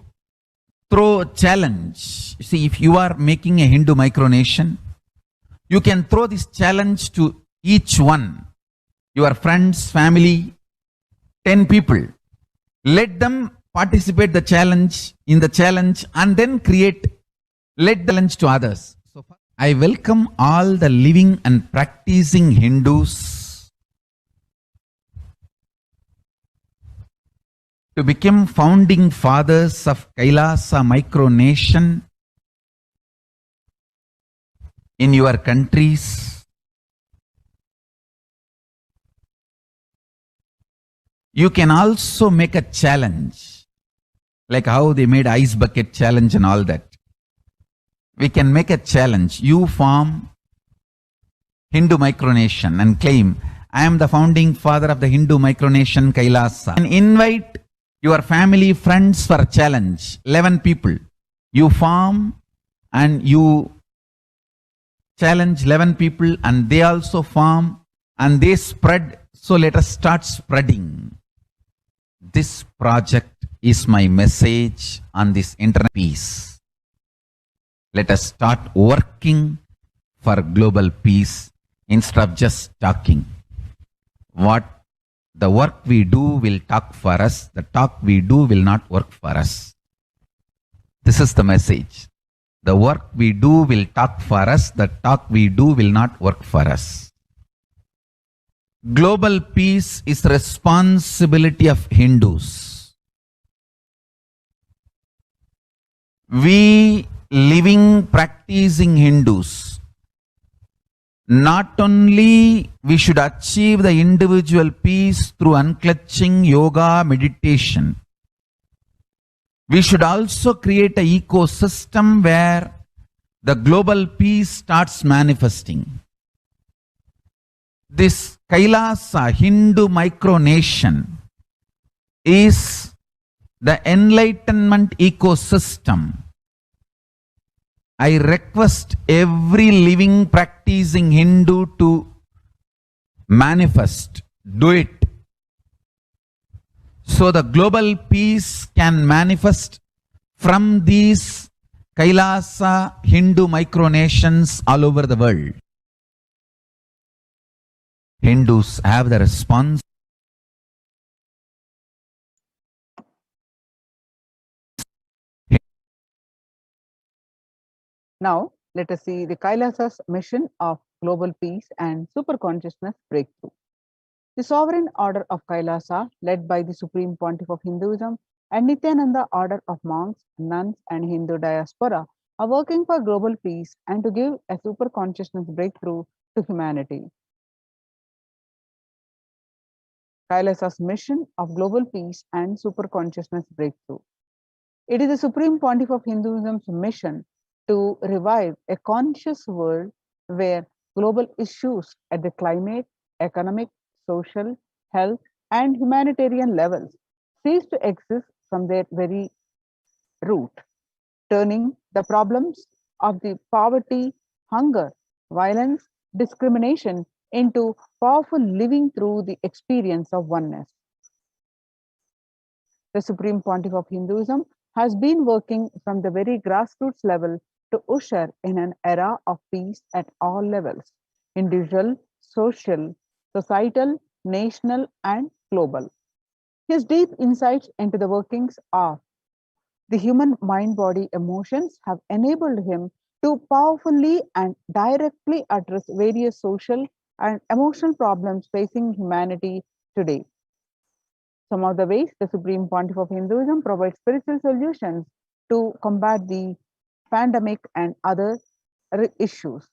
throw a challenge. See, if you are making a Hindu micronation, you can throw this challenge to each one, your friends, family, 10 people. Let them participate in the challenge and then let the challenge to others. So I welcome all the living and practicing Hindus to become founding fathers of Kailasa micronation in your countries. You can also make a challenge, like how they made ice bucket challenge and all that. We can make a challenge. You form Hindu micronation and claim, I am the founding father of the Hindu micronation Kailasa. And invite your family, friends for a challenge. 11 people. You form and you challenge 11 people and they also form and they spread. So let us start spreading. This project is my message on this internet peace. Let us start working for global peace instead of just talking. The work we do will talk for us. The talk we do will not work for us. This is the message. The work we do will talk for us. The talk we do will not work for us. Global peace is the responsibility of Hindus. We living, practicing Hindus, not only we should achieve the individual peace through unclutching yoga, meditation, we should also create an ecosystem where the global peace starts manifesting. This Kailasa Hindu micronation is the enlightenment ecosystem. I request every living practicing Hindu to manifest, do it. So the global peace can manifest from these Kailasa Hindu micronations all over the world. Hindus have the response. Now, let us see the Kailasa's mission of global peace and superconsciousness breakthrough. The sovereign order of Kailasa, led by the Supreme Pontiff of Hinduism and Nithyananda order of monks, nuns, and Hindu diaspora, are working for global peace and to give a superconsciousness breakthrough to humanity. Kailasa's mission of global peace and superconsciousness breakthrough. It is the Supreme Pontiff of Hinduism's mission to revive a conscious world where global issues at the climate, economic, social, health, and humanitarian levels cease to exist from their very root, turning the problems of the poverty, hunger, violence, discrimination into powerful living through the experience of oneness. The Supreme Pontiff of Hinduism has been working from the very grassroots level to usher in an era of peace at all levels: individual, social, societal, national, and global. His deep insights into the workings of the human mind, body, emotions have enabled him to powerfully and directly address various social and emotional problems facing humanity today. Some of the ways the Supreme Pontiff of Hinduism provides spiritual solutions to combat the pandemic and other issues.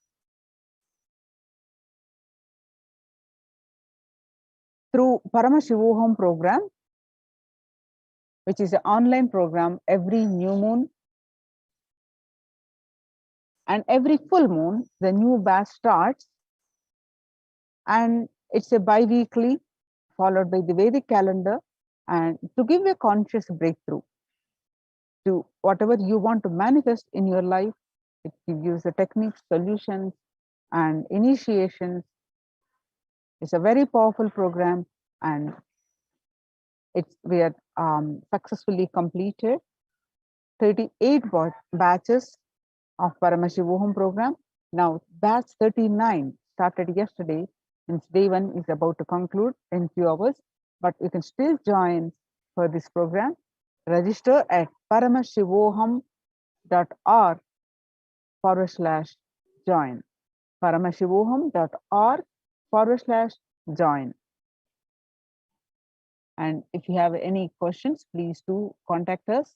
Through Paramashivoham program, which is an online program every new moon and every full moon, the new batch starts, and it's a bi-weekly followed by the Vedic calendar, and to give a conscious breakthrough to whatever you want to manifest in your life. It gives you the techniques, solutions, and initiations. It's a very powerful program, and we are successfully completed 38 batches of Paramashivoham program. Now batch 39 started yesterday, and day one is about to conclude in few hours, but you can still join for this program. Register at paramashivoham.org/join. paramashivoham.org/join. And if you have any questions, please do contact us.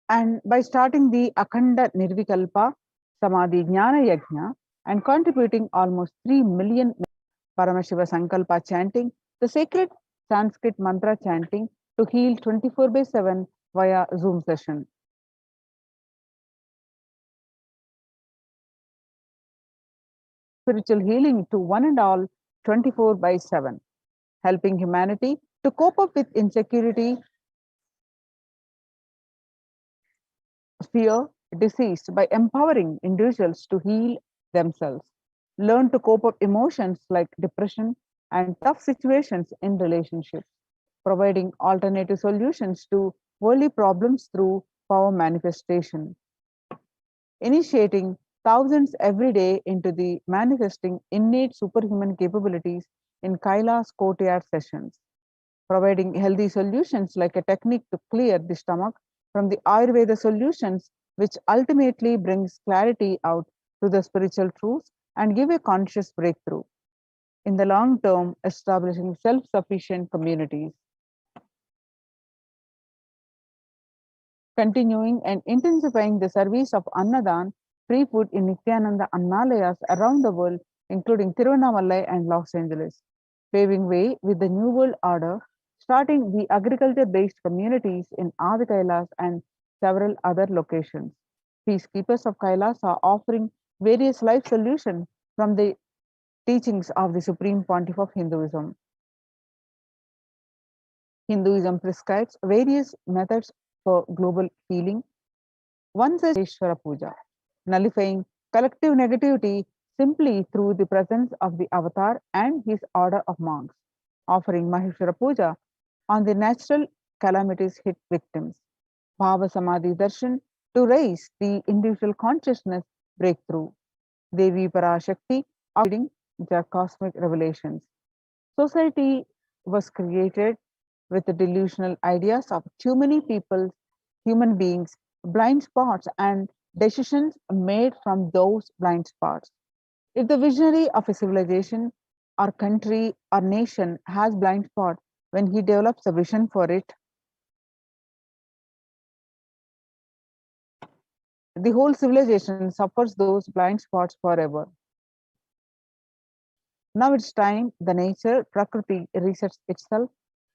And by starting the Akhanda Nirvikalpa Samadhi Jnana Yajna and contributing almost 3 million Paramashiva Sankalpa chanting, the sacred Sanskrit mantra chanting to heal 24/7 via Zoom session. Spiritual healing to one and all 24/7, helping humanity to cope up with insecurity, fear, disease by empowering individuals to heal themselves, learn to cope up emotions like depression and tough situations in relationships, providing alternative solutions to worldly problems through power manifestation, initiating thousands every day into the manifesting innate superhuman capabilities in Kailas courtyard sessions, providing healthy solutions like a technique to clear the stomach from the Ayurveda solutions, which ultimately brings clarity out to the spiritual truths and give a conscious breakthrough. In the long term, establishing self-sufficient communities. Continuing and intensifying the service of Annadan, free food in Nithyananda Annalayas around the world, including Tiruvannamalai and Los Angeles, paving way with the New World Order, starting the agriculture-based communities in Adi Kailas and several other locations. Peacekeepers of Kailas are offering various life solutions from the teachings of the Supreme Pontiff of Hinduism. Hinduism prescribes various methods for global healing. One such is Ishvara Puja, nullifying collective negativity simply through the presence of the avatar and his order of monks, offering Maheshwara Puja on the natural calamities hit victims. Bhava Samadhi Darshan to raise the individual consciousness breakthrough. Devi Parashakti reading the cosmic revelations. Society was created with the delusional ideas of too many people, human beings, blind spots, and decisions made from those blind spots. If the visionary of a civilization or country or nation has blind spot, when he develops a vision for it, the whole civilization suffers those blind spots forever. Now it's time the nature, Prakriti resets itself.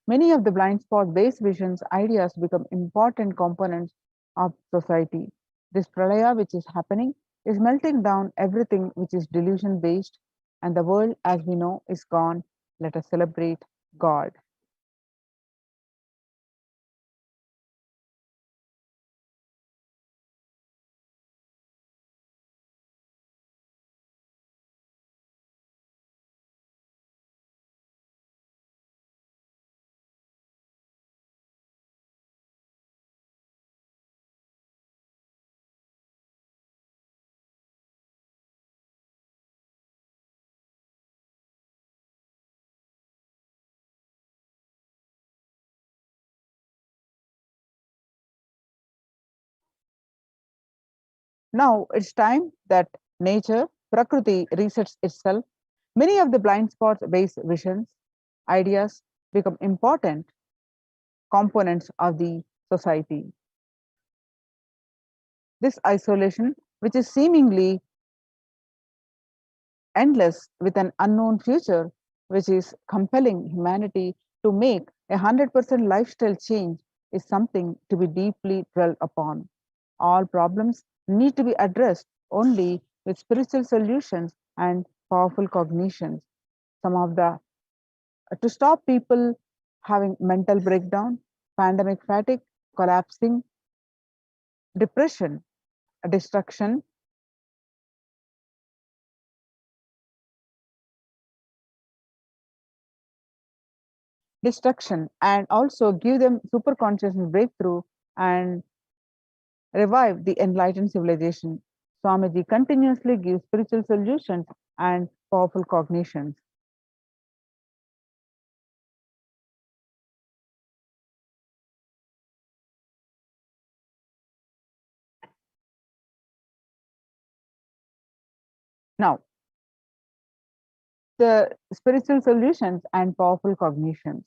Many of the blind spot based visions, ideas become important components of society. This pralaya which is happening is melting down everything which is delusion based, and the world as we know is gone. Let us celebrate God. Now it's time that nature, Prakriti resets itself. Many of the blind spots based visions, ideas become important components of the society. This isolation, which is seemingly endless with an unknown future, which is compelling humanity to make 100% lifestyle change, is something to be deeply dwelt upon. All problems need to be addressed only with spiritual solutions and powerful cognitions. Some of the to stop people having mental breakdown, pandemic fatigue, collapsing, depression, destruction, and also give them super consciousness breakthrough and revive the enlightened civilization. Swamiji continuously gives spiritual solutions and powerful cognitions. Now, the spiritual solutions and powerful cognitions.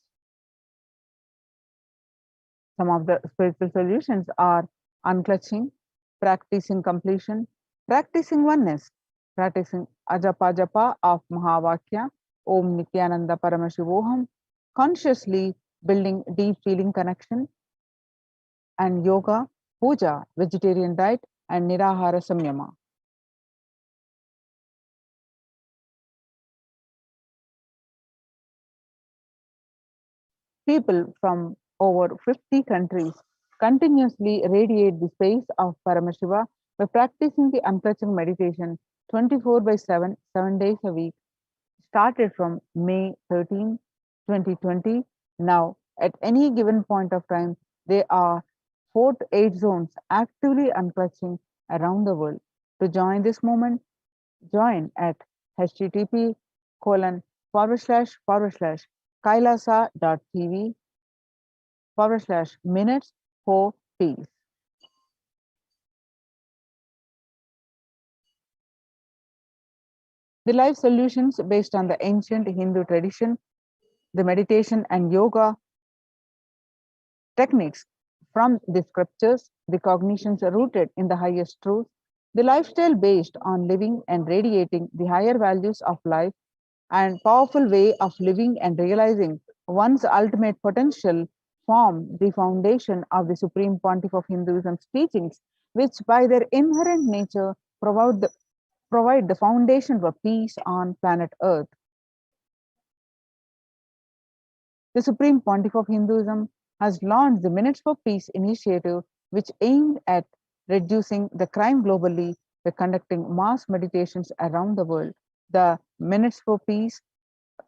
Some of the spiritual solutions are unclutching, practicing completion, practicing oneness, practicing ajapa japa of Mahavakya, Om Nithyananda Paramashivoham, consciously building deep feeling connection, and yoga, puja, vegetarian diet, and nirahara samyama. People from over 50 countries continuously radiate the space of Paramashiva by practicing the unclutching meditation 24 by 7, 7 days a week, started from May 13, 2020. Now, at any given point of time, there are 4 to 8 zones actively unclutching around the world. To join this movement, join at http://kailasa.tv/minutes for peace. The life solutions based on the ancient Hindu tradition, the meditation and yoga techniques from the scriptures, the cognitions rooted in the highest truth, the lifestyle based on living and radiating the higher values of life, and powerful way of living and realizing one's ultimate potential form the foundation of the Supreme Pontiff of Hinduism's teachings, which by their inherent nature provide the foundation for peace on planet Earth. The Supreme Pontiff of Hinduism has launched the Minutes for Peace initiative, which aimed at reducing the crime globally by conducting mass meditations around the world. The Minutes for Peace,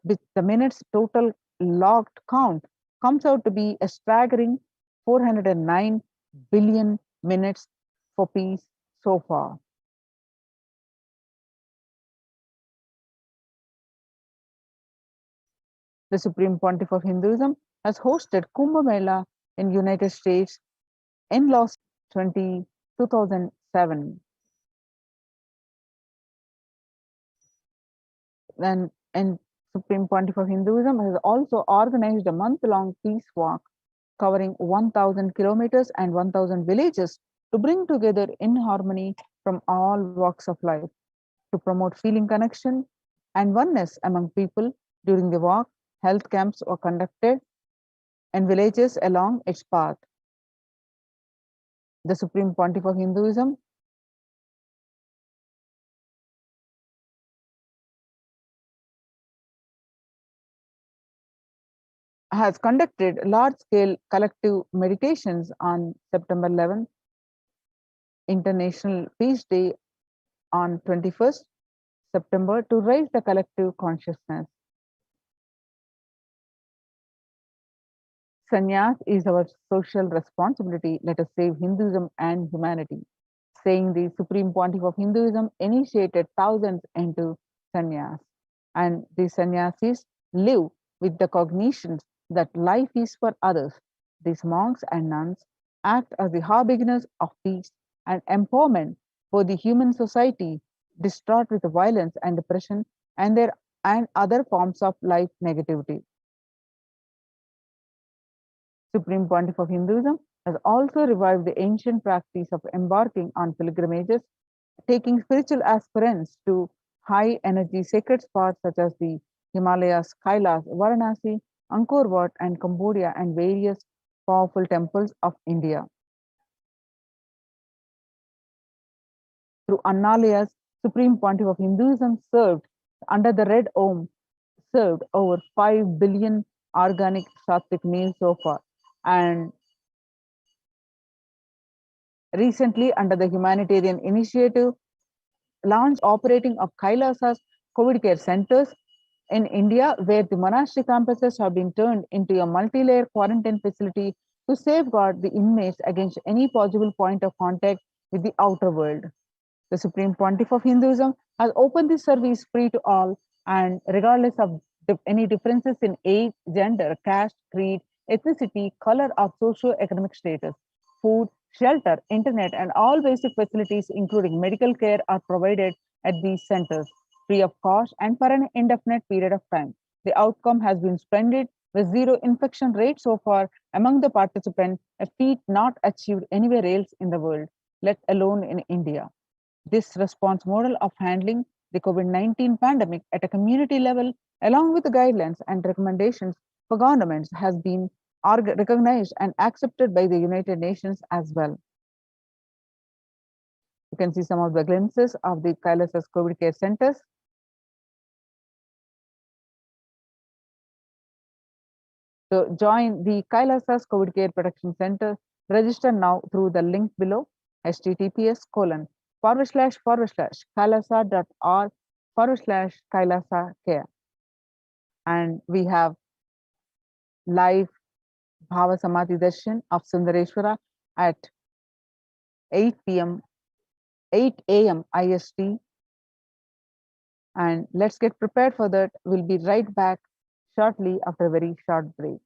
with the minutes total logged count, comes out to be a staggering 409 billion minutes for peace so far. The Supreme Pontiff of Hinduism has hosted Kumbh Mela in United States in Los 2007. And Supreme Pontiff of Hinduism has also organized a month-long peace walk covering 1,000 kilometers and 1,000 villages to bring together in harmony from all walks of life, to promote feeling connection and oneness among people. During the walk, health camps were conducted in villages along its path. The Supreme Pontiff of Hinduism has conducted large-scale collective meditations on September 11th, International Peace Day on 21st September, to raise the collective consciousness. Sannyas is our social responsibility. Let us save Hinduism and humanity. Saying the Supreme Pontiff of Hinduism initiated thousands into sannyas, and the sannyasis live with the cognitions that life is for others. These monks and nuns act as the harbingers of peace and empowerment for the human society distraught with violence and depression and other forms of life negativity. Supreme Pontiff of Hinduism has also revived the ancient practice of embarking on pilgrimages, taking spiritual aspirants to high energy sacred spots such as the Himalayas, Kailas, Varanasi, Angkor Wat, and Cambodia, and various powerful temples of India. Through Annalaya's Supreme Pontiff of Hinduism served under the Red Om, served over 5 billion organic sattvic meals so far. And recently, under the humanitarian initiative, launched operating of Kailasas COVID care centers in India, where the monastery campuses have been turned into a multi-layer quarantine facility to safeguard the inmates against any possible point of contact with the outer world. The Supreme Pontiff of Hinduism has opened this service free to all, and regardless of any differences in age, gender, caste, creed, ethnicity, color, or socio-economic status. Food, shelter, internet, and all basic facilities, including medical care, are provided at these centers free of cost and for an indefinite period of time. The outcome has been splendid, with zero infection rate so far among the participants, a feat not achieved anywhere else in the world, let alone in India. This response model of handling the COVID-19 pandemic at a community level, along with the guidelines and recommendations for governments, has been recognized and accepted by the United Nations as well. You can see some of the glimpses of the Kailasas COVID care centers. So join the Kailasas COVID care protection center. Register now through the link below, https://kailasa.org/kailasa care. And we have live Bhava Samadhi Darshan of Sundareshwara at 8 p.m., 8 a.m. IST. And let's get prepared for that. We'll be right back shortly after a very short break.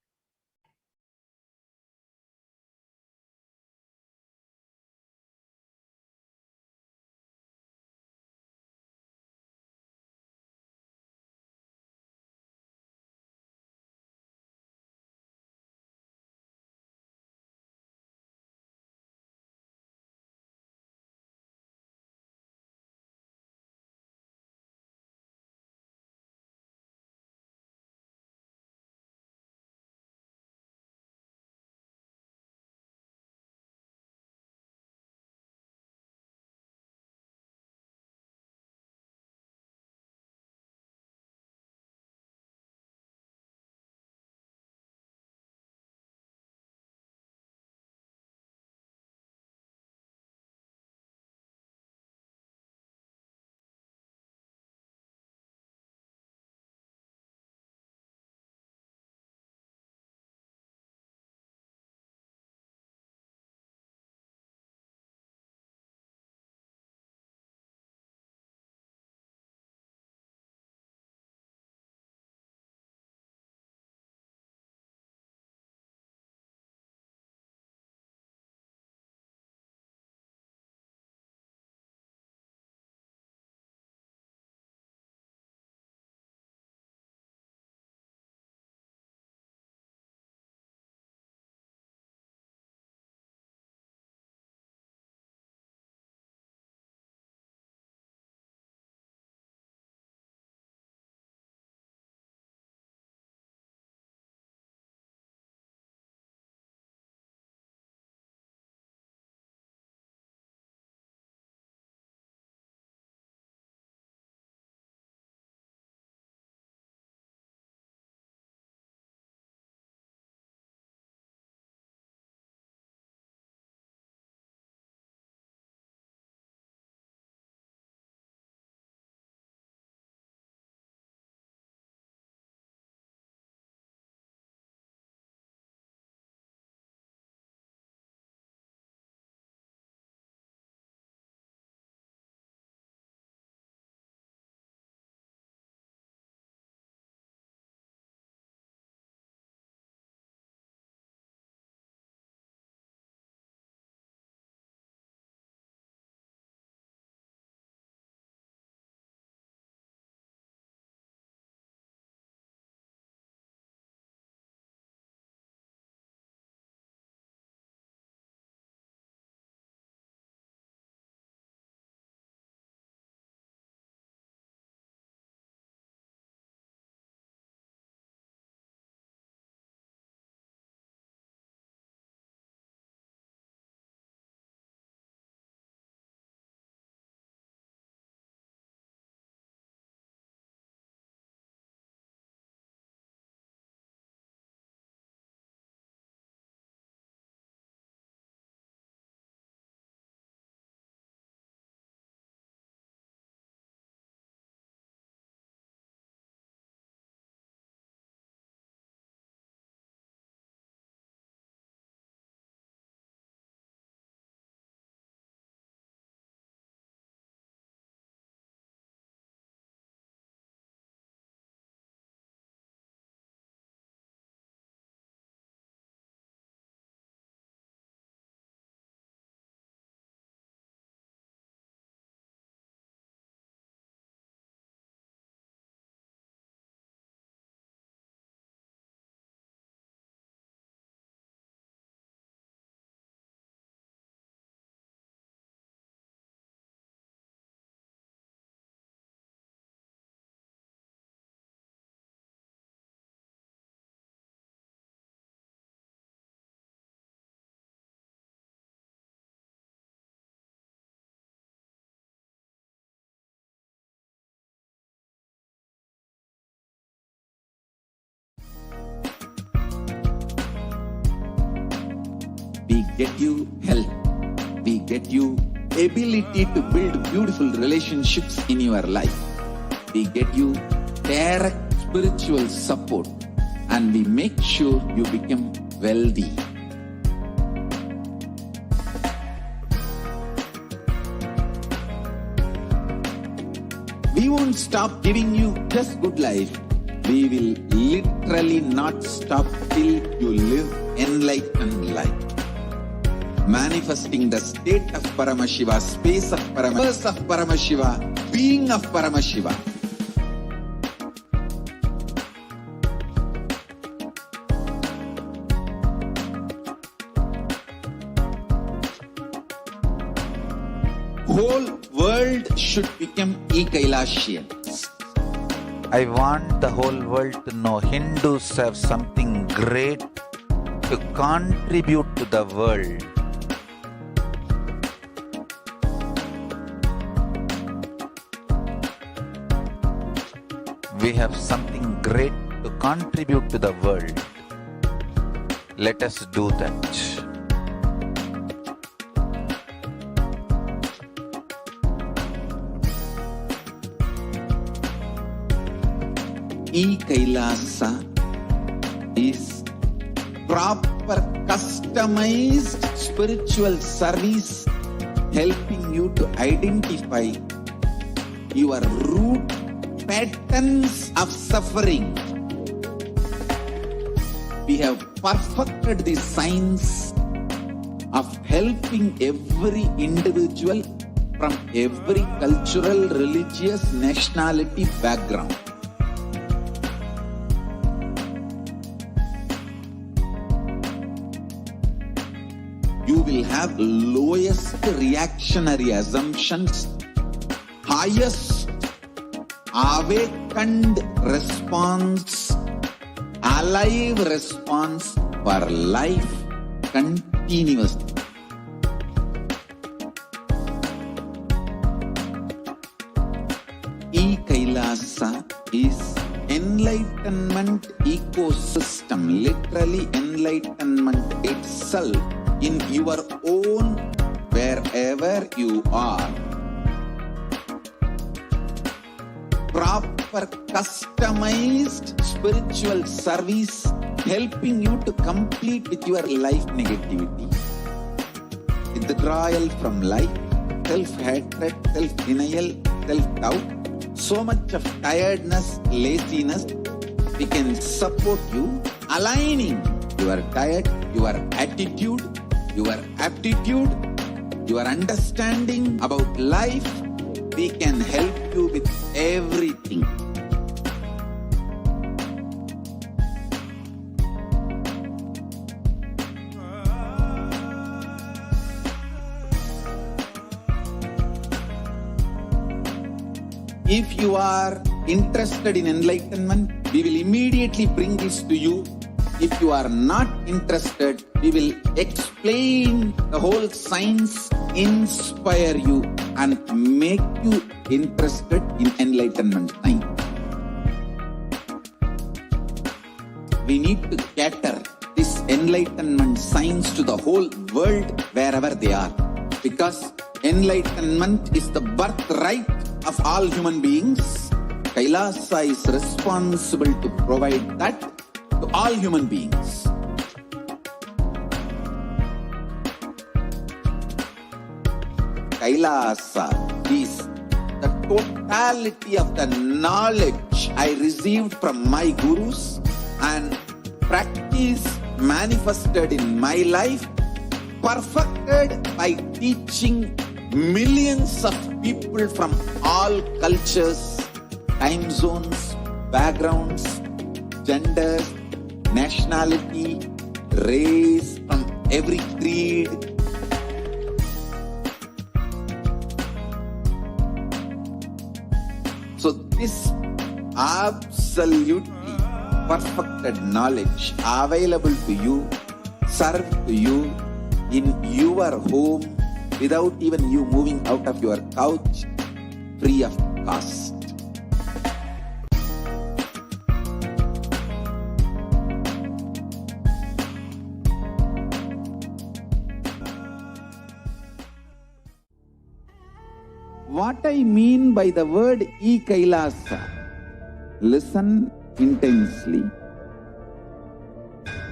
We get you health. We get you ability to build beautiful relationships in your life. We get you direct spiritual support, and we make sure you become wealthy. We won't stop giving you just good life. We will literally not stop till you live enlightened life. Manifesting the state of Paramashiva, space of Paramashiva, being of Paramashiva. Whole world should become Kailashians. I want the whole world to know Hindus have something great to contribute to the world. We have something great to contribute to the world. Let us do that. Kailasa is proper customized spiritual service helping you to identify your root patterns of suffering. We have perfected the science of helping every individual from every cultural, religious, nationality background. You will have lowest reactionary assumptions, highest awakened response, alive response for life continuously. Kailasa is enlightenment ecosystem, literally enlightenment itself in your own wherever you are. Proper customized spiritual service helping you to complete with your life negativity, withdrawal from life, self-hatred, self-denial, self-doubt, so much of tiredness, laziness. We can support you aligning your diet, your attitude, your aptitude, your understanding about life. We can help you with everything. If you are interested in enlightenment, we will immediately bring this to you. If you are not interested, we will explain the whole science, inspire you and make you interested in enlightenment science. We need to cater this enlightenment science to the whole world wherever they are, because enlightenment is the birthright of all human beings. Kailasa is responsible to provide that to all human beings. Kailasa is the totality of the knowledge I received from my gurus and practice manifested in my life, perfected by teaching millions of people from all cultures, time zones, backgrounds, genders, nationality, race, from every creed. So this absolutely perfected knowledge available to you, served to you in your home without even you moving out of your couch, free of cost. what I mean by the word e-Kailasa? Listen intensely.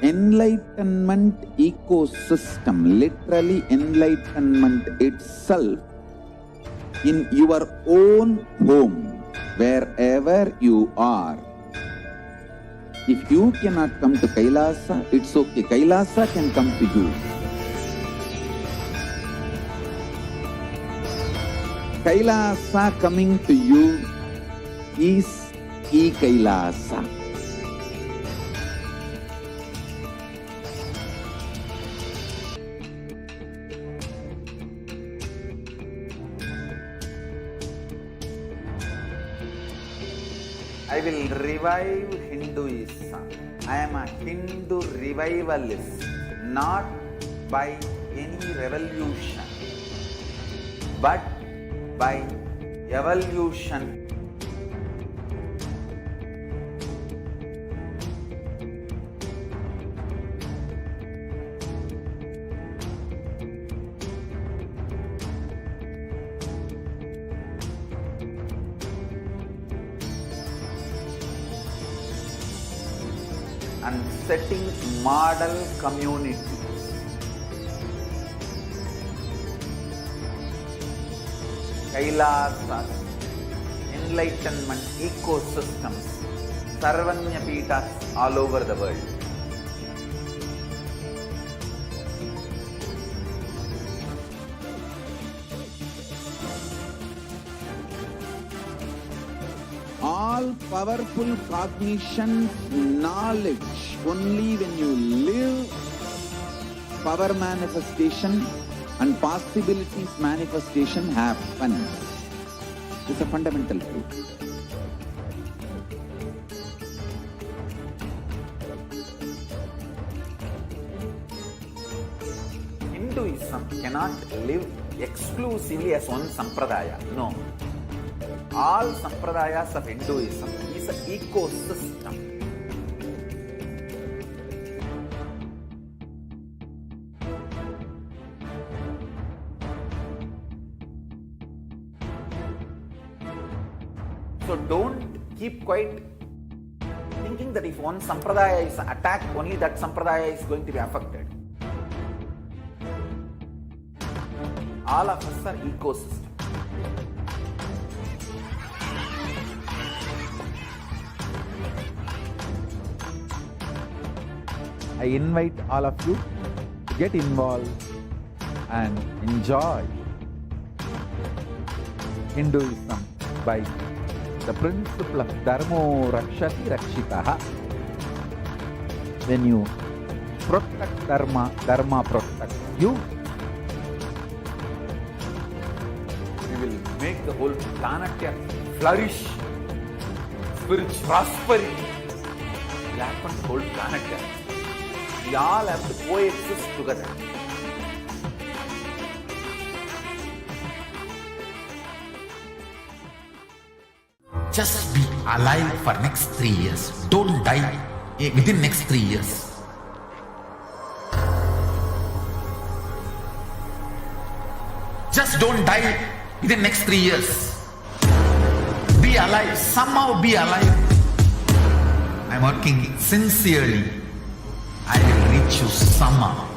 Enlightenment ecosystem, literally enlightenment itself, in your own home, wherever you are. If you cannot come to Kailasa, it's okay. Kailasa can come to you. Kailasa coming to you is e-Kailasa. I will revive Hinduism. I am a Hindu revivalist, not by any revolution, but by evolution. And setting model communities. Kailasas, enlightenment ecosystems, Sarvanya Pitas all over the world. All powerful cognition, knowledge, only when you live power manifestation and possibilities manifestation happens. It's a fundamental truth. Hinduism cannot live exclusively as one sampradaya. No. All sampradayas of Hinduism is an ecosystem. So don't keep quiet thinking that if one sampradaya is attacked, only that sampradaya is going to be affected. All of us are ecosystem. I invite all of you to get involved and enjoy Hinduism by the principle of Dharmo Rakshati Rakshitaha. When you protect Dharma, Dharma protects you. We will make the whole planet flourish, spiritual prosperity. It happens, the whole planet. We all have to coexist together. Just be alive for next 3 years. Don't die within next 3 years. Just don't die within next 3 years. Be alive. Somehow be alive. I'm working sincerely. I will reach you somehow.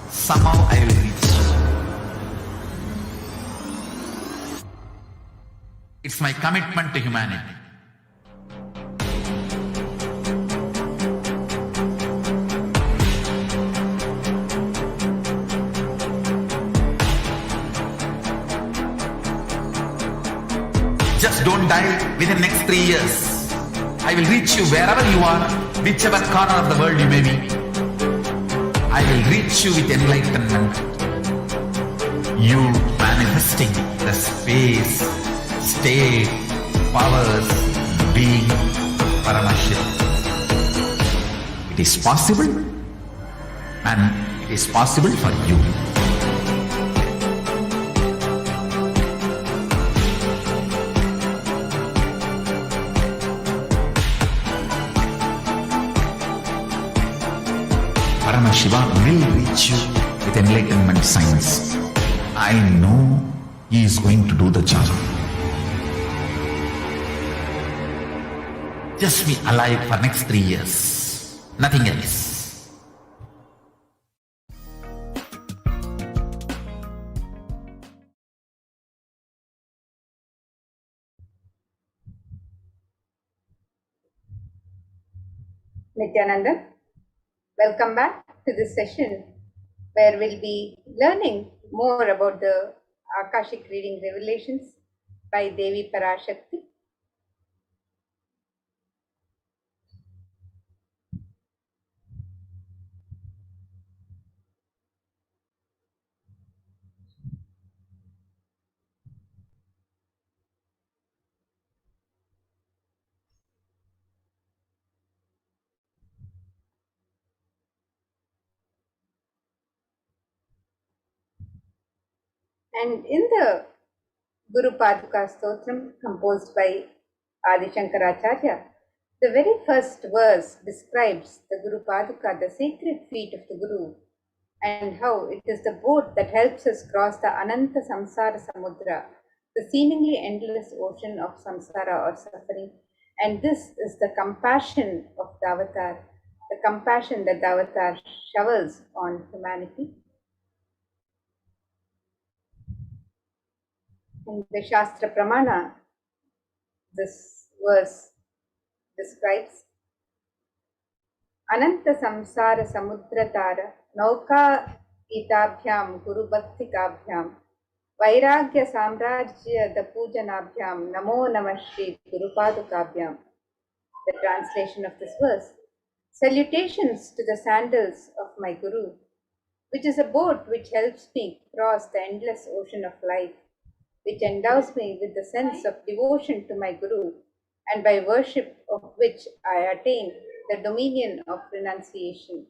Somehow I will reach you. It's my commitment to humanity. Just don't die within the next 3 years. I will reach you wherever you are, whichever corner of the world you may be. I will reach you with enlightenment. You manifesting the space, state, powers, being, Paramashivoham. It is possible, and it is possible for you. Paramashivoham will reach you with enlightenment science. I know he is going to do the job. just be alive for next 3 years. Nothing else. Nithyananda, welcome back to this session where we'll be learning more about the Akashic reading revelations by Devi Parashakti. And in the Guru Paduka Stotram composed by Adi Shankaracharya, the very first verse describes the Guru Paduka, the sacred feet of the Guru, and how it is the boat that helps us cross the Ananta Samsara Samudra, the seemingly endless ocean of samsara or suffering. And this is the compassion of the avatar, the compassion that the avatar showers on humanity. In the Shastra Pramana, this verse describes Ananta Samsara Samudratara Nauka Itabhyam Guru Bhaktikabhyam Vairagya Samrajya Dapujanabhyam Namo Namah Shri Guru Padukabhyam. The translation of this verse: salutations to the sandals of my Guru, which is a boat which helps me cross the endless ocean of life, which endows me with the sense of devotion to my Guru, and by worship of which I attain the dominion of renunciation.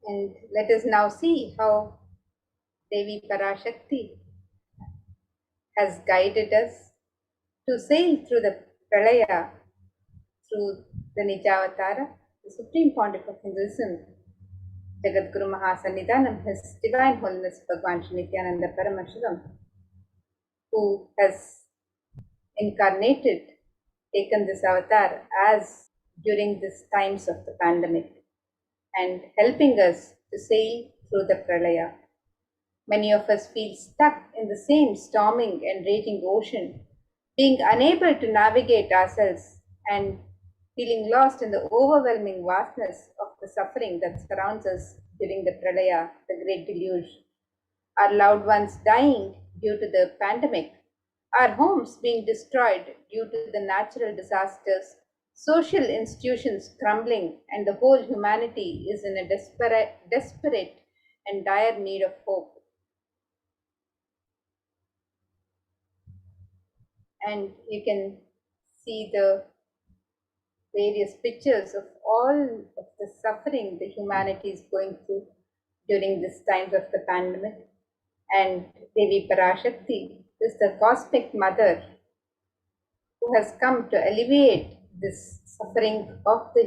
And let us now see how Devi Parashakti has guided us to sail through the Pralaya, through the Nijavatara, the Supreme Pontiff of Hinduism, Jagadguru Mahasannidhanam, His Divine Holiness Bhagwan Shri Nithyananda Paramashivam, who has incarnated, taken this avatar as during these times of the pandemic and helping us to sail through the Pralaya. Many of us feel stuck in the same storming and raging ocean, being unable to navigate ourselves and feeling lost in the overwhelming vastness of the suffering that surrounds us during the Pralaya, the great deluge. Our loved ones dying due to the pandemic, our homes being destroyed due to the natural disasters, social institutions crumbling, and the whole humanity is in a desperate and dire need of hope. And you can see the various pictures of all of the suffering the humanity is going through during this times of the pandemic. And Devi Parashakti is the cosmic mother who has come to alleviate this suffering of the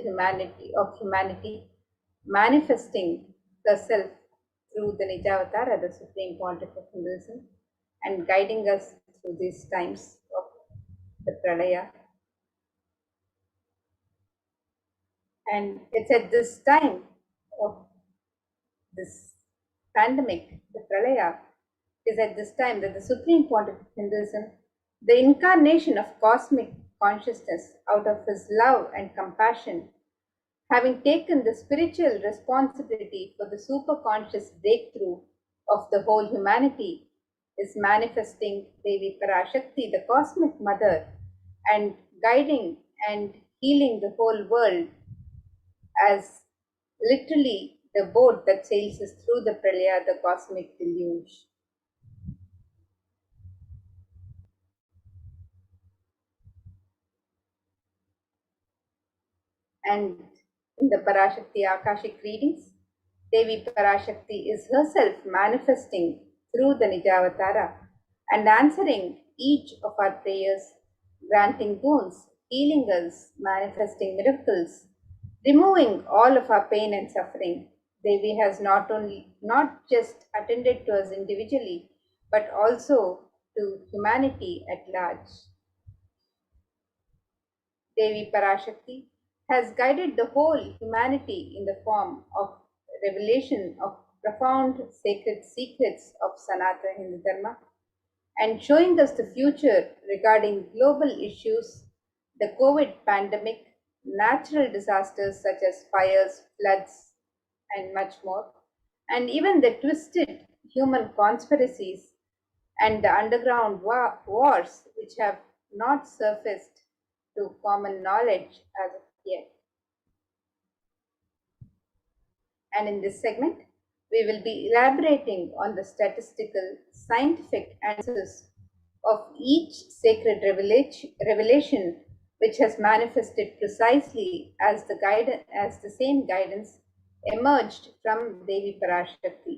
humanity, manifesting herself through the Nijavatara, the Supreme Pontiff of Hinduism, and guiding us through these times of the Pralaya. And it's at this time of this pandemic, the Pralaya, is at this time that the Supreme Pontiff of Hinduism, the incarnation of cosmic consciousness out of his love and compassion, having taken the spiritual responsibility for the superconscious breakthrough of the whole humanity, is manifesting Devi Parashakti, the cosmic mother, and guiding and healing the whole world as literally the boat that sails us through the Pralaya, the cosmic deluge. And in the Parashakti Akashic readings, Devi Parashakti is herself manifesting through the Nijavatara and answering each of our prayers, granting boons, healing us, manifesting miracles, removing all of our pain and suffering. Devi has not just attended to us individually, but also to humanity at large. Devi Parashakti has guided the whole humanity in the form of revelation of profound sacred secrets of Sanatana Hindu Dharma and showing us the future regarding global issues, the COVID pandemic, natural disasters such as fires, floods, and much more, and even the twisted human conspiracies and the underground wars which have not surfaced to common knowledge as of yet. And in this segment, we will be elaborating on the statistical, scientific answers of each sacred revelation which has manifested precisely as the same guidance emerged from Devi Parashakti,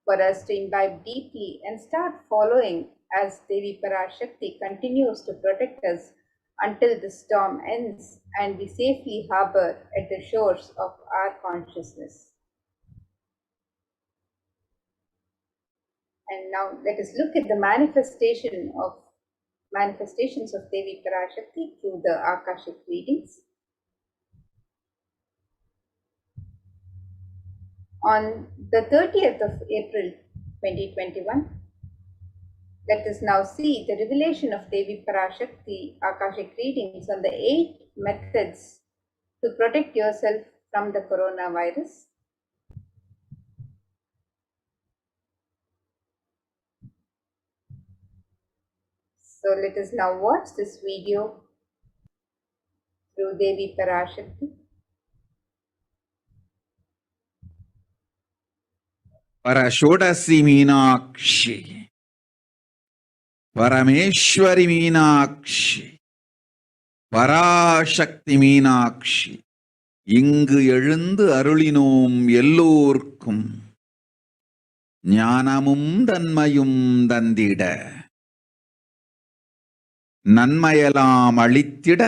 for us to imbibe deeply and start following as Devi Parashakti continues to protect us until the storm ends and we safely harbor at the shores of our consciousness. And now let us look at the manifestations of Devi Parashakti through the Akashic readings. On the 30th of April 2021, let us now see the revelation of Devi Parashakti Akashic readings on the 8 methods to protect yourself from the coronavirus. So let us now watch this video through Devi Parashakti. Parashodasi Meenakshi, Parameshwari Meenakshi, Parashakti Meenakshi, இங்கு எழுந்து அருளினோம் எல்லோர்க்கும் ஞானமும் தன்மையும் தந்திட நன்மையெல்லாம் அளித்திட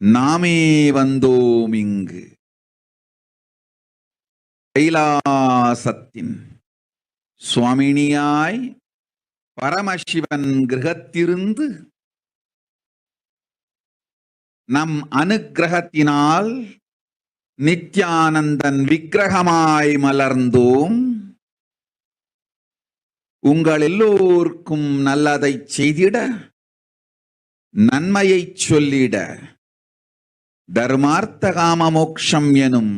நாமே வந்தோம் இங்கு கைலாசத்தின் சுவாமினியாய் பரமசிவன் கிரகத்திருந்து நம் அனுக்கிரகத்தினால் நித்யானந்தன் விக்கிரகமாய் மலர்ந்தோம். உங்கள் எல்லோருக்கும் நல்லதை செய்திட, நன்மையை சொல்லிட, தர்மார்த்த காம மோக்ஷம் எனும்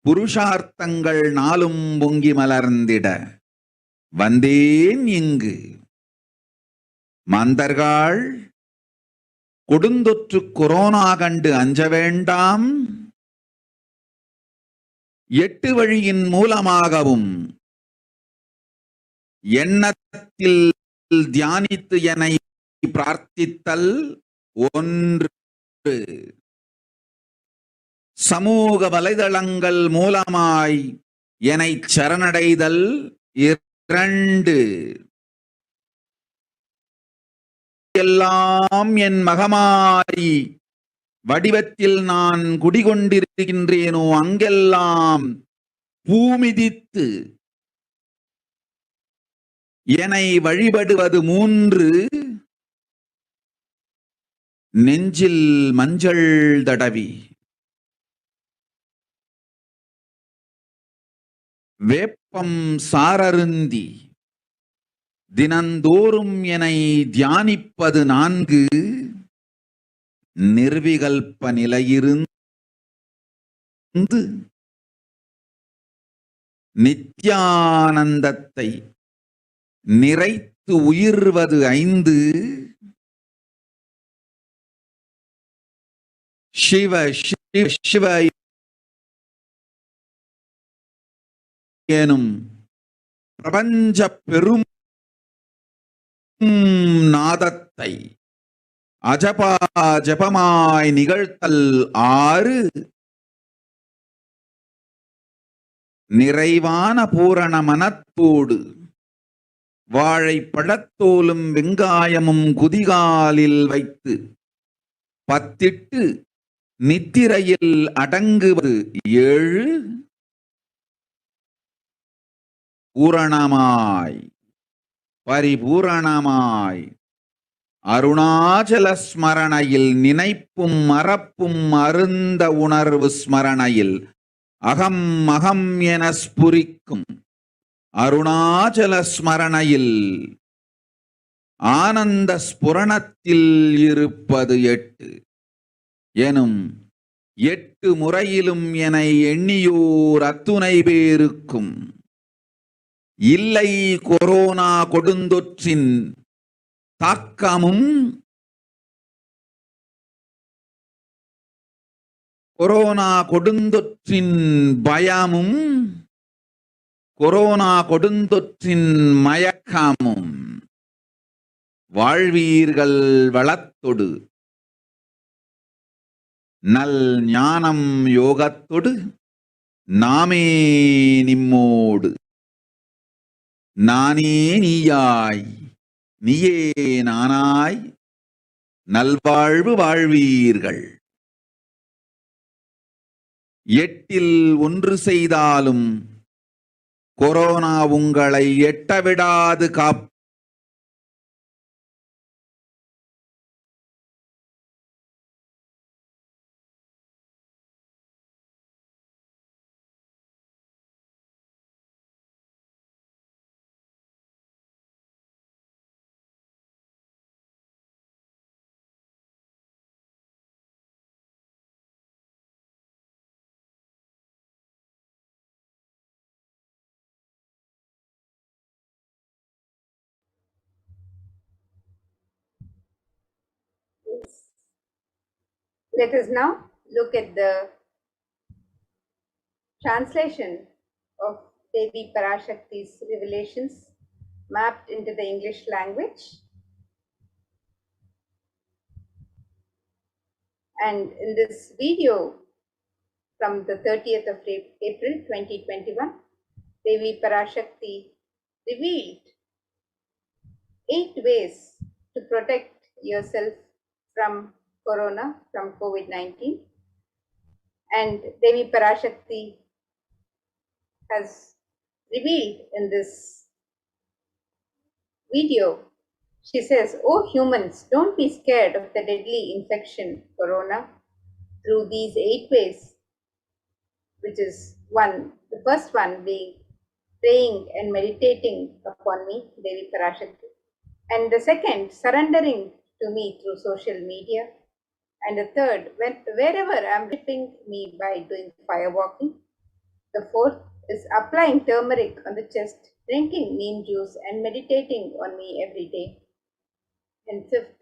புருஷார்த்தங்கள் நாளும் பொங்கி மலர்ந்திட வந்தேன் இங்கு. மாந்தர்கள் கொடுந்தொற்று கொரோனா கண்டு அஞ்ச வேண்டாம். 8 வழியின் மூலமாகவும் எண்ணத்தில் தியானித்து என்னை பிரார்த்தித்தல் 1, சமூக வலைதளங்கள் மூலமாய் என்னை சரணடைதல் 2, எல்லாம் என் மகமாரி வடிவத்தில் நான் குடிகொண்டிருக்கின்றேனோ அங்கெல்லாம் பூமிதித்து என்னை வழிபடுவது 3, நெஞ்சில் மஞ்சள் தடவி வேப்பம் சாரருந்தி தினந்தோறும் என்னை தியானிப்பது 4, நிர்விகல்ப நிலையிருந்து நித்யானந்தத்தை நிறைத்து உயிர்வது 5, சிவ சிவ சிவ எனும் பிரபஞ்ச பெரும் நாதத்தை அஜபா ஜபமாய் நிகழ்த்தல் 6, நிறைவான பூரண மனத்தோடு வாழை பழத்தோலும் வெங்காயமும் குதிகாலில் வைத்து பத்திட்டு நித்திரையில் அடங்குவது 7 பூரணமாய் பரிபூரணமாய் அருணாச்சல ஸ்மரணையில் நினைப்பும் மறப்பும் அருந்த உணர்வு ஸ்மரணையில் அகம் அகம் என ஸ்புரிக்கும் அருணாச்சல ஸ்மரணையில் ஆனந்த ஸ்புரணத்தில் இருப்பது 8 எனும் 8 முறையிலும் என எண்ணியோர் அத்துணை பேருக்கும் இல்லை கொரோனா கொடுந்தொற்றின் தாக்கமும் கொரோனா கொடுந்தொற்றின் பயமும் கொரோனா கொடுந்தொற்றின் மயக்கமும் வாழ்வீர்கள் வளத்தொடு நல் ஞானம் யோகத்தொடு நாமே நிம்மோடு நானே நீயாய் நீயே நானாய் நல்வாழ்வு வாழ்வீர்கள். 8இல் 1 செய்தாலும் கொரோனா உங்களை எட்டவிடாது Let us now look at the translation of Devi Parashakti's revelations mapped into the English language. And in this video from the 30th of April 2021, Devi Parashakti revealed 8 ways to protect yourself from corona, from COVID-19. And Devi Parashakti has revealed in this video, she says, "Oh humans, don't be scared of the deadly infection, corona, through these 8 ways," which is the first one being praying and meditating upon me, Devi Parashakti. And the second, surrendering to me through social media. And the third, wherever I'm dipping me by doing fire walking. The fourth is applying turmeric on the chest, drinking neem juice and meditating on me every day. And fifth,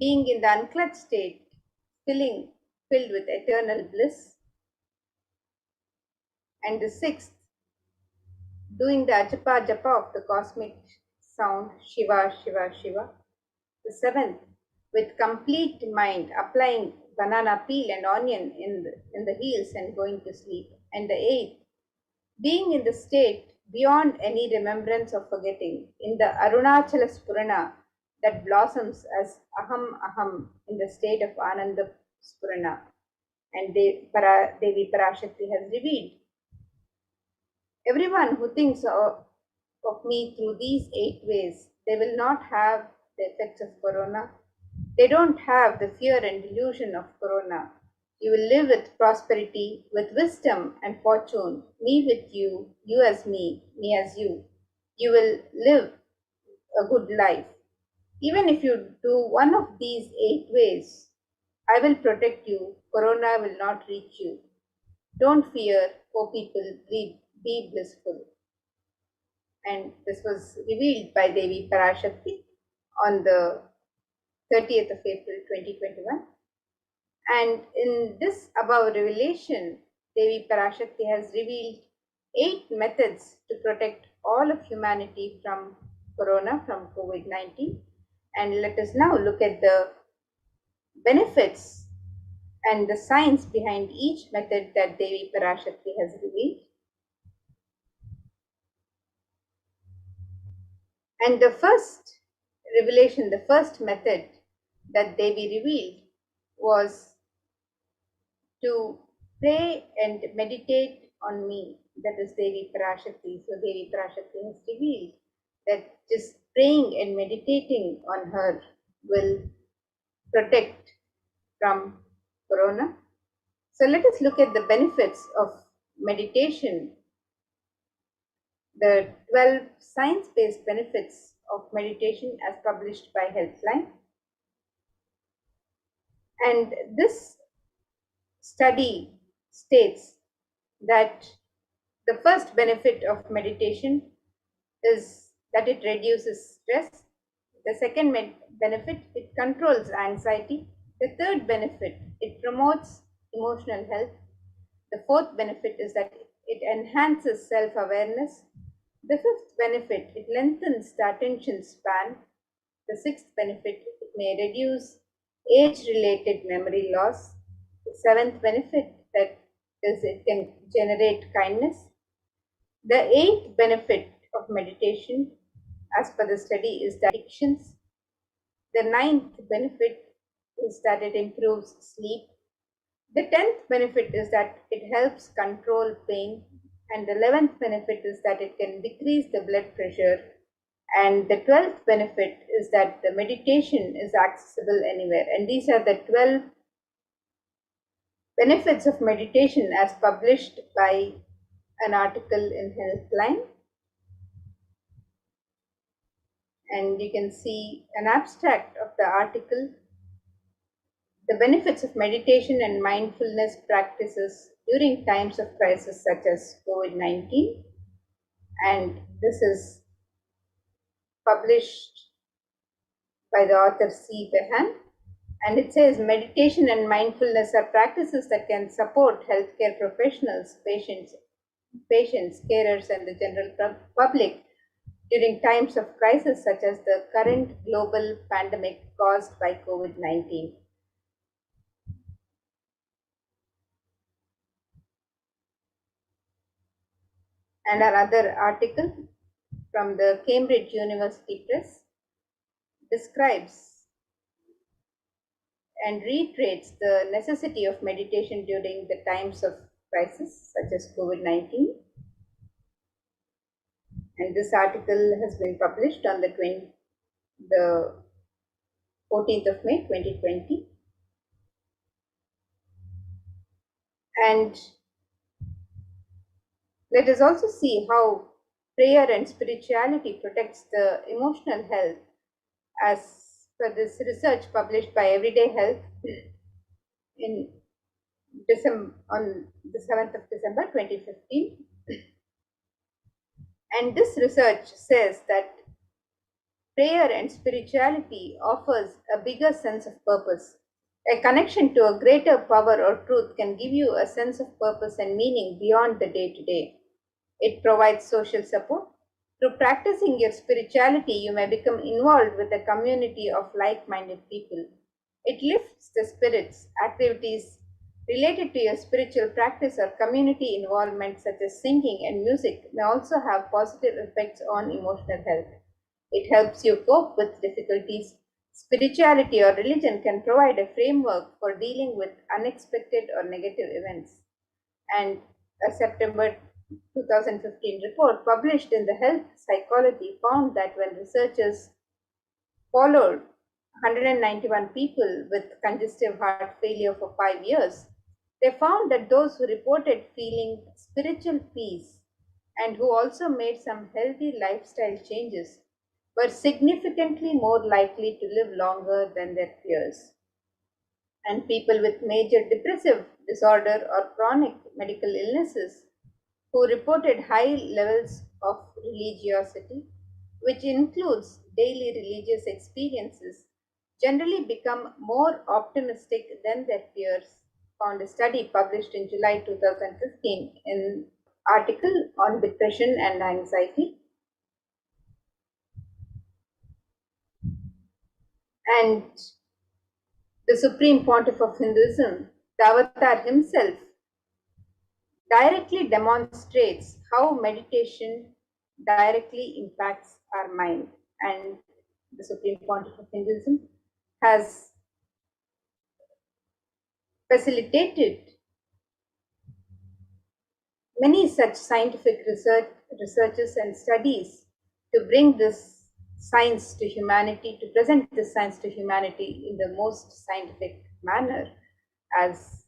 being in the unclutched state, filled with eternal bliss. And the sixth, doing the ajapa japa of the cosmic sound, Shiva, Shiva, Shiva. The seventh, with complete mind, applying banana peel and onion in the heels and going to sleep. And the eighth, being in the state beyond any remembrance of forgetting, in the Arunachala Spurana that blossoms as Aham Aham in the state of Ananda Spurana. And Devi Parashakti has revealed, everyone who thinks of me through these 8 ways, they will not have the effects of corona. They don't have the fear and delusion of corona. You will live with prosperity, with wisdom and fortune, me with you, you as me as you. You will live a good life. Even if you do one of these 8 ways, I will protect you. Corona will not reach you. Don't fear, O people, be blissful. And this was revealed by Devi Parashakti on the 30th of April 2021. And in this above revelation, Devi Parashakti has revealed 8 methods to protect all of humanity from corona, from COVID-19. And let us now look at the benefits and the science behind each method that Devi Parashakti has revealed. And the first revelation, the first method that Devi revealed was to pray and meditate on me. That is Devi Parashakti. So Devi Parashakti has revealed that just praying and meditating on her will protect from corona. So let us look at the benefits of meditation, the 12 science-based benefits of meditation as published by Healthline. And this study states that the first benefit of meditation is that it reduces stress. The second benefit, it controls anxiety. The third benefit, it promotes emotional health. The fourth benefit is that it enhances self-awareness. The fifth benefit, it lengthens the attention span. The sixth benefit, it may reduce age-related memory loss. The seventh benefit, that is, it can generate kindness. The eighth benefit of meditation, as per the study, is the addictions. The ninth benefit is that it improves sleep. The 10th benefit is that it helps control pain. And the 11th benefit is that it can decrease the blood pressure. And the 12th benefit is that the meditation is accessible anywhere. And these are the 12 benefits of meditation as published by an article in Healthline. And you can see an abstract of the article. The benefits of meditation and mindfulness practices during times of crisis such as COVID-19. And this is published by the author C. Behan. And it says meditation and mindfulness are practices that can support healthcare professionals, patients, carers, and the general public during times of crisis such as the current global pandemic caused by COVID-19. And another article from the Cambridge University Press describes and reiterates the necessity of meditation during the times of crisis such as COVID-19. And this article has been published on the 14th of May 2020. And let us also see how prayer and spirituality protects the emotional health as per this research published by Everyday Health on the 7th of December 2015. And this research says that prayer and spirituality offers a bigger sense of purpose. A connection to a greater power or truth can give you a sense of purpose and meaning beyond the day-to-day. It provides social support. Through practicing your spirituality, you may become involved with a community of like-minded people. It lifts the spirits. Activities related to your spiritual practice or community involvement such as singing and music may also have positive effects on emotional health. It helps you cope with difficulties. Spirituality or religion can provide a framework for dealing with unexpected or negative events. And a September 2015 report published in the Health Psychology found that when researchers followed 191 people with congestive heart failure for 5 years, they found that those who reported feeling spiritual peace and who also made some healthy lifestyle changes were significantly more likely to live longer than their peers. And people with major depressive disorder or chronic medical illnesses who reported high levels of religiosity, which includes daily religious experiences, generally become more optimistic than their peers, found a study published in July 2015 in article on depression and anxiety. And the Supreme Pontiff of Hinduism, the Avatar himself, directly demonstrates how meditation directly impacts our mind. and the Supreme Pontiff of Hinduism, has facilitated many such scientific researches and studies to bring this science to humanity, to present this science to humanity in the most scientific manner as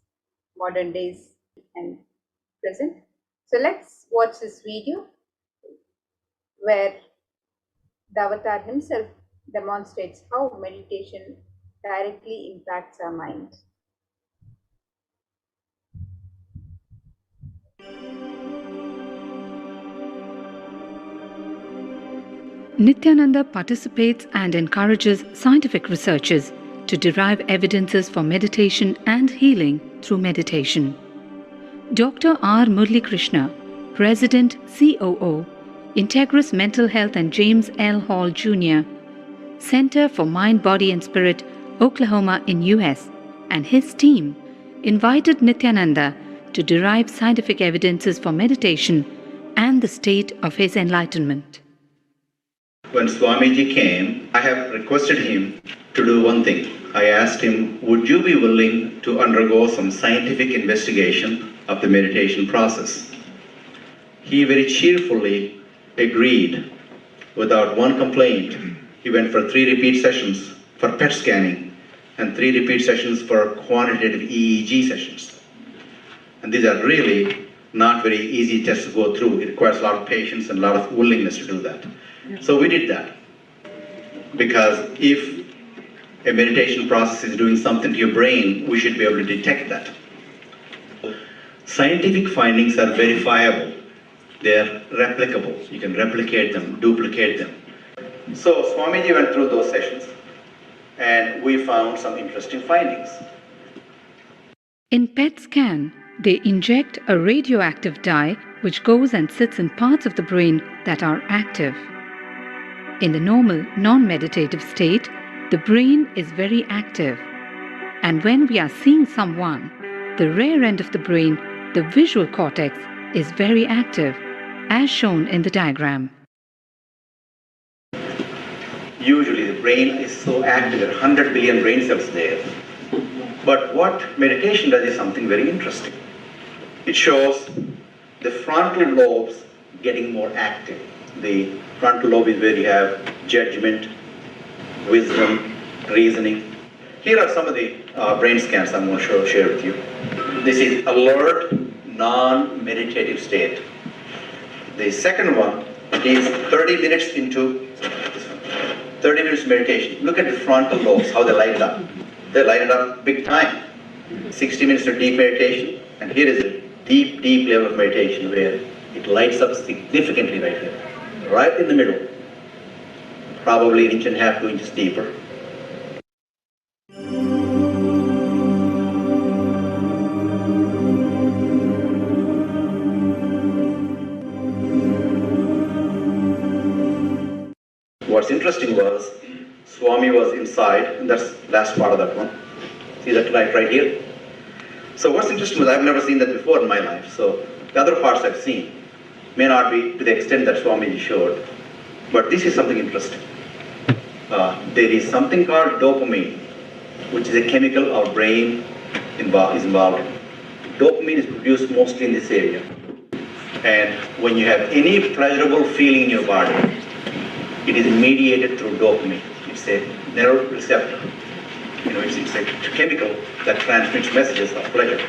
modern days and present. So let's watch this video where the avatar himself demonstrates how meditation directly impacts our mind. Nithyananda participates and encourages scientific researchers to derive evidences for meditation and healing through meditation. Dr. R. Murli Krishna, President COO, Integris Mental Health and James L. Hall Jr., Center for Mind, Body and Spirit, Oklahoma in US, and his team invited Nithyananda to derive scientific evidences for meditation and the state of his enlightenment. When Swamiji came, I have requested him to do one thing. I asked him, would you be willing to undergo some scientific investigation of the meditation process? He very cheerfully agreed without one complaint. He went for 3 repeat sessions for PET scanning and 3 repeat sessions for quantitative EEG sessions. And these are really not very easy tests to go through. It requires a lot of patience and a lot of willingness to do that. So we did that, because if a meditation process is doing something to your brain, we should be able to detect that. Scientific findings are verifiable. They're replicable. You can replicate them, duplicate them. So Swamiji went through those sessions and we found some interesting findings. In PET scan, they inject a radioactive dye which goes and sits in parts of the brain that are active. In the normal, non-meditative state, the brain is very active. And when we are seeing someone, the rear end of the brain, the visual cortex, is very active, as shown in the diagram. Usually the brain is so active, there are 100 billion brain cells there. But what meditation does is something very interesting. It shows the frontal lobes getting more active. The frontal lobe is where you have judgment, wisdom, reasoning. Here are some of the brain scans I'm going to share with you. This is alert, non-meditative state. The second one is 30 minutes into 30 minutes meditation. Look at the frontal lobes, how they light it up. They light it up big time. 60 minutes of deep meditation, and here is a deep, deep level of meditation where it lights up significantly right here. Right in the middle, probably 1.5 inches, 2 inches deeper. What's interesting was, Swami was inside, and that's the last part of that one. See that light right here? So what's interesting was, I've never seen that before in my life, so the other parts I've seen may not be to the extent that Swamiji showed, but this is something interesting. There is something called dopamine, which is a chemical our brain is involved in. Dopamine is produced mostly in this area. And when you have any pleasurable feeling in your body, it is mediated through dopamine. It's a neuroreceptor. It's a chemical that transmits messages of pleasure.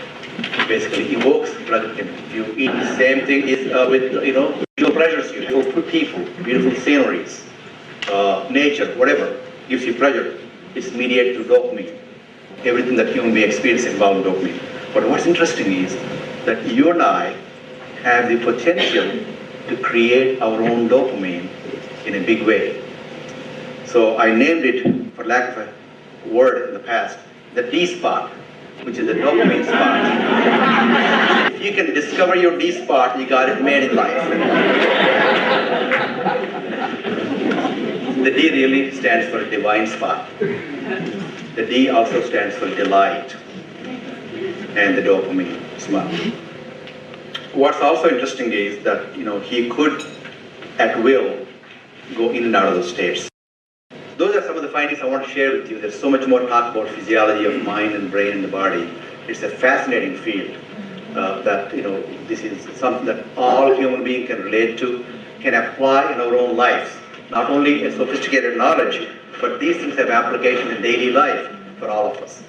Basically evokes pleasure. If you eat, the same thing is with visual pleasures. Beautiful people, beautiful sceneries, nature, whatever gives you pleasure. It's mediated through dopamine. Everything that human being experiences involves dopamine. But what's interesting is that you and I have the potential to create our own dopamine in a big way. So I named it, for lack of a word in the past, the D spot, which is the dopamine spot. If you can discover your D spot, you got it made in life. The D really stands for divine spot. The D also stands for delight, and the dopamine spot. What's also interesting is that he could, at will, go in and out of those states. those are some of the findings I want to share with you. There's so much more talk about physiology of mind and brain and the body. It's a fascinating field that, this is something that all human beings can relate to, can apply in our own lives. Not only a sophisticated knowledge, but these things have application in daily life for all of us.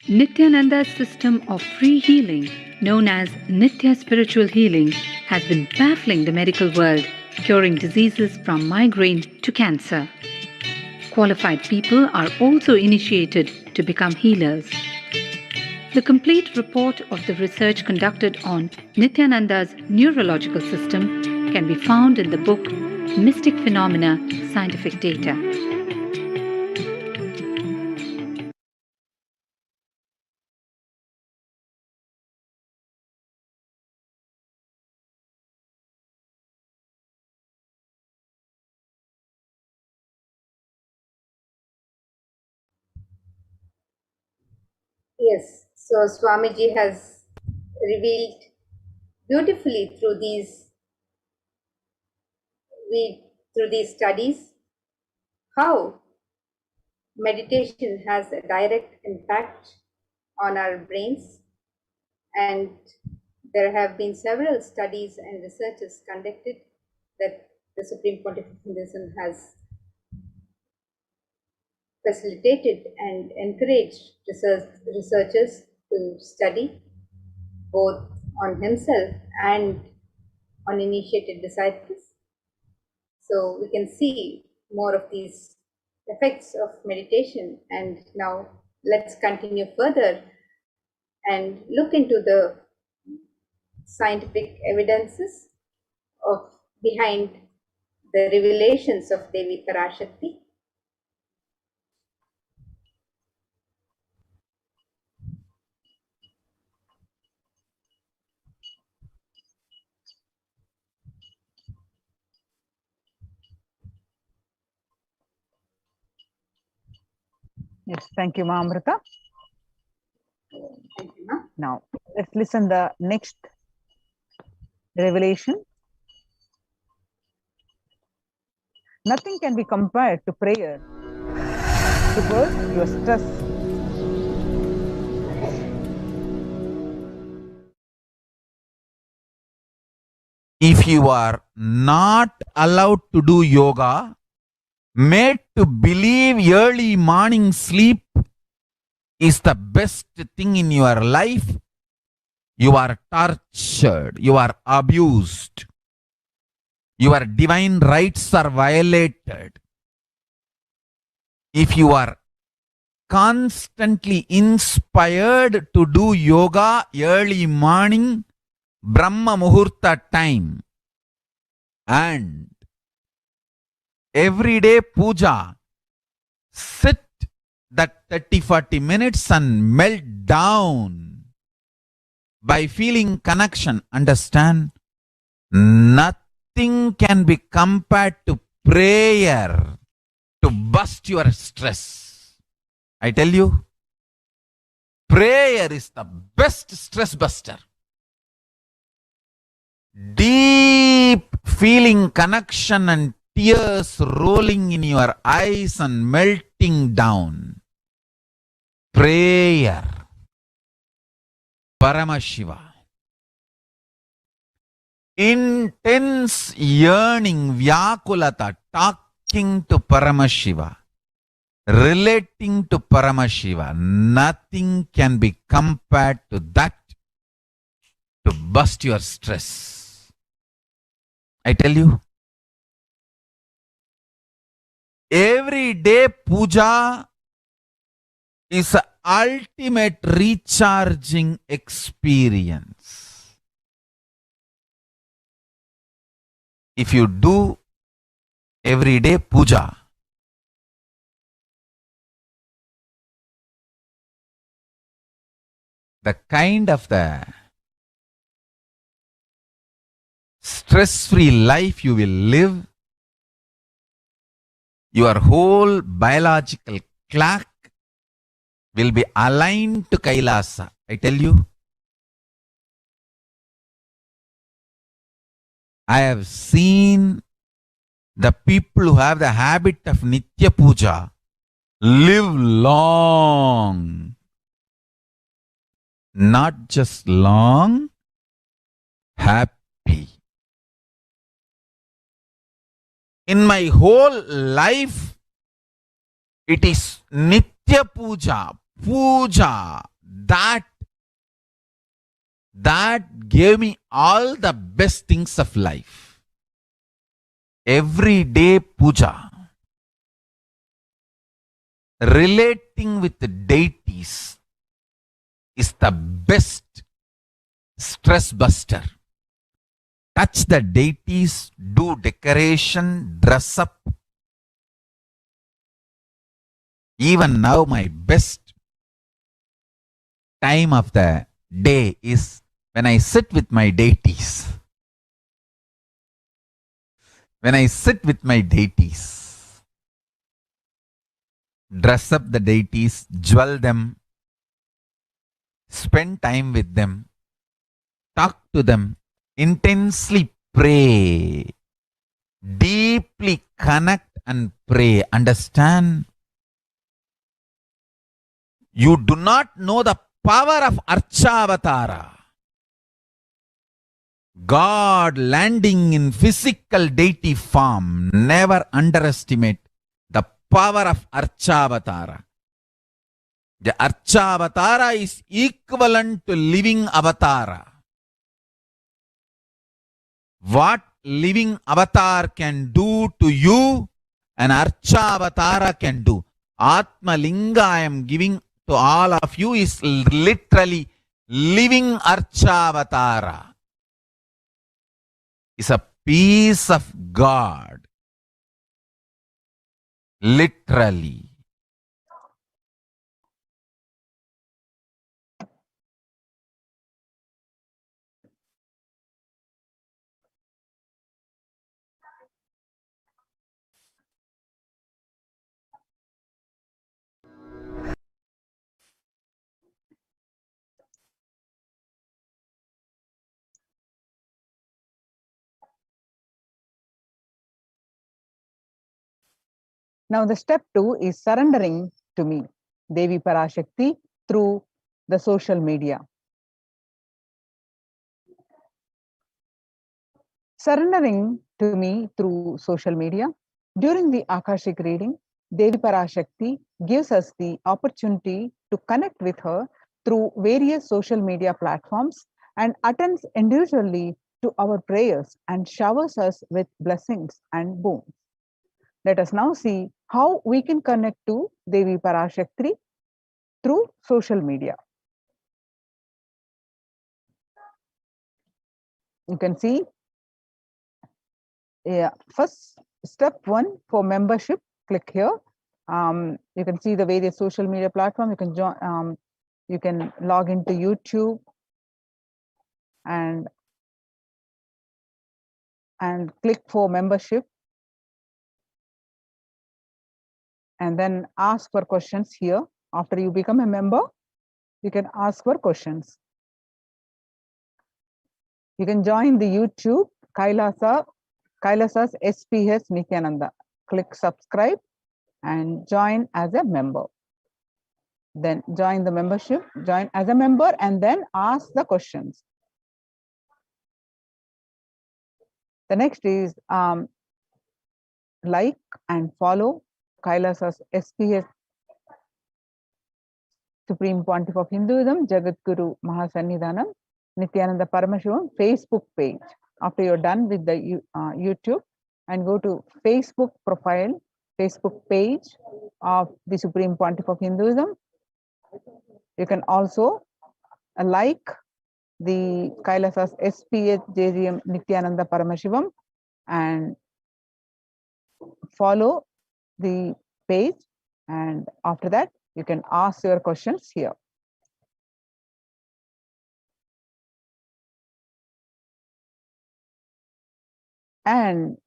Nithyananda's system of free healing, known as Nithya Spiritual Healing, has been baffling the medical world, curing diseases from migraine to cancer. Qualified people are also initiated to become healers. The complete report of the research conducted on Nithyananda's neurological system can be found in the book Mystic Phenomena, Scientific Data. Yes, so Swamiji has revealed beautifully through these studies how meditation has a direct impact on our brains, and there have been several studies and researches conducted that the Supreme Pontifical Hinduism has facilitated and encouraged researchers to study both on himself and on initiated disciples. So we can see more of these effects of meditation. And now let's continue further and look into the scientific evidences behind the revelations of Devi Parashakti. Yes, thank you, Ma Amrita. Thank you, Ma. Now, let's listen the next revelation. Nothing can be compared to prayer to burst your stress. If you are not allowed to do yoga, made to believe early morning sleep is the best thing in your life, you are tortured, you are abused, your divine rights are violated. If you are constantly inspired to do yoga early morning, Brahma Muhurta time, and everyday puja, sit that 30-40 minutes and melt down by feeling connection. Understand? Nothing can be compared to prayer to bust your stress. I tell you, prayer is the best stress buster. Deep feeling connection and tears rolling in your eyes and melting down. Prayer. Paramashiva. Intense yearning, Vyakulata, talking to Paramashiva, relating to Paramashiva. Nothing can be compared to that to bust your stress. I tell you, every day puja is an ultimate recharging experience. If you do everyday puja, the kind of the stress-free life you will live, your whole biological clock will be aligned to Kailasa. I tell you, I have seen The people who have the habit of Nitya Puja live long. Not just long, happy. In my whole life, it is Nitya Puja, Puja, that gave me all the best things of life. Everyday puja. Relating with the deities is the best stress buster. Touch the deities, do decoration, dress up. Even now, my best time of the day is when I sit with my deities. When I sit with my deities, dress up the deities, jewel them, spend time with them, talk to them, intensely pray, deeply connect and pray. Understand? You do not know the power of Archavatara. God landing in physical deity form. Never underestimate the power of Archavatara. The Archavatara is equivalent to living avatara. What living avatar can do to you, an Archavatara can do. Atma Linga I am giving to all of you is literally living Archavatara. Is a piece of God. Literally. Now the step 2 is surrendering to me, Devi Parashakti, through the social media. Surrendering to me through social media. During the Akashic reading, Devi Parashakti gives us the opportunity to connect with her through various social media platforms and attends individually to our prayers and showers us with blessings and boons. Let us now see how we can connect to Devi Parashakti through social media. You can see, first step 1 for membership, click here. You can see the various social media platforms. You can join, you can log into YouTube and click for membership, and then ask for questions here. After you become a member, you can ask for questions. You can join the YouTube Kailasa's HDH Nithyananda. Click subscribe and join as a member. Then join the membership, join as a member, and then ask the questions. The next is like and follow Kailasa's HDH Supreme Pontiff of Hinduism, Jagadguru Mahasannidhanam, Nithyananda Paramashivam Facebook page. After you're done with the YouTube, and go to Facebook profile, Facebook page of the Supreme Pontiff of Hinduism. You can also like the Kailasa's SPH JGM Nithyananda Paramashivam and follow the page, and after that you can ask your questions here. And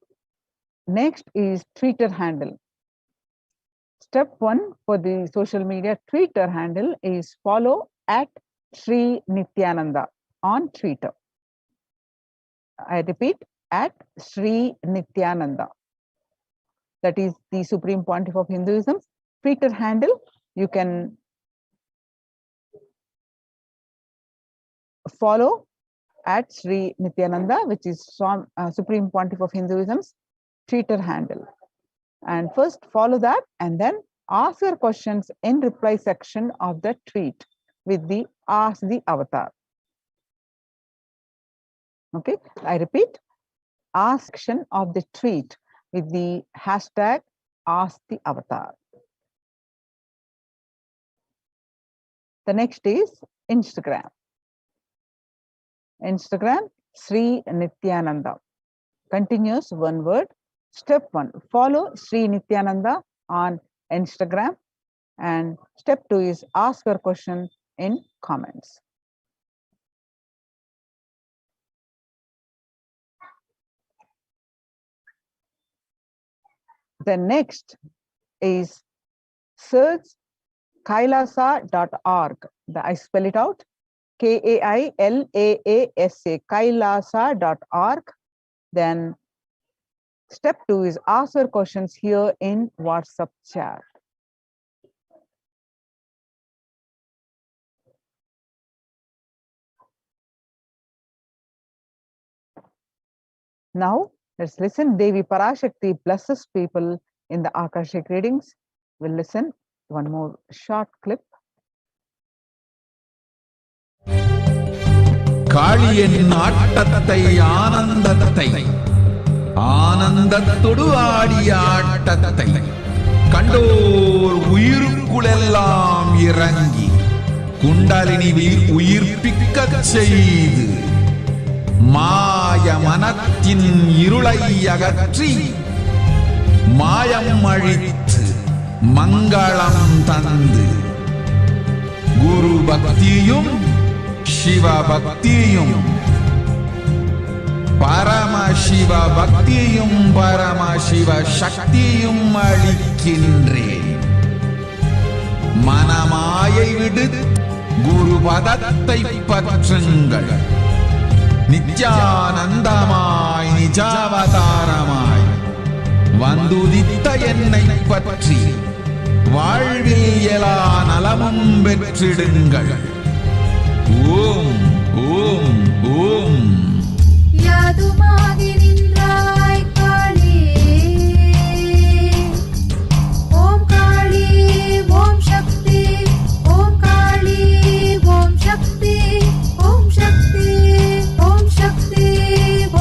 next is Twitter handle. Step 1 for the social media Twitter handle is follow at Sri Nithyananda on Twitter. I repeat, at Sri Nithyananda. that is the Supreme Pontiff of Hinduism. Twitter handle, you can follow at Sri Nithyananda, which is Supreme Pontiff of Hinduism's Twitter handle. And first follow that and then ask your questions in reply section of the tweet with the Ask the Avatar. Okay, I repeat, ask section of the tweet with the hashtag Ask the Avatar. The next is Instagram. Instagram, Sri Nithyananda. Continuous one word. Step 1, follow Sri Nithyananda on Instagram. And step 2 is ask your question in comments. The next is search kailasa.org. I spell it out. Kailasa, kailasa.org. Then step 2 is ask your questions here in WhatsApp chat. Now, let's listen. Devi Parashakti blesses people in the Akashic readings. We'll listen one more short clip. காளியின் ஆட்டத்தை ஆனந்தத்தை ஆனந்தத்தொடு ஆடிய ஆட்டத்தை கண்டோர் உயிருக்குளெல்லாம் இறங்கி குண்டலினி உயிர்ப்பிக்கச் செய்து மாய மனத்தின் இருளை அகற்றி மாயம் அழித்து மங்களம் தந்து குரு பக்தியும் சிவ பக்தியும் பரமசிவ பக்தியும் பரமசிவ சக்தியும் அளிக்கின்றேன். மனமாயை விடு குரு பதத்தை பற்றுங்கள். நித்யானந்தமாய் நிஜாவதாரமாய் வந்துதித்த என்னை பற்றி வாழ்வில் எல்லா நலமும் பெற்றிடுங்கள். ஓம் ஓம் ஓம். யாதுமாகி நின்றாய் காளி, ஓம் காளி ஓம் சக்தி, ஓம் காளி ஓம் சக்தி, ஓம் சக்தி ஓம் சக்தி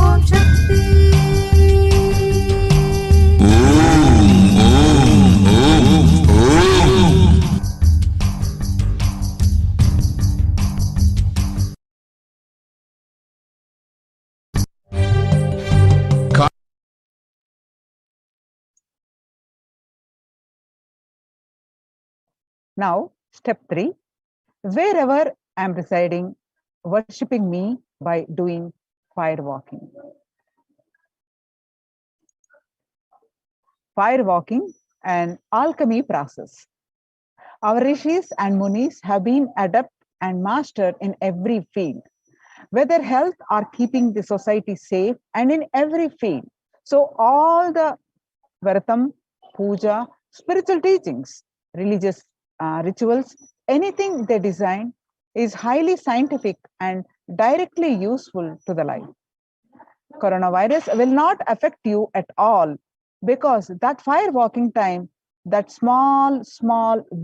ஓம் சக்தி. ஓம் ஓம் ஓம் ஓம். Now, step 3, wherever I'm residing, worshipping me by doing fire walking. Fire walking, an alchemy process. Our rishis and munis have been adept and mastered in every field, whether health or keeping the society safe, and in every field. So all the Varatam, puja, spiritual teachings, religious rituals, anything they design is highly scientific and directly useful to the life. Coronavirus will not affect you at all because that fire walking time, that small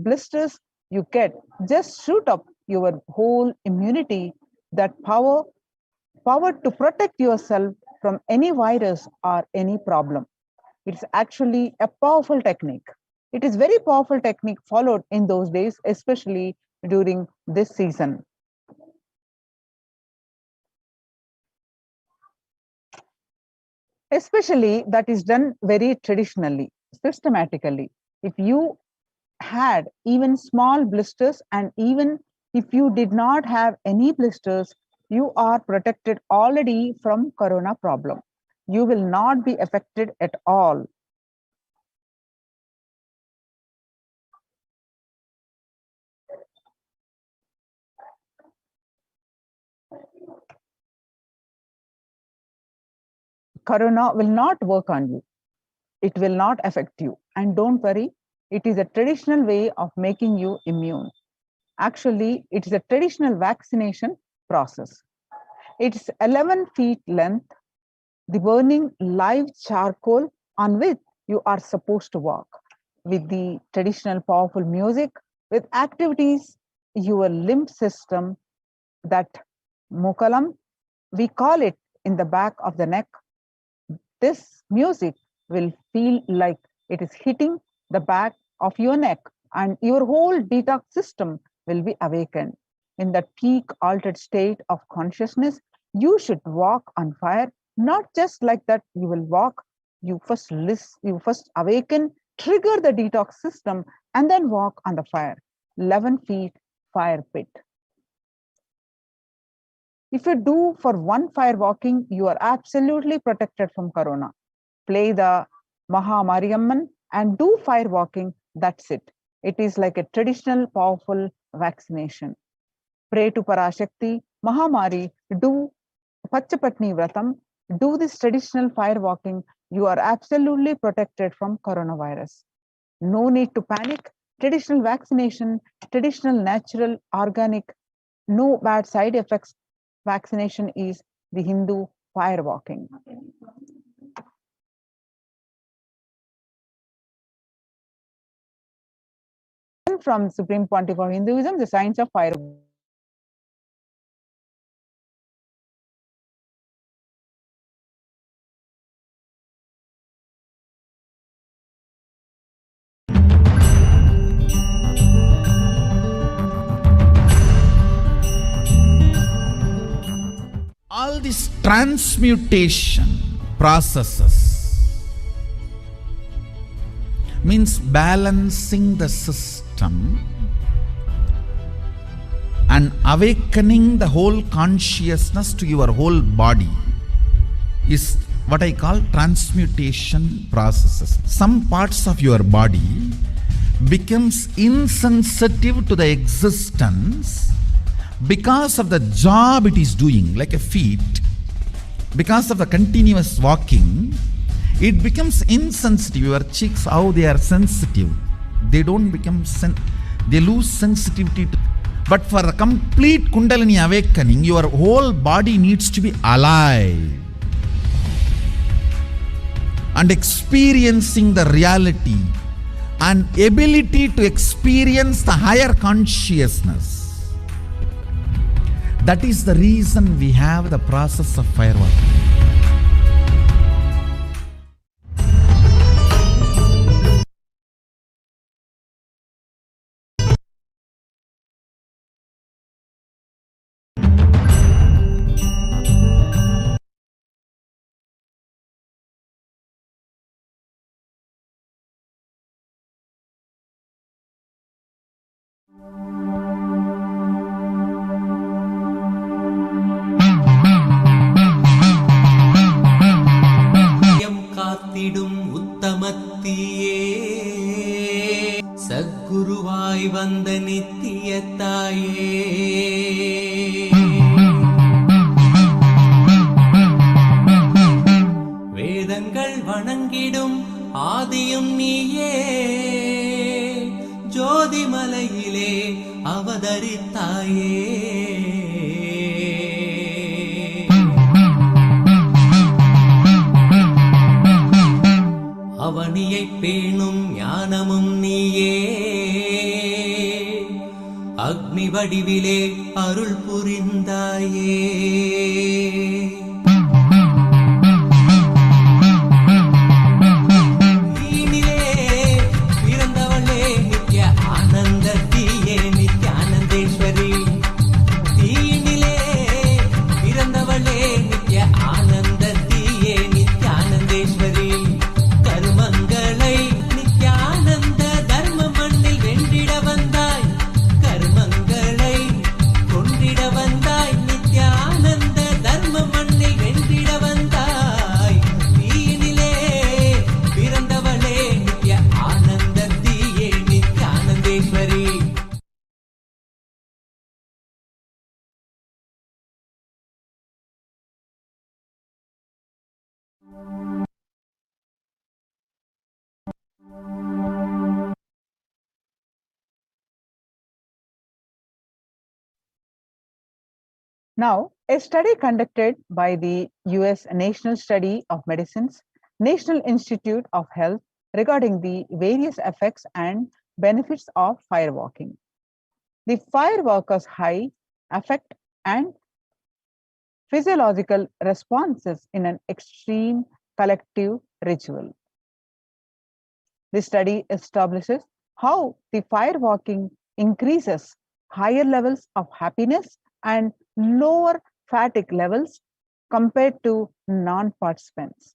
blisters you get just shoot up your whole immunity, that power to protect yourself from any virus or any problem. It's actually a powerful technique. It is very powerful technique followed in those days, especially during this season. Especially that is done very traditionally, systematically. If you had even small blisters, and even if you did not have any blisters, you are protected already from corona problem. You will not be affected at all. Corona will not work on you. it will not affect you. And don't worry, it is a traditional way of making you immune. Actually, it is a traditional vaccination process. It's 11 feet length, the burning live charcoal on which you are supposed to walk, with the traditional powerful music, with activities, your limb system, that mukalam, we call it in the back of the neck. This music will feel like it is hitting the back of your neck, and your whole detox system will be awakened. In that peak altered state of consciousness, you should walk on fire. Not just like that, you will walk, you first listen, you first awaken, trigger the detox system, and then walk on the fire. 11 feet fire pit. If you do for one fire walking, you are absolutely protected from corona. Play the Maha Mariamman and do fire walking, that's it. It is like a traditional powerful vaccination. Pray to Parashakti, Mahamari, do Pachapatni Vratam, do this traditional fire walking, you are absolutely protected from coronavirus. No need to panic. Traditional vaccination, traditional, natural, organic, no bad side effects. Vaccination is the Hindu fire walking. From Supreme Pontiff of Hinduism, the science of fire. All these transmutation processes means balancing the system and awakening the whole consciousness to your whole body is what I call transmutation processes. Some parts of your body becomes insensitive to the existence because of the job it is doing, like a feet, because of the continuous walking, it becomes insensitive. Your cheeks, how they are sensitive, they don't become, they lose sensitivity. But for a complete Kundalini awakening, your whole body needs to be alive and experiencing the reality and ability to experience the higher consciousness. That is the reason we have the process of fire walking. காத்திடும் உத்தமத்தியே சத்குருவாய் வந்த நித்திய தாயே வேதங்கள் வணங்கிடும் ஆதியும் நீயே ஜோதிமலையிலே அவதரித்தாயே அவனியை பேணும் ஞானமும் நீயே அக்னி வடிவிலே அருள் புரிந்தாயே நீனிலே பிறந்தவளே நித்ய ஆனந்தத்தியே நித்யானந்தேஸ்வரி நீனிலே பிறந்தவளே நித்ய ஆனந்தத்தியே நித்யானந்தேஸ்வரி கர்மங்களை நித்யானந்த தர்ம மண்ணில் வென்றிட வந்தாய் கர்மங்களை கொண்டிட வந்தாய் நித்யானந்த தர்ம மண்ணில் Now, a study conducted by the US National Study of Medicine's National Institute of Health regarding the various effects and benefits of firewalking. The firewalker's high affect and physiological responses in an extreme collective ritual. The study establishes how the firewalking increases higher levels of happiness and lower fatigue levels compared to non-participants.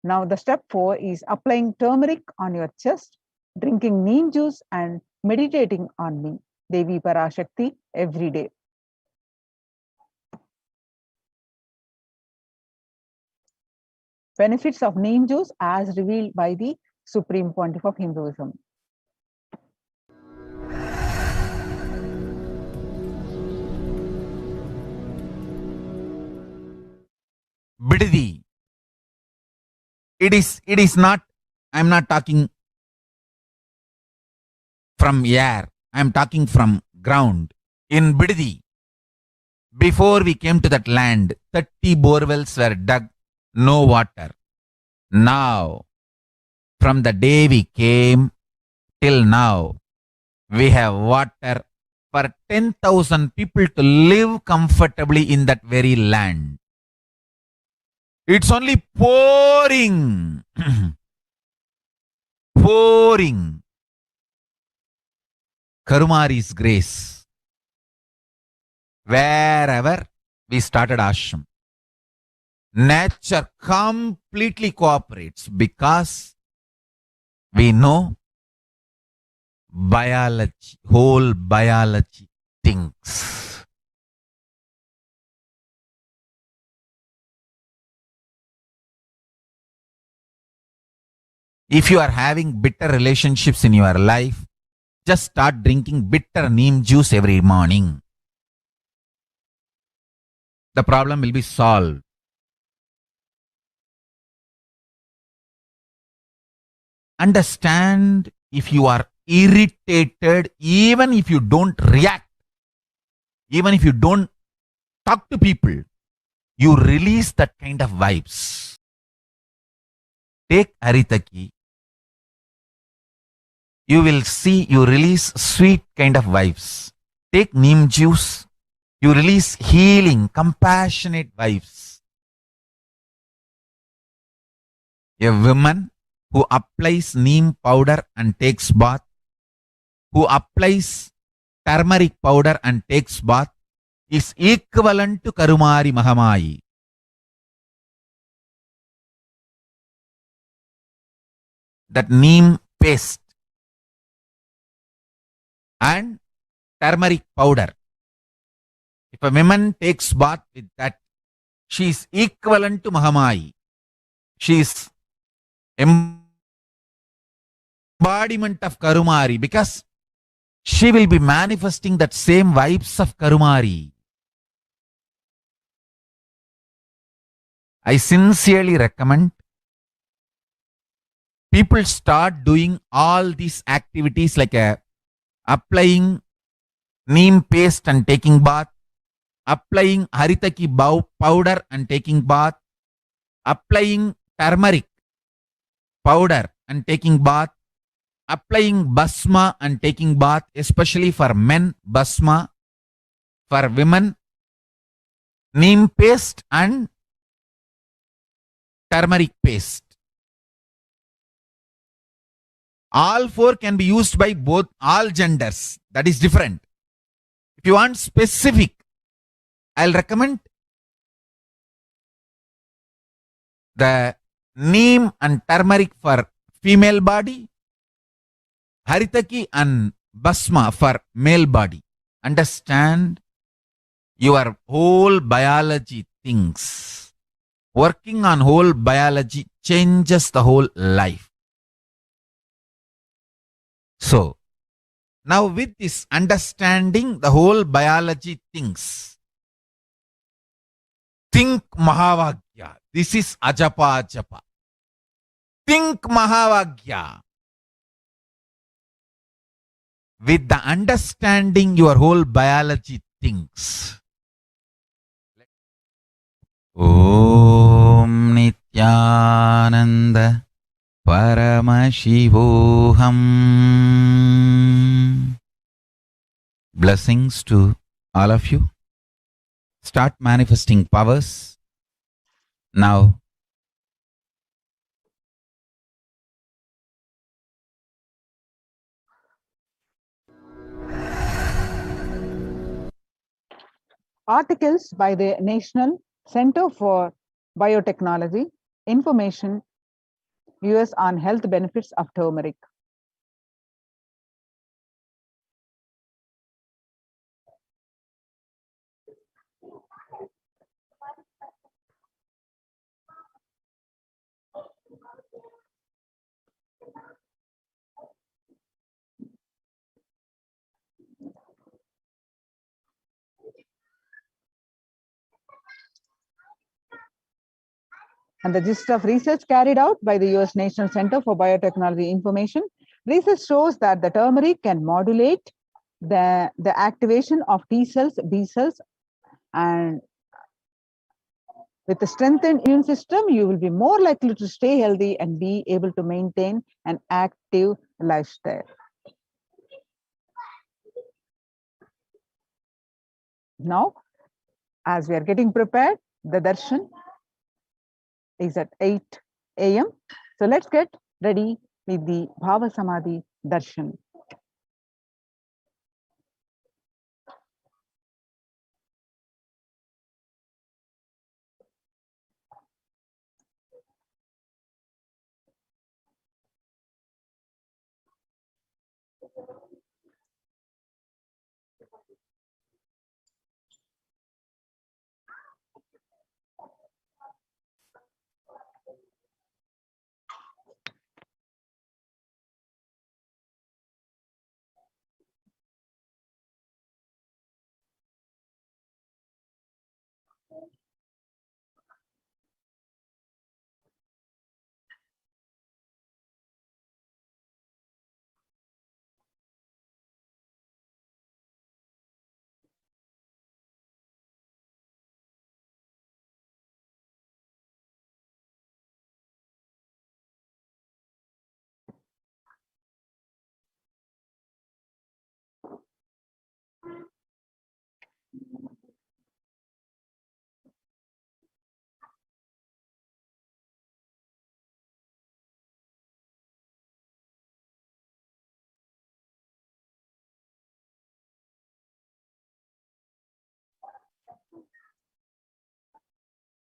Now, the step 4 is applying turmeric on your chest, drinking neem juice, and meditating on me, Devi Parashakti, every day. Benefits of neem juice as revealed by the Supreme Pontiff of Hinduism. Bididi. It is not, I am not talking from air, I am talking from ground. In Bididi, before we came to that land, 30 borewells were dug, no water. Now, from the day we came till now, we have water for 10,000 people to live comfortably in that very land. It's only pouring, pouring Karumari's grace. Wherever we started ashram, nature completely cooperates because we know biology, whole biology thinks. If you are having bitter relationships in your life, just start drinking bitter neem juice every morning. The problem will be solved. Understand, if you are irritated, even if you don't react, even if you don't talk to people, you release that kind of vibes. Take Haritaki. You will see you release sweet kind of vibes. Take neem juice. You release healing, compassionate vibes. A woman who applies neem powder and takes bath, who applies turmeric powder and takes bath, is equivalent to Karumari Mahamayi. That neem paste and turmeric powder, if a woman takes bath with that, she is equivalent to Mahamayi. She is embodiment of Karumari because she will be manifesting that same vibes of Karumari. I sincerely recommend people start doing all these activities like applying neem paste and taking bath, applying haritaki powder and taking bath, applying turmeric powder and taking bath, applying basma and taking bath, especially for men, basma, for women, neem paste and turmeric paste. All four can be used by both, all genders. That is different. If you want specific, I'll recommend the neem and turmeric for female body, haritaki and basma for male body. Understand, your whole biology things. Working on whole biology changes the whole life. So, now with this understanding the whole biology things, think Mahavagya. This is Ajapa Ajapa. Think Mahavagya. with the understanding your whole biology thinks. Om Nithyananda Paramashivoham. Blessings to all of you. Start manifesting powers now. Articles by the National Center for Biotechnology, Information, US on health benefits of turmeric. And the gist of research carried out by the US National Center for Biotechnology Information, research shows that the turmeric can modulate the activation of T cells, B cells, and with a strengthened immune system, you will be more likely to stay healthy and be able to maintain an active lifestyle. Now, as we are getting prepared, the darshan is at 8 a.m. So let's get ready with the Bhava Samadhi darshan.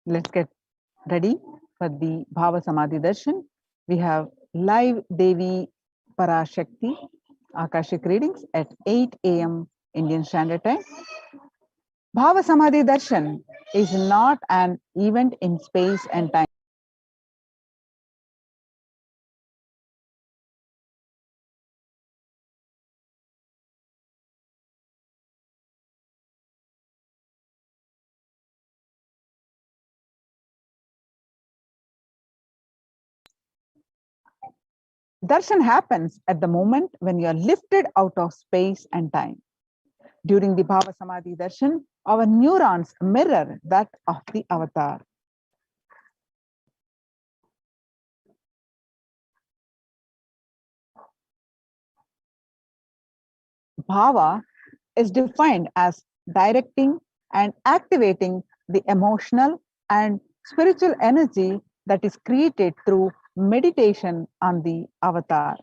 Let's get ready for the Bhava Samadhi darshan. We have live Devi Parashakti Akashic readings at 8 a.m. Indian Standard Time. Bhava Samadhi darshan is not an event in space and time. Darshan happens at the moment when you are lifted out of space and time. During the Bhava Samadhi darshan, our neurons mirror that of the avatar. Bhava is defined as directing and activating the emotional and spiritual energy that is created through meditation on the avatar.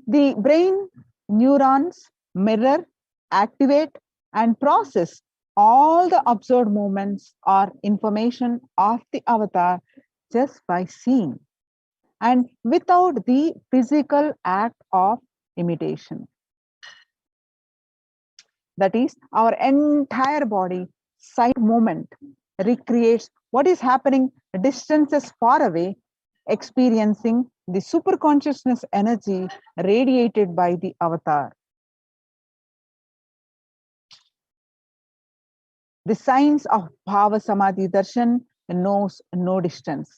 The brain neurons mirror, activate, and process all the observed movements or information of the avatar just by seeing and without the physical act of imitation. That is, our entire body sight movement recreates what is happening distances far away, experiencing the superconsciousness energy radiated by the avatar. The science of Bhava Samadhi Darshan knows no distance,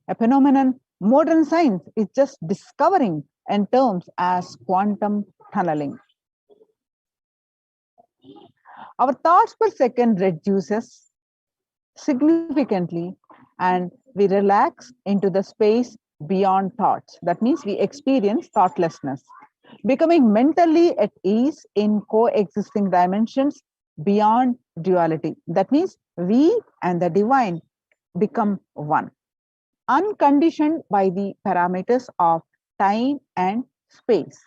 a phenomenon modern science is just discovering and terms as quantum tunneling. Our thoughts per second reduces significantly and we relax into the space beyond thoughts. That means we experience thoughtlessness, becoming mentally at ease in coexisting dimensions beyond duality. That means we and the divine become one, unconditioned by the parameters of time and space.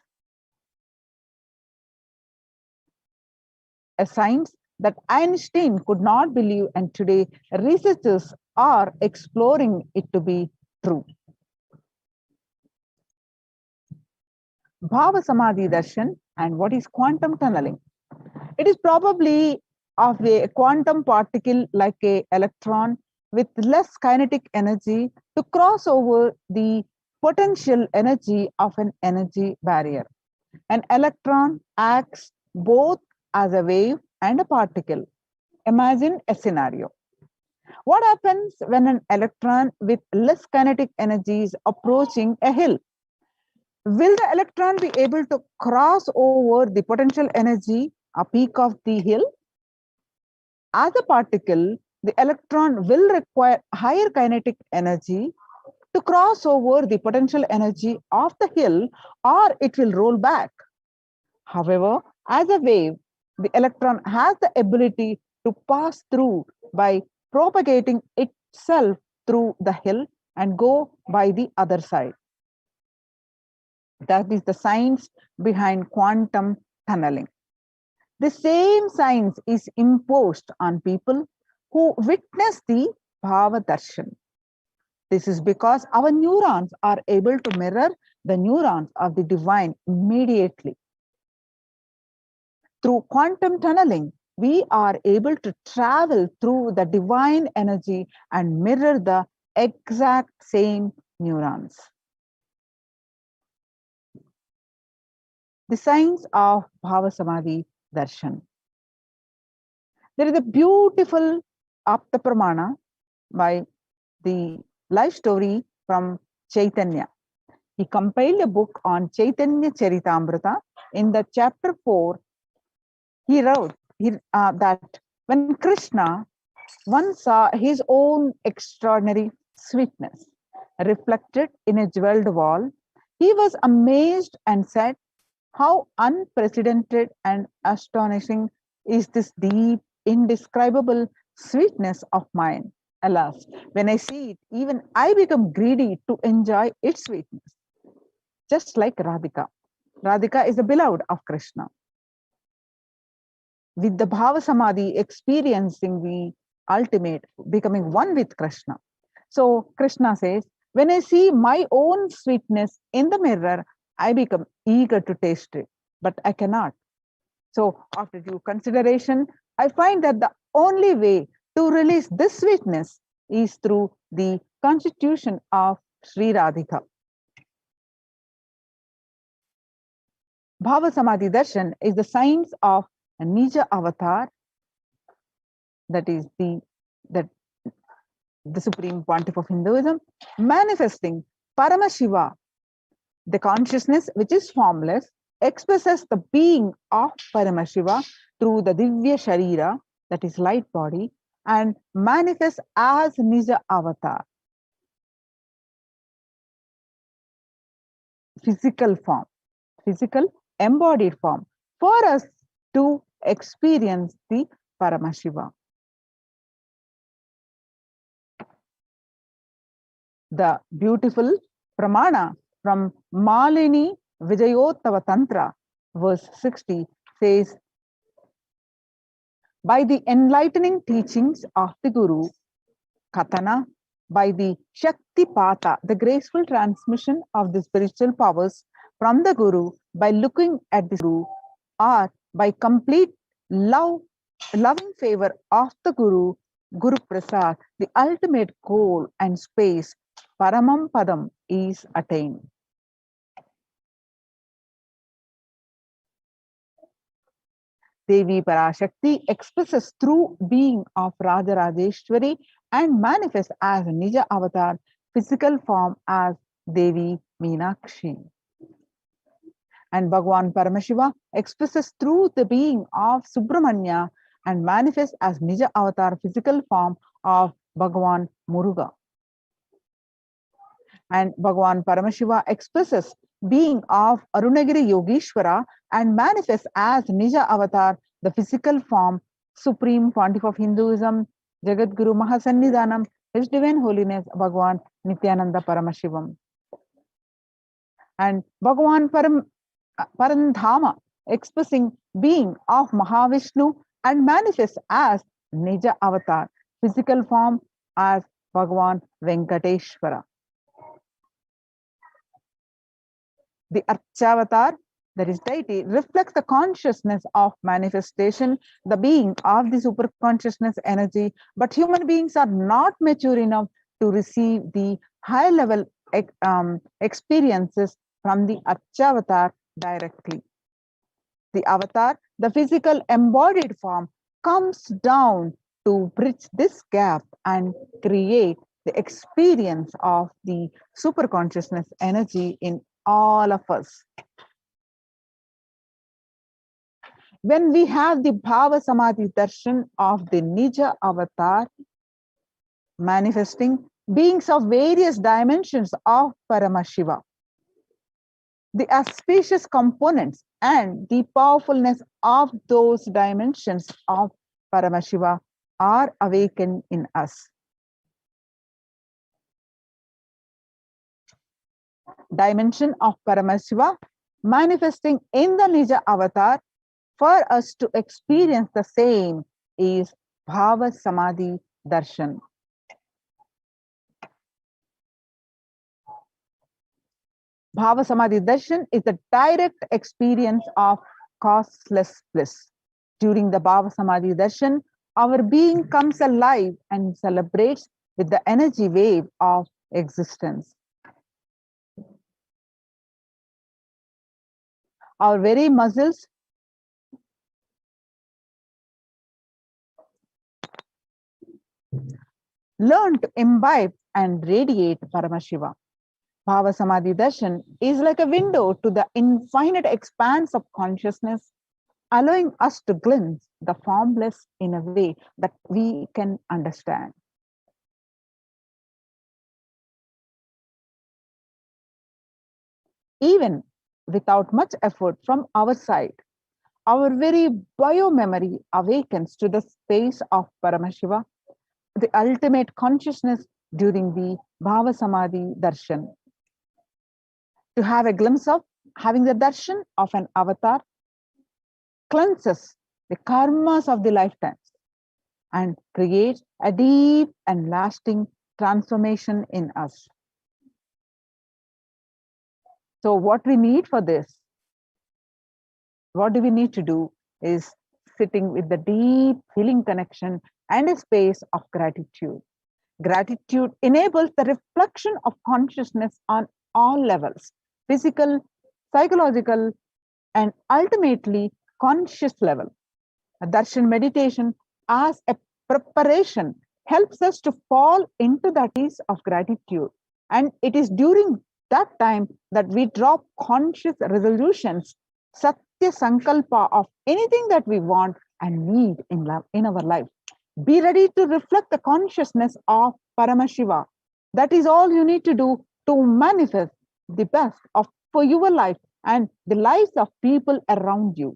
A science that Einstein could not believe, and today researchers are exploring it to be true. Bhava Samadhi Darshan and what is quantum tunneling? It is probably of a quantum particle like an electron with less kinetic energy to cross over the potential energy of an energy barrier. An electron acts both as a wave and a particle. Imagine a scenario. What happens when an electron with less kinetic energy is approaching a hill? Will the electron be able to cross over the potential energy, a peak of the hill? As a particle, the electron will require higher kinetic energy to cross over the potential energy of the hill, or it will roll back. However, as a wave, the electron has the ability to pass through by propagating itself through the hill and go by the other side. That is the science behind quantum tunneling. The same science is imposed on people who witness the Bhava Darshan. This is because our neurons are able to mirror the neurons of the divine immediately. Through quantum tunneling, we are able to travel through the divine energy and mirror the exact same neurons. The science of Bhava Samadhi Darshan. There is a beautiful Apta Pramana by the life story from Chaitanya. He compiled a book on Chaitanya Charitamrita. In the chapter 4, he wrote that when Krishna once saw his own extraordinary sweetness reflected in a jeweled wall, he was amazed and said, "How unprecedented and astonishing is this deep, indescribable sweetness of mine. Alas, when I see it, even I become greedy to enjoy its sweetness." Just like Radhika. Radhika is the beloved of Krishna. With the Bhava Samadhi, experiencing the ultimate, becoming one with Krishna. So Krishna says, when I see my own sweetness in the mirror, I become eager to taste it, but I cannot. So after due consideration, I find that the only way to release this sweetness is through the constitution of Sri Radhika. Bhava Samadhi Darshan is the science of Nija avatar, that is the supreme pontiff of Hinduism, manifesting Paramashiva, the consciousness which is formless, expresses the being of Paramashiva through the Divya Sharira, that is light body, and manifests as Nija avatar, physical form, physical embodied form, for us to experience the Paramashiva. The beautiful Pramana from Malini Vijayottava Tantra, verse 60, says, by the enlightening teachings of the Guru, Katana, by the Shakti Pata, the graceful transmission of the spiritual powers from the Guru, by looking at the Guru, or by complete loving favor of the Guru, Guru Prasad, the ultimate goal and space, Paramam Padam, is attained. Devi Parashakti expresses true being of Raja Rajeshwari and manifests as Nija avatar, physical form as Devi Meenakshi. And Bhagavan Paramashiva expresses through the being of Subramanya and manifests as Nija avatar physical form of Bhagavan Muruga. And Bhagavan Paramashiva expresses being of Arunagiri Yogeshwara and manifests as Nija avatar, the physical form, Supreme Pontiff of Hinduism, Jagadguru Mahasannidhanam, His Divine Holiness Bhagavan Nithyananda Paramashivam. And Bhagavan Parandhama expressing being of Mahavishnu and manifests as Nija avatar, physical form as Bhagavan Venkateshwara. The Archavatar, that is deity, reflects the consciousness of manifestation, the being of the superconsciousness energy, but human beings are not mature enough to receive the high level experiences from the Archavatar directly. The avatar, the physical embodied form, comes down to bridge this gap and create the experience of the superconsciousness energy in all of us. When we have the Bhava Samadhi Darshan of the Nija avatar manifesting beings of various dimensions of Paramashiva, the auspicious components and the powerfulness of those dimensions of Paramashiva are awakened in us. Dimension of Paramashiva manifesting in the Nija avatar for us to experience the same is Bhava Samadhi Darshan. Bhava Samadhi Darshan is the direct experience of causeless bliss. During the Bhava Samadhi Darshan, our being comes alive and celebrates with the energy wave of existence. Our very muscles learn to imbibe and radiate Paramashiva. Bhava Samadhi Darshan is like a window to the infinite expanse of consciousness, allowing us to glimpse the formless in a way that we can understand. Even without much effort from our side, our very biomemory awakens to the space of Paramashiva, the ultimate consciousness during the Bhava Samadhi Darshan. To have a glimpse of having the darshan of an avatar cleanses the karmas of the lifetimes and creates a deep and lasting transformation in us. So what we need for this, what do we need to do is sitting with the deep healing connection and a space of gratitude. Gratitude enables the reflection of consciousness on all levels, physical, psychological, and ultimately conscious level. A darshan meditation as a preparation helps us to fall into that piece of gratitude. And it is during that time that we drop conscious resolutions, Satya Sankalpa of anything that we want and need in our life. Be ready to reflect the consciousness of Paramashiva. That is all you need to do to manifest the best for your life and the lives of people around you.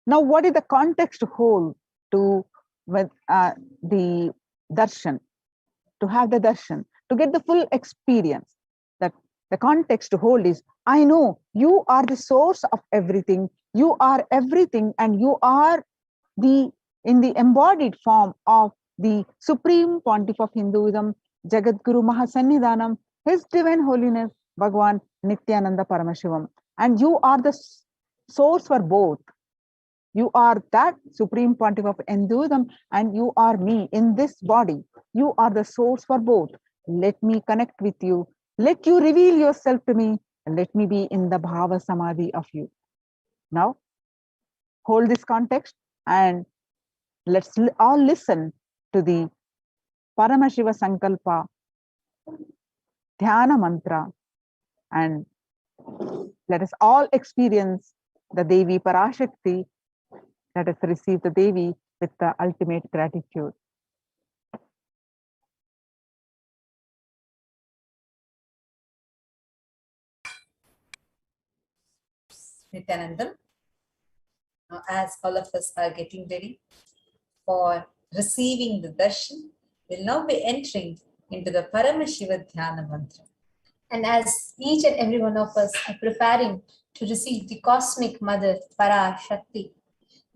Now, what is the context to hold to the darshan? To have the darshan, to get the full experience. That the context to hold is, I know you are the source of everything. You are everything, and you are in the embodied form of the Supreme Pontiff of Hinduism, Jagadguru Mahasannidhanam, His Divine Holiness Bhagavan Nithyananda Paramashivam. And you are the source for both. You are that Supreme Pontiff of Hinduism, and you are me in this body. You are the source for both. Let me connect with you. Let you reveal yourself to me, and let me be in the Bhava Samadhi of you. Now, hold this context and let's all listen to the Paramashiva Sankalpa Dhyana Mantra and Let us all experience the Devi Parashakti. Let us receive the Devi with the ultimate gratitude. Nithyanandam, as all of us are getting ready for receiving the darshan, we'll now be entering into the Paramashiva Dhyana mantra. And as each and every one of us are preparing to receive the cosmic mother, Parashakti,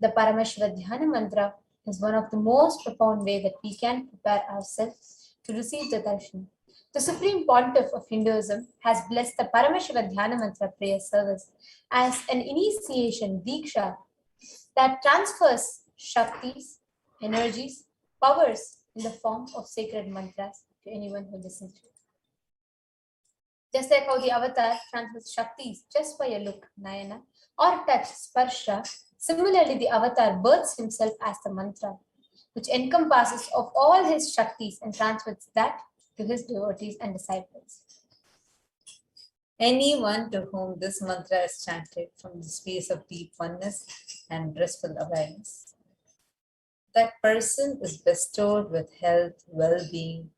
the Paramashiva Dhyana mantra is one of the most profound way that we can prepare ourselves to receive the darshan. The Supreme Pontiff of Hinduism has blessed the Paramashiva Dhyana mantra prayer service as an initiation, diksha, that transfers shaktis, energies, powers in the form of sacred mantras to anyone who listens to it. Just like how the avatar transfers shaktis just by a look, nayana, or touch, sparsha, similarly the avatar births himself as the mantra, which encompasses of all his shaktis and transfers that to his devotees and disciples. Anyone to whom this mantra is chanted from the space of deep oneness and blissful awareness, that person is bestowed with health, well-being,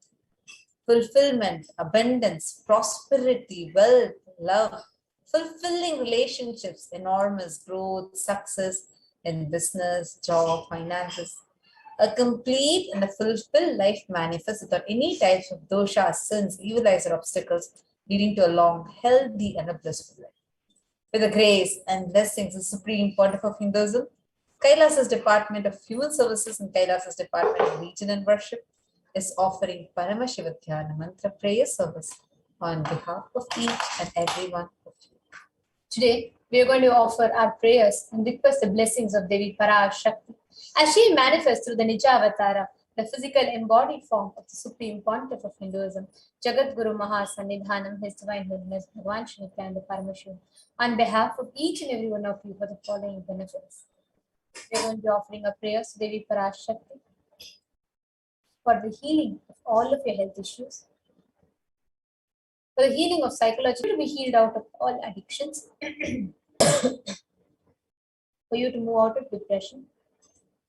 fulfillment, abundance, prosperity, wealth, love, fulfilling relationships, enormous growth, success in business, job, finances. A complete and a fulfilled life manifests without any types of dosha, sins, evil eyes, or obstacles, leading to a long, healthy, and a blissful life. With the grace and blessings of Supreme Pontiff of Hinduism, Kailas's Department of Human Services and Kailas's Department of Religion and Worship is offering Paramashiva Dhyana mantra prayer service on behalf of each and every one of you. Today, we are going to offer our prayers and request the blessings of Devi Parashakti as she manifests through the Nija Avatara, the physical embodied form of the Supreme Pontiff of Hinduism, Jagat Guru Mahasannidhanam, His Divine Holiness, Bhagavan Shri Nithyananda Paramashivam, on behalf of each and every one of you for the following benefits. We are going to be offering our prayers to Devi Parashakti for the healing of all of your health issues, for the healing of psychology, to be healed out of all addictions, for you to move out of depression,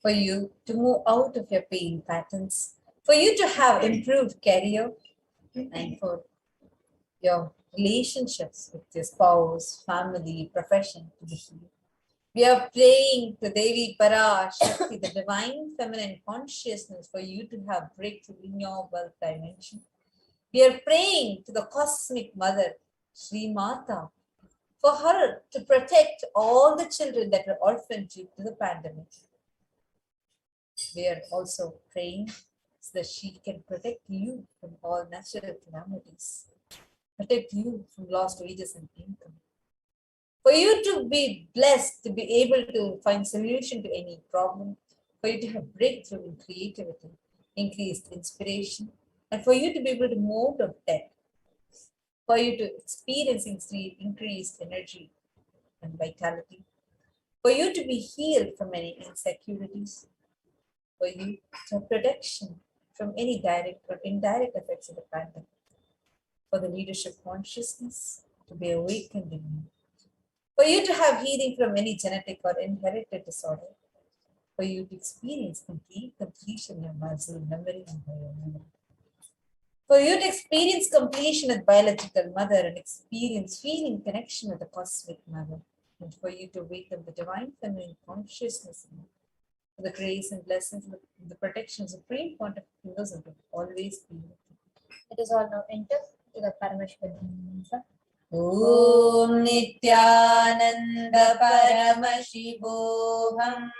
for you to move out of your pain patterns, for you to have improved career, and for your relationships with your spouse, family, profession to be healed. We are praying to Devi Parashakti, the divine feminine consciousness, for you to have breakthrough in your wealth dimension. We are praying to the cosmic mother, Sri Mata, for her to protect all the children that were orphaned due to the pandemic. We are also praying so that she can protect you from all natural calamities, protect you from lost wages and income. For you to be blessed, to be able to find solution to any problem, for you to have breakthrough in creativity, increased inspiration, and for you to be able to move out of debt, for you to experience increased energy and vitality, for you to be healed from any insecurities, for you to have protection from any direct or indirect effects of the pandemic, for the leadership consciousness to be awakened in you, for you to have healing from any genetic or inherited disorder, for you to experience complete completion of muscle memory and biomemory, for you to experience completion with biological mother and experience feeling connection with the cosmic mother, and for you to wake up the divine feminine consciousness in you, for the grace and blessings and the protection of Supreme Pontiff of Hinduism to always be with you. Let us all now enter to the Paramashiva mantra. Om Nithyananda Paramashivoham.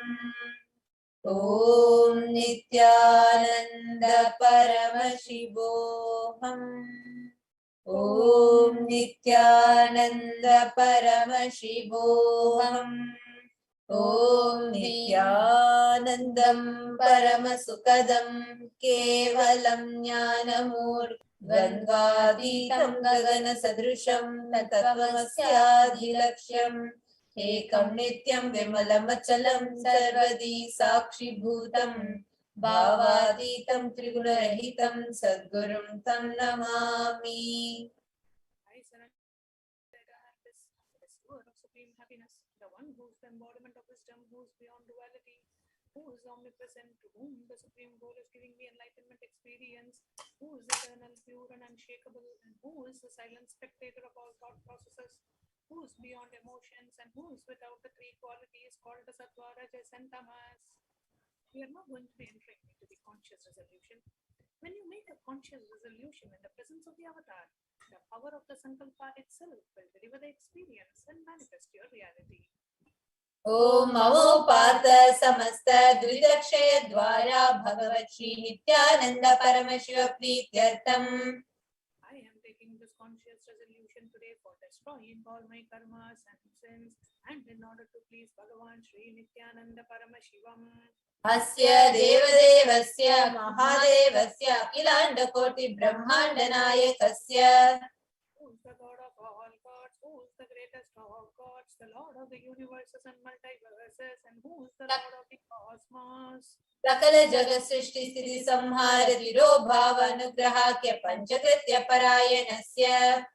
Om Nithyananda Paramashivoham. Om Nithyananda Paramashivoham. Om Nithyanandam Paramasukadam Kevalam Jnanamur Dvandvaditam Gagana Sadrusham Tattvamasyaadhilaksham Ekam Nityam Vimalamachalam Sarvadi Sakshi Bhutam Bhavaditam Triguna-rahitam Sadgurum Tam Namami. supreme happiness, the one who is the embodiment of wisdom, who is beyond duality, who is omnipresent, to whom the supreme goal is giving the enlightenment experience, who is eternal, pure, and unshakable, and who is the silent spectator of all thought processes, who is beyond emotions, and who is without the three qualities called the Sattva, Rajas, and Tamas. We are now going to be entering into the conscious resolution. When you make a conscious resolution in the presence of the avatar, the power of the Sankalpa itself will deliver the experience and manifest your reality. Om Namo Partha Samasta Dvidakshaya Dwara Bhagavat Shri Nithyananda Paramashiva Prityartham. I am taking this conscious resolution today for destroying all my karmas and sins, and in order to please Bhagavan Shri Nithyananda Paramashivam. Asya Devadevasya Mahadevasya Akilanda Koti Brahmanda Nayakasya. Who is the God of all gods? Who is the greatest of all gods? The Lord of the universes and multiverses, and who is the Lord of the cosmos? Sakala Jagat Srishti Siddhi Samhara Dhiro Bhava Anugrahakya Panchakritya Parayanasya.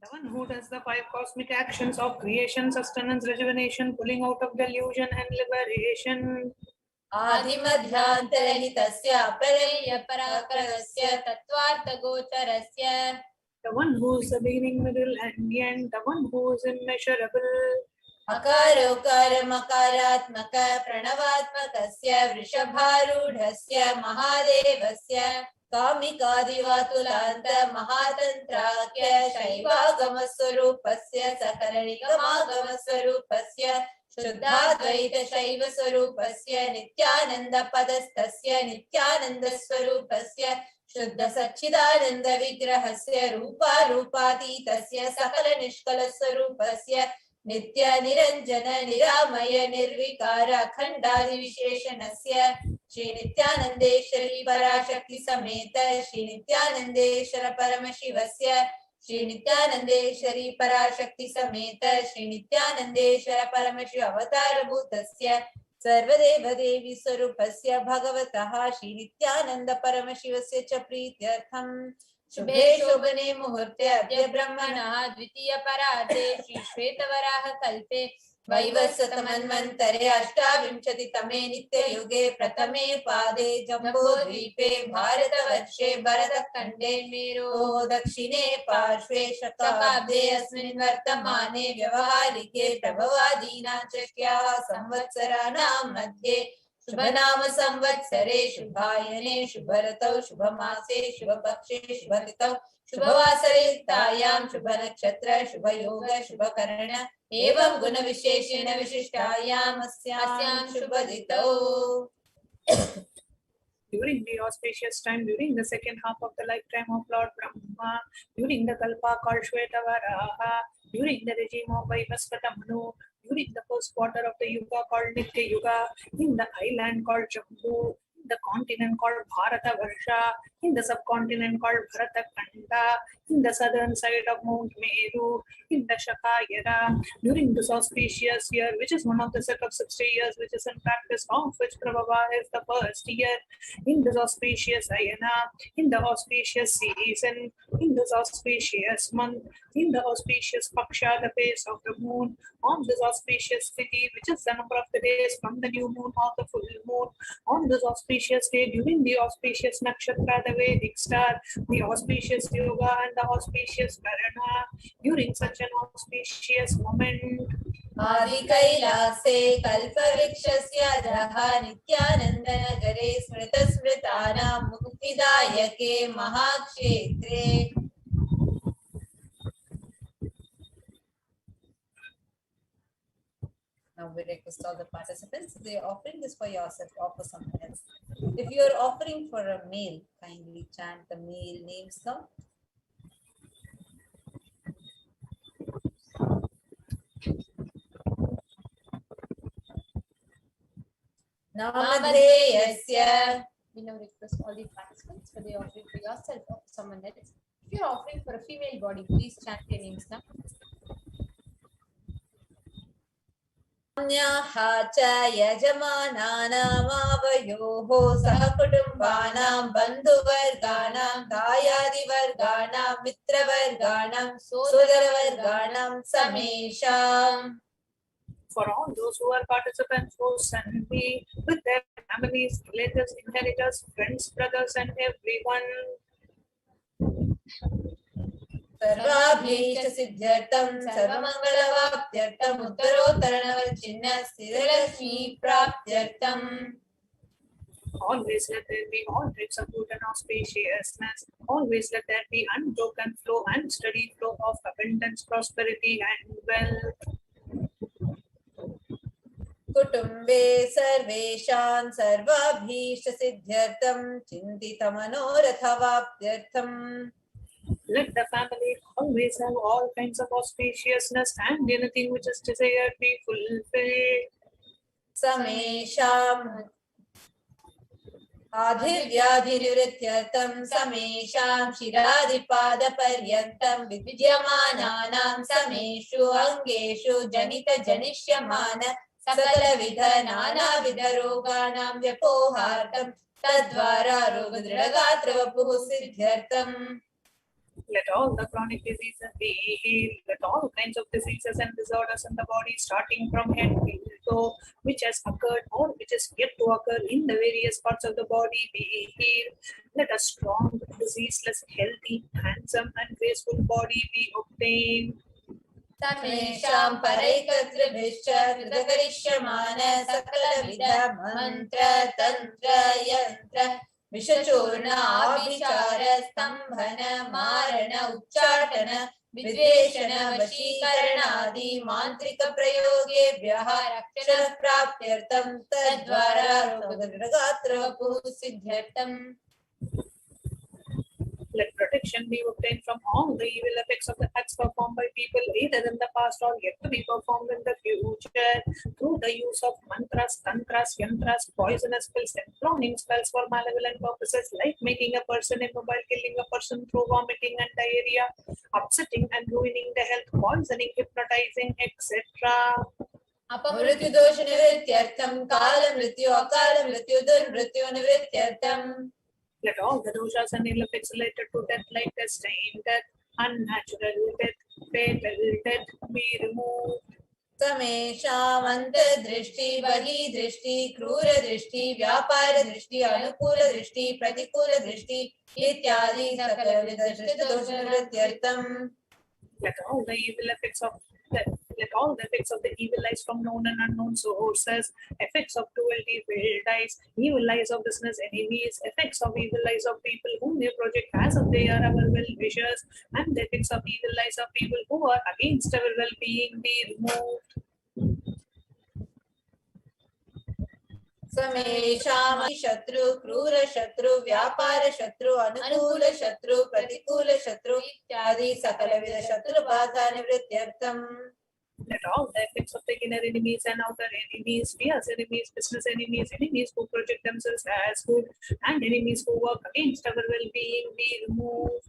The one who does the five cosmic actions of creation, sustenance, rejuvenation, pulling out of delusion, and liberation. Adimadhyantarahitasya Aparaya Parakarasya Tattvartha Gotarasya. The one who is the beginning, middle, and end. The one who is immeasurable. Akarokara Makaratmaka Pranavatmakasya Vrishabharudhasya Mahadevasya Kamikadivatulanta Mahatantrakya Shaivagamaswarupasya Sakaranigamagamaswarupasya Shuddhadvaita Shaiva Swarupasya Nityananda Padastasya Nityananda Swarupasya Shuddha Satchidananda Vigrahasya Rupa Rupatitasya Sakala Nishkala Swarupasya Nitya Niranjana Niramaya Nirvikara Khandadi Visheshanasya Shri Nithyanandeshwari Parashakti Sameta Shri Nithyanandeshwara Paramashivasya Shri Nithyanandeshwari Parashakti Sameta Shri Nithyanandeshwara Paramashiva Avatara Bhutasya Sarvadeva Devi Swarupasya Bhagavataha Shri Nithyananda Paramashivasya Cha Prityartham Shubhe Shobhane Muhurte Adya Brahmana Dvitiya Parade Shri Shvetavaraha Kalpe Vaivasatamanvantare Ashtavimshati Tame Nitya Yuge Pratame Pade Jambo Dvipe Bharatavarshe Bharatakande Mero Dakshine Parshve Shakabde Asmin Vartamane Vyavaharike Prabhavadina Chakya Samvatsaranam Madhye Shubhanama Samvatsare Shubhayane Shubharatau Shubhamase Shubhapakshe Shubhatitau Shubhavasare Tayam Shubhanakshatra Shubhayoga Shubhakarana Evam Guna Visheshena Vishishtayam Asyam Shubhaditau. During the auspicious time, during the second half of the lifetime of Lord Brahma, during the Kalpa called Shvetavaraha, during the regime of Vaivasvata Manu, during the first quarter of the Yuga called Nitya Yuga, in the island called Jambu, in the continent called Bharata Varsha, in the subcontinent called Bharata Kanda, in the southern side of Mount Meru, in the Shakayara, during this auspicious year, which is one of the set of 60 years, which is in practice, of which Prabhava is the first year, in this auspicious Ayana, in the auspicious season, in this auspicious month, in the auspicious Paksha, the face of the moon, on this auspicious Tithi, which is the number of the days from the new moon or the full moon, on this auspicious day, during the auspicious Nakshatra, the Vedic star, the auspicious Yoga, and the auspicious Karana, during such an auspicious moment. Adi Kailase Kalpavrikshasya Adhaha Nithyananda Nagare Smrita Smritana Muktidayake Mahakshetre. Now we request all the participants, if they are offering this for yourself or for someone else. If you are offering for a male, kindly chant the male names now. Namadeyasya. We now request all the participants, whether you're offering for yourself or for someone else. If you're offering for a female body, please chant your names now. च यजमानानामावयोः सह कुटुम्बानां बन्धुवर्गाणां दायादिवर्गाणां मित्रवर्गाणां सोदरवर्गाणां समेषाम्. For all those who are participants who send me with their families, relatives, inheritors, friends, brothers, and everyone. सर्वाभीष्ट सिद्ध्यर्थं सर्वमंगलवाप्त्यर्थं उत्तरोत्तरणवच्चिन्न स्थिरलक्ष्मी प्राप्त्यर्थं. Always let there be all types of good and auspiciousness. Always let there be unbroken flow and steady flow of abundance, prosperity, and wealth. कुटुम्बे सर्वेषां सर्वाभीष्ट सिद्ध्यर्थं चिन्तितमनोरथवाप्त्यर्थं. Let the family always have all kinds of auspiciousness and anything which is desired be fulfilled. समेषाम् आधिर्व्याधिनिवृत्त्यर्थं समेषां शिरादिपादपर्यन्तं विद्यमानानां समेषु अङ्गेषु जनितजनिष्यमान सकलविध नानाविध रोगाणां व्यपोहार्थं तद्वारा रोगदृढगात्रवपुः सिद्ध्यर्थम्. Let all the chronic diseases be healed. Let all kinds of diseases and disorders in the body, starting from head to toe, which has occurred or which is yet to occur in the various parts of the body, be healed. Let a strong, diseaseless, healthy, handsome, and graceful body be obtained. समेषां परैकत्रिभिश्च कृतकरिष्यमान सकलविध मन्त्र तन्त्र यन्त्र विषचूर्ण आभिचार स्तंभन मारण उच्चाटन विद्वेषण वशीकरणादि मांत्रिक प्रयोगेभ्यः रक्षण प्राप्त्यर्थं तद्वारा रोगदृढगात्रवपुः सिद्ध्यर्थम्. Let protection be obtained from all the evil effects of the acts performed by people either in the past or yet to be performed in the future through the use of mantras, tantras, yantras, poisonous spells, employing spells for malevolent purposes like making a person immobile, killing a person through vomiting and diarrhea, upsetting and ruining the health, poisoning, hypnotizing, etc. अपमृत्युदोष निवृत्त्यर्थं काल मृत्यु अकाल मृत्यु दुर्मृत्यु निवृत्त्यर्थं. Let all the doshas and ill effects related to death, like death, stain death, unnatural death, fatal death, be removed. समेषाम् अंतर्दृष्टि बहिर्दृष्टि क्रूर दृष्टि व्यापार दृष्टि अनुकूल दृष्टि प्रतिकूल दृष्टि इत्यादि सकलविध दृष्टिदोषनिवृत्त्यर्थम्. Let all the effects of the evil eyes from known and unknown sources, effects of cruelty, failed eyes, evil eyes of business enemies, effects of evil eyes of people whom they project as if they are our well-wishers, and the effects of evil eyes of people who are against our well-being be removed. समेषाम् शत्रु क्रूर शत्रु व्यापार शत्रु अनुकूल शत्रु प्रतिकूल शत्रु इत्यादि सकलविध शत्रुबाधा निवृत्त्यर्थम्. Let all the effects of the inner enemies and outer enemies, fierce enemies, business enemies, enemies who project themselves as good, and enemies who work against our well-being be removed.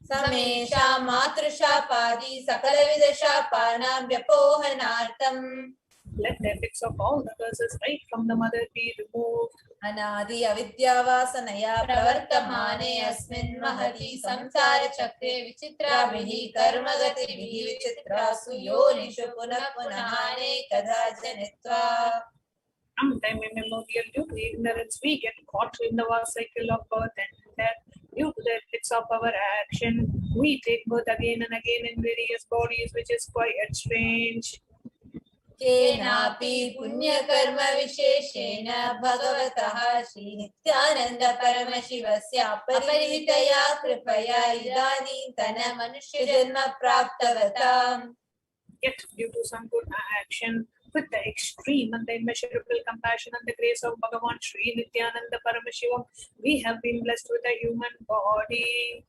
समेषां मातृशापादि सकलविध शापानां व्यपोहनार्थम्. Let the effects of all the curses right from the mother be removed. अनादि अविद्यावासनया प्रवर्तमाने अस्मिन् महति संसार चक्रे विचित्राभिः कर्मगतिभिः विचित्रासु योनिषु पुनः पुनः अनेकधा जनित्वा. From time immemorial, due to ignorance, we get caught in the vast cycle of birth and death. Due to the effects of our action, we take birth again and again in various bodies, which is quite strange. केनापि पुण्यकर्म विशेषेण भगवतः श्री नित्यानंद परमशिवस्य अपरिमितया कृपया इदानीन्तन मनुष्य जन्म प्राप्तवताम्. Yet, due to some good action, with the extreme and the immeasurable compassion and the grace of Bhagavan Sri Nithyananda Paramashivam, we have been blessed with a human body.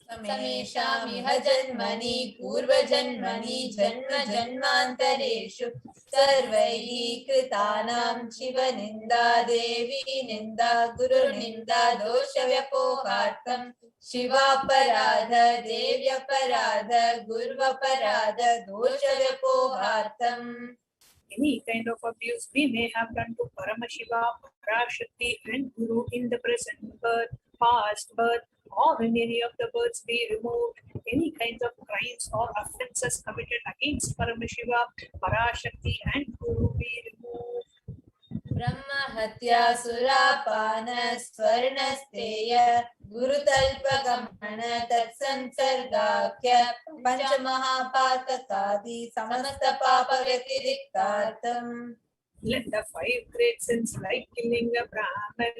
समेषाम् इह जन्मनि पूर्वजन्मनि जन्म जन्मान्तरेषु सर्वैः कृतानां शिवनिन्दा देवी निन्दा गुरुनिन्दा दोषव्यपोहार्थं शिवापराध देव्यपराध गुर्वपराध दोषव्यपोहार्थम्. Any kind of abuse we may have done to Paramashiva, Parashakti and Guru in the present birth, past birth, or in any of the births be removed. Any kinds of crimes or offences committed against Paramashiva, Parashakti and Guru be removed. ब्रह्महत्या सुरापान स्वर्णस्तेय गुरुतल्पगमन तत्संसर्गाख्य पंचमहापातकादि समस्त पाप व्यतिरिक्तार्थम्. Let the 5 great sins like killing a Brahman,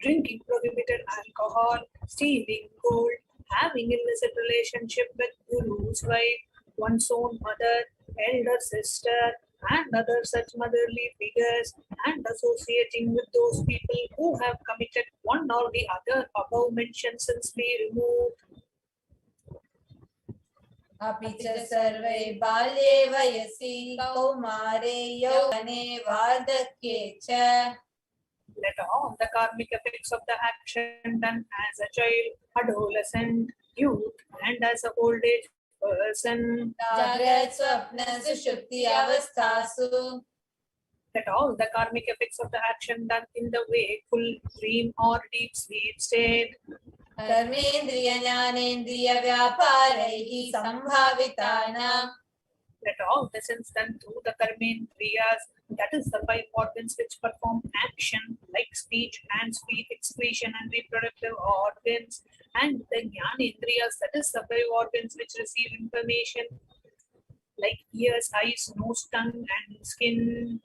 drinking prohibited alcohol, stealing gold, having illicit relationship with Guru's wife, one's own mother, elder sister, and other such motherly figures, and associating with those people who have committed one or the other above mentioned sins be removed. अपि च सर्वे बाल्ये वयसि कौमारे यौवने वार्धक्ये च. Let all the karmic effects of the action done as a child, adolescent, youth, and as a old age person, जाग्रत स्वप्न सुषुप्ति अवस्थासु. Let all the karmic effects of the action done in the wakeful, dream, or deep sleep state, कर्मेन्द्रिय ज्ञानेन्द्रिय व्यापारैः संभावितानां. let all the sins done through the karmendriyas, that is the 5 organs which perform action like speech, hands, feet, excretion, and reproductive organs, and the jnanendriyas, that is the 5 organs which receive information like ears, eyes, nose, tongue, and skin.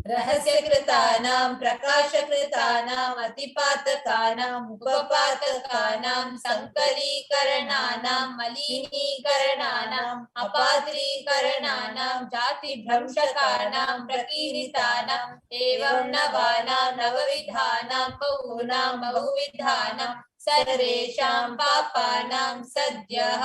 रहस्यकृतानां प्रकाशकृतानां अतिपातकानां उपपातकानां संकलीकरणानां मलिनीकरणानां अपात्रीकरणानां जातिभ्रंशकानां प्रकीर्तितानां एवं नवानां नवविधानां बहूनां बहुविधानां सर्वेषां पापानां सद्यः.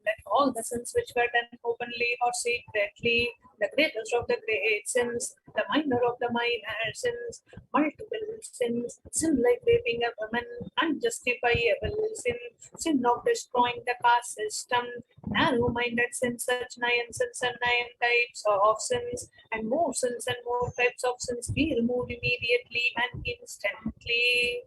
Let all the sins which were done openly or secretly, the greatest of the great sins, the minor of the minor sins, multiple sins, sin like raping a woman, unjustifiable sin, sin of destroying the caste system, narrow-minded sins, such 9 sins and 9 types of sins, and more sins and more types of sins be removed immediately and instantly.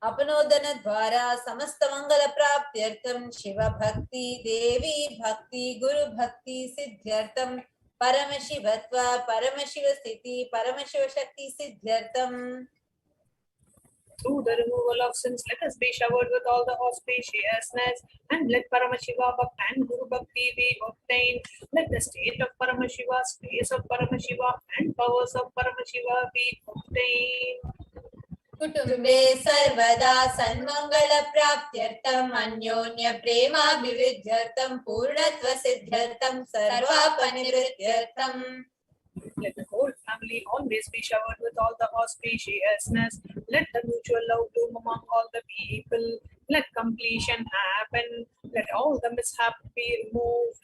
अपनोदन द्वारा समस्त मंगल प्राप्त्यर्थम शिव भक्ति देवी भक्ति गुरु भक्ति सिद्ध्यर्थम परमशिवत्व परमशिव स्थिति परमशिव शक्ति सिद्ध्यर्थम. Through the removal of sins, let us be showered with all the auspiciousness, and let Paramashiva Bhakti and Guru Bhakti be obtained. Let the state of Paramashiva, space of Paramashiva, and powers of Paramashiva be obtained. कुटुंबे सर्वदा सन्मंगल प्राप्त्यर्थम अन्योन्य प्रेमाभिवृद्ध्यर्थम पूर्णत्व सिद्ध्यर्थम सर्वापनिवृत्त्यर्थम. Let the whole family always be showered with all the auspiciousness. Let the mutual love bloom among all the people. Let completion happen. Let all the mishap be removed.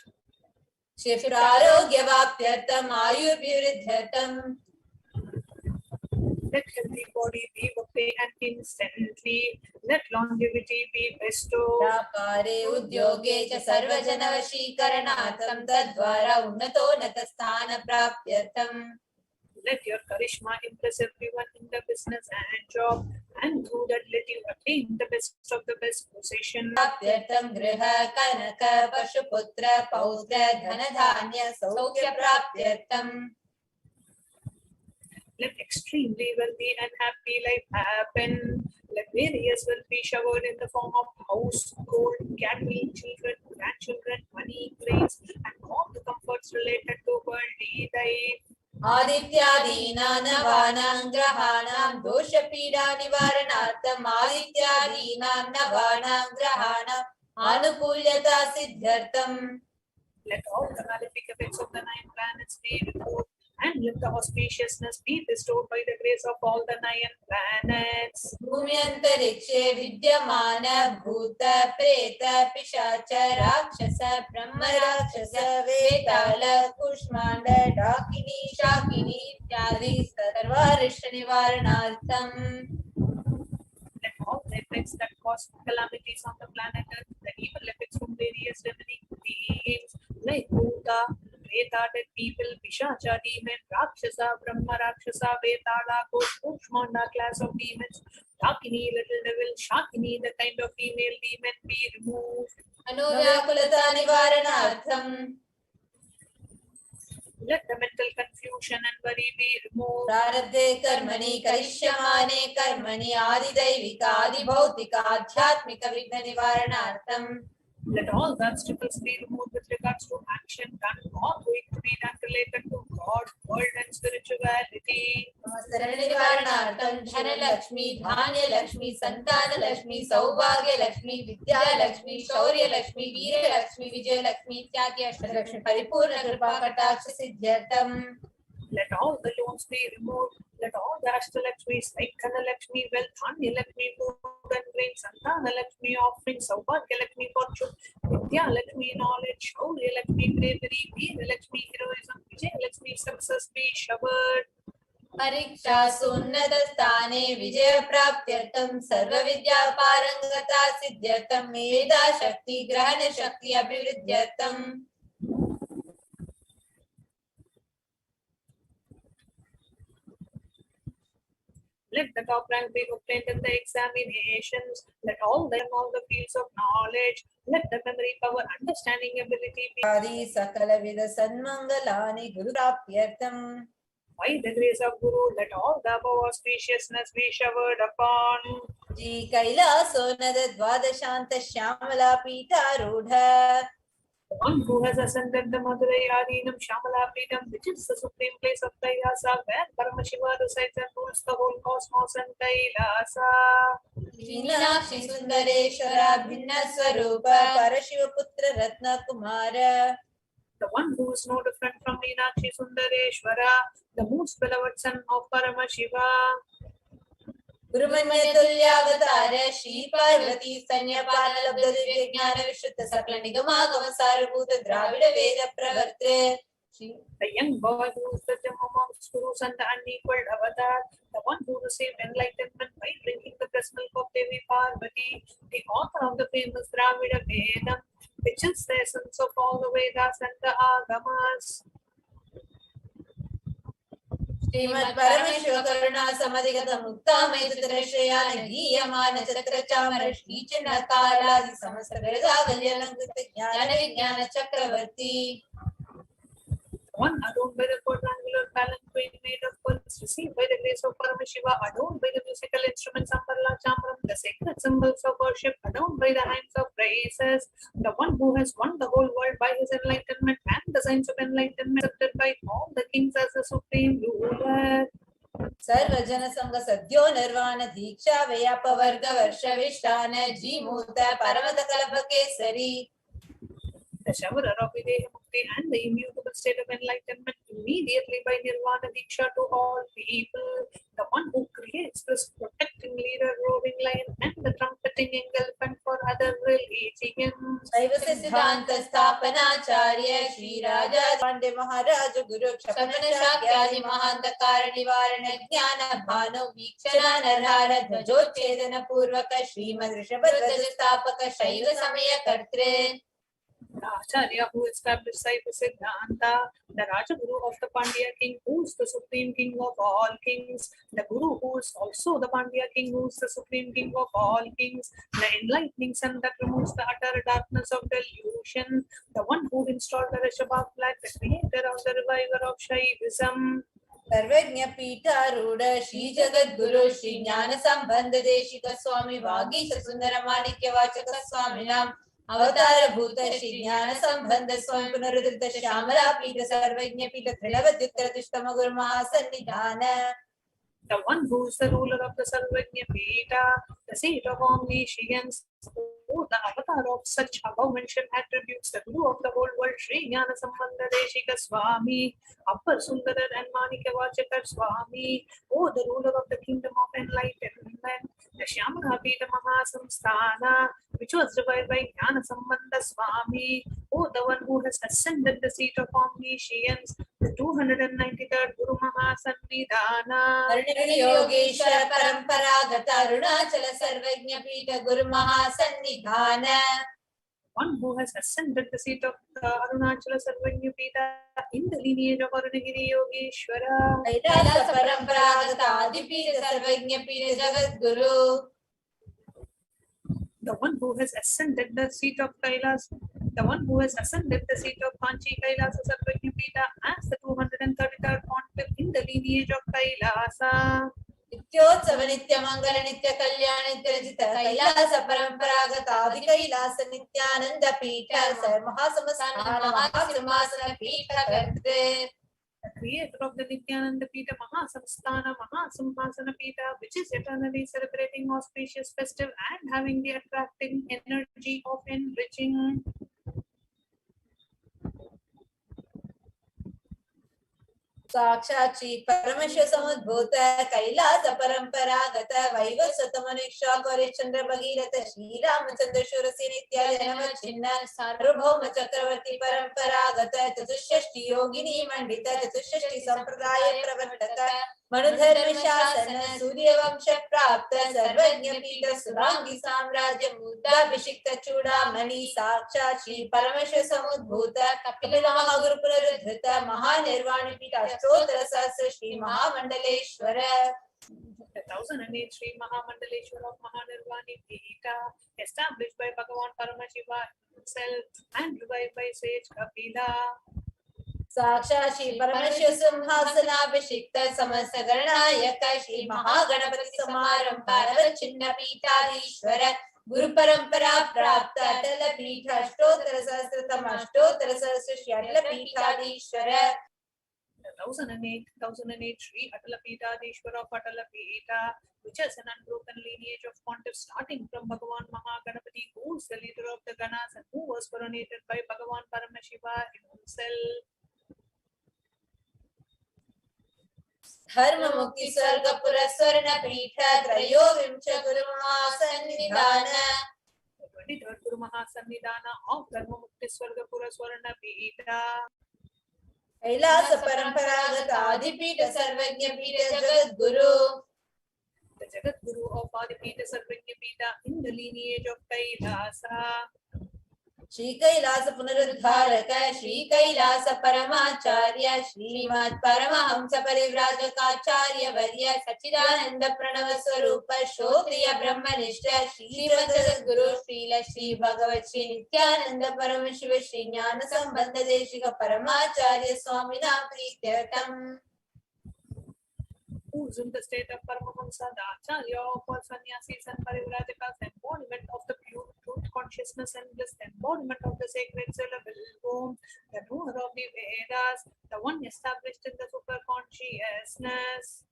शिष्टारोग्यवाप्त्यर्थम आयुर्भिवृद्ध्यर्थम. Let healthy body be obtained and instantly. Let longevity be bestowed. व्यापारे उद्योगे च सर्वजनवशीकरणार्थं तद्वारा उन्नतोन्नत स्थान प्राप्त्यर्थम. Let your charisma impress everyone in the business and job, and through that let you attain the best of the best position. प्राप्त्यर्थम गृह कनक पशुपुत्र पौत्र धन धान्य सौख्य प्राप्त्यर्थम. Let extremely wealthy and happy life happen. Let various wealth be showered in the form of house, gold, cattle, children, grandchildren, money, grains, and all the comforts related to worldly life. आदित्यादीनां नवानां ग्रहाणां दोषपीडा निवारणार्थम आदित्यादीनां नवानां ग्रहाणां आनुकूल्यता सिद्ध्यर्थम. Let all the malefic effects of the 9 planets be removed. and let the auspiciousness be bestowed by the grace of all the 9 planets. भूम्यन्तरिक्षे विद्यमान भूत प्रेत पिशाच राक्षस ब्रह्म राक्षस वेताल कुष्माण्ड डाकिनी शाकिनी इत्यादि सर्वारिष्ट निवारणार्थम् Let all the effects that cause calamities on the planet Earth, the evil effects from various demonic beings like Bhuta, Preta, dead people, Pishacha, demon, Rakshasa, Brahma, Rakshasa, Vetala, ghost, Kushmanda, class of demons, Dakini, little devil, Shakini, the kind of female demon, be removed. अनुव्याकुलता निवारणार्थम् Let the mental confusion and worry be removed. प्रारब्धे कर्मणि करिष्यमाणे कर्मणि आदिदैविक आदिभौतिक आध्यात्मिक विघ्न निवारणार्थम् Let all the obstacles be removed with regards to action done or going to be done related to God, world and spirituality. सर्व निवारणार्थं धनलक्ष्मी धान्यलक्ष्मी संतानलक्ष्मी सौभाग्यलक्ष्मी विद्यालक्ष्मी शौर्यलक्ष्मी वीरलक्ष्मी विजयलक्ष्मी इत्यादि अष्टलक्ष्मी परिपूर्ण कृपा कटाक्ष सिद्ध्यर्थम् Let all the loans be removed. Let all the Ashtalakshmis like Dhanalakshmi, wealth, Dhanyalakshmi, food and grain, Santanalakshmi, offering, Saubhagyalakshmi, fortune, Vidyalakshmi, knowledge, Shaurya-Lakshmi, bravery, Veera-Lakshmi, heroism, Vijaya-Lakshmi, success be showered. परीक्षासु उन्नत स्थाने विजय प्राप्त्यर्थं सर्व विद्या पारंगता सिद्ध्यर्थं मेधा शक्ति ग्रहण शक्ति अभिवृद्ध्यर्थम् Let the top rank be obtained in the examinations. Let all the fields of knowledge. Let the memory, power, understanding, ability be. आदि सकल with सन्मंगलानि Guru प्राप्त्यर्थम् By the grace of Guru, let all the above auspiciousness be showered upon. Ji कैलासोन्नत द्वादशान्त Shyamala पीठारूढ़ One who has ascended the Madurai Adinam Shamalapeetam, which is the supreme place of Kailasa, where Paramashiva resides and rules the whole cosmos and Kailasa. Meenakshi सुंदरेश्वरा भिन्न स्वरूप परशिव पुत्र रत्न Kumar The one who is no different from Meenakshi Sundareshwara, the most beloved son of Paramashiva. गुरुमन्य तुल्यावतार Shri Parvati स्तन्यपान लब्ध दिव्य ज्ञान विशुद्ध सकल निगमागम सारभूत द्राविड वेद प्रवर्ते The young boy who is the gem amongst gurus and the unequaled avatar, the one who received enlightenment by drinking the breast milk of Devi Parvati, the author of the famous Dravida Vedam, which is the essence of all the Vedas and the Agamas. Shrimad परमेश्वर करुणा समधिगत मुक्तामय चित्रश्रेयान गीयमान चक्र चामर श्री चिन्ह कालादि समस्त वेदावली अलंकृत ज्ञान विज्ञान चक्रवर्ती One adorned by the quadrangular palanquin made of pearls, received by the grace of Paramashiva, adorned by the musical instruments Ambarla Chamram, the sacred symbols of worship, adorned by the hands of praises, the one who has won the whole world by his enlightenment and the signs of enlightenment, accepted by all the kings as the supreme ruler. सर्वजन संग सद्यो निर्वाण दीक्षा व्याप वर्ग वर्ष विष्टान जीमूत परमत कल्प Kesari The showerer of Videha Mukti and the immutable state of enlightenment immediately by Nirvana Diksha to all people, the one who creates this protecting leader, roving lion, and the trumpeting elephant for other religions. शैव सिद्धांत स्थापनाचार्य श्री राजा पांडे महाराज गुरु क्षपन शाक्यादि महांधकार निवारण ज्ञान भानु वीक्षण नरहार ध्वजोच्छेदन पूर्वक श्रीमद् ऋषभध्वज स्थापक शैव समय कर्त्रे The Acharya who established Saiva Siddhanta, the Rajaguru of the Pandya king, who is the supreme king of all kings, the Guru who is also the Pandya king, who is the supreme king of all kings, the enlightening sun that removes the utter darkness of delusion, the one who installed the Rishabha flag, the creator of the reviver of Shaivism. सर्वज्ञ पीठारूढ़ श्री जगत गुरु श्री ज्ञान संबंध देशिक स्वामी वागीश सुंदर माणिक्य वाचक स्वामी नाम अवतार भूत श्री ज्ञान संबंध स्वामी पुनरुद्धृत श्यामला पीठ सर्वज्ञ पीठ त्रिलवद्युत्तरतिष्ठम गुरु महासन्निधान The one who is the ruler of the Sarvajna Pita, the seat of omniscience, Oh, the avatar of such above-mentioned attributes, the Guru of the whole world, Sri Jnana Sambandha Deshika Swami, Appar Sundarar and Manika Vachakar Swami, oh, the ruler of the kingdom of enlightenment, the Shyamagapita Mahasamsthana, which was revived by Jnana Sambandha Swami, oh, the one who has ascended the seat of omniscience, the 293rd Guru Mahasannidhana. Arunagiri Yogeshwara Paramparagata Arunachala Sarvajna Pita Guru Mahasannidhana. One who has ascended the seat of Arunachala Sarvajna Pita in the lineage of Arunagiri Yogeshwara. Kailasa Paramparagata Adipita Sarvajna Pita Jagat Guru. The one who has ascended the seat of Kailas, the one who has ascended the seat of Kanchi Kailasa Sarvajna Pita as the 233rd pontiff in the lineage of Kailasa. Nityotsava Nitya Mangala Nitya Kalyana Nitya Rajita Kailasa Paramparagata Adi Kailasa Nithyananda Pita Sar Mahasamastana Mahasimhasana Pita Karte. The creator of the Nithyananda Pita Mahasamsthana Mahasimhasana Pita, which is eternally celebrating auspicious festive and having the attracting energy of enriching. Sakshat Shri Paramashiva Samudbhuta Kailasa Paramparagata Vaivasata Manisha Gaurichandra Bhagirata Shri Ramachandra Shurasi Nitya Janama Chinna Sarvabhauma Chakravarti Paramparagata Chatushashti Yogini Mandita Chatushashti Sampradaya Pravartaka Manudharma Shasana Surya Vamsha Prapta Sarvajna Pita Surangi Samrajya Muddha Vishikta Chudamani Sakshat Shri Paramashiva Samudbhuta Kapila Mahaguru Purarudhrita Mahanirvani Pita Ashtottara Sahasra Shri Mahamandaleshwara. The 1008 Sri Mahamandaleshwara of Mahanirvani Pita, established by Bhagavan Paramashiva himself and revived by sage Kapila. Sakshat Shri Paramashiva Simhasana Abhishikta Samasta Garanayaka Shri Mahaganapati Samaram Paravachinna Pitadishwara Guru Parampara Prapta Atala Pita Ashtottara Sahasratam Ashtottara Sahasra Shri Atala Pitadishwara. 1008 Sri Atala Pitadishwara of Atala Pita, which has an unbroken lineage of pontiffs starting from Bhagavan Mahaganapati, who is the leader of the Ganas and who was coronated by Bhagavan Paramashiva himself. Dharma Mukti Swarga Pura Swarna Pita Trayovimcha Guru Mahasannidhana. The 23rd Guru Mahasannidhana of Dharma Mukti Swarga Pura Swarna Pita. Kailasa Paramparagata Adipita Sarvajna Pita Jagat Guru. The Jagat Guru of Adipita Sarvajna Pita in the lineage of Kailasa. Shri Kailasa Punaruddharaka Shri Kailasa Paramacharya Shrimad Paramahamsa Parivrajaka Varya Sachidananda Pranava Swarupa Shotriya Brahmanishta Shri Jagat Guru Srila Shri Bhagavat Shri Nithyananda Paramashiva Shri Jnana Sambandha Deshika Paramacharya Swamina Prityartam. Who is in the state of Paramahamsa, the Acharya of all sannyasis and parivrajakas, embodiment of the pure truth consciousness and bliss, embodiment of the sacred syllable Om, the knower of the Vedas, the one established in the super consciousness.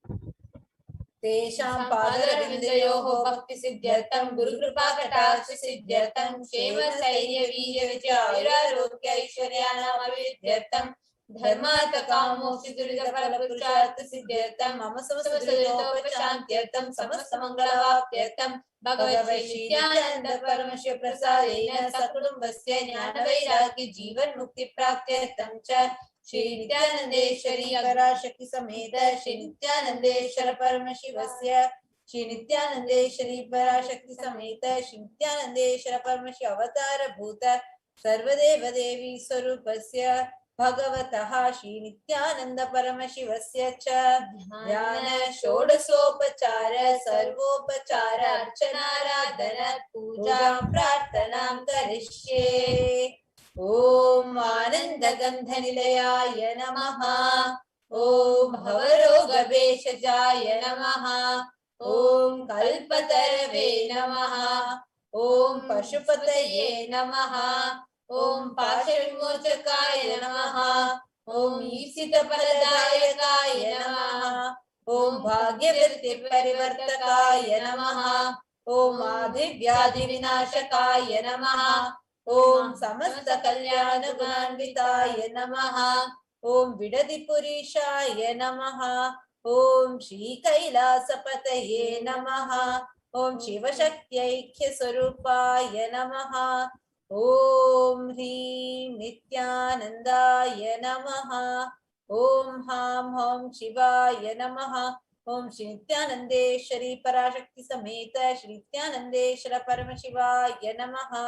Tesham Padaravindayoho Bhakti Siddhyartam Guru Kripa Kataksha Siddhyartam Shema Sairya Virya Vijayura Rokya Aishwaryanam Avidyartam Dharmata Kamoksha Durita Phala Purushartha Siddhyartam Mama Samasta Duritopasantyartam Samasta Mangalavapyartam Bhagavad Shri Nithyananda Paramashiva Prasadena Sakudumbasya Jnana Vairagya Jivan Mukti Praptyartam Cha Shri Nithyanandeshwari Parashakti Sameta Shri Nithyanandeshwara Paramashivasya Shri Nithyanandeshwari Parashakti Sameta Shri Nithyanandeshwara Paramashiva Avatara Bhuta Sarvadeva Devi Swarupasya Bhagavataha Shri Nithyananda Paramashivasya Cha Dhyana Shodasopachara Sarvopachara Archana Radhana Puja Prarthanam Karishye. Om Ananda Gandha Nilayaya Namaha. Om Bhavaroga Veshajaya Namaha. Om Kalpatarave Namaha. Om Pashupataye Namaha. Om Pashavimochakaya Namaha. Om Ipsita Paladayakaya Namaha. Om Bhagyavirti Parivartakaya Namaha. Om Adhivyadi Vinashakaya Namaha. Om Samasta Kalyana Gunanvitaya Namaha. Om Vidadipurishaya Namaha. Om Shri Kailasapataye Namaha. Om Shiva Shaktyaikya Swarupaya Namaha. Om Hrim Nithyanandaya Namaha. Om Ham Hom Shivaya Namaha. Om Shri Nithyanandeshwari Parashakti Sameta Shri Nithyanandeshwara Paramashivaya Namaha.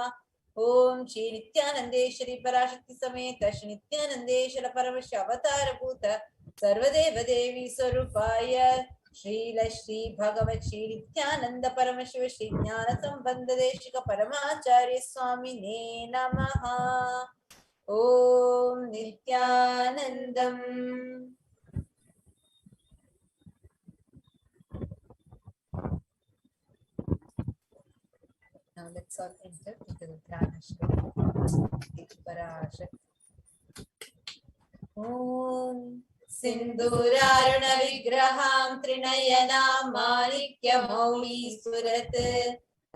Om Shri Nithyanandeshwari Parashakti Sameta Shri Nithyanandeshwara Paramashivavatara Bhuta Sarvadeva Devi Swarupaya Shri Shri Bhagavat Shri Nithyananda Paramashiva Shri Jnana Sambandha Deshika Paramacharya Swamine Namaha. Om Nithyanandam. Now let's all enter into the Parashakti. Parashakti. Om Sindhuraruna Vigraham Trinayanam Manikya Mauli Surat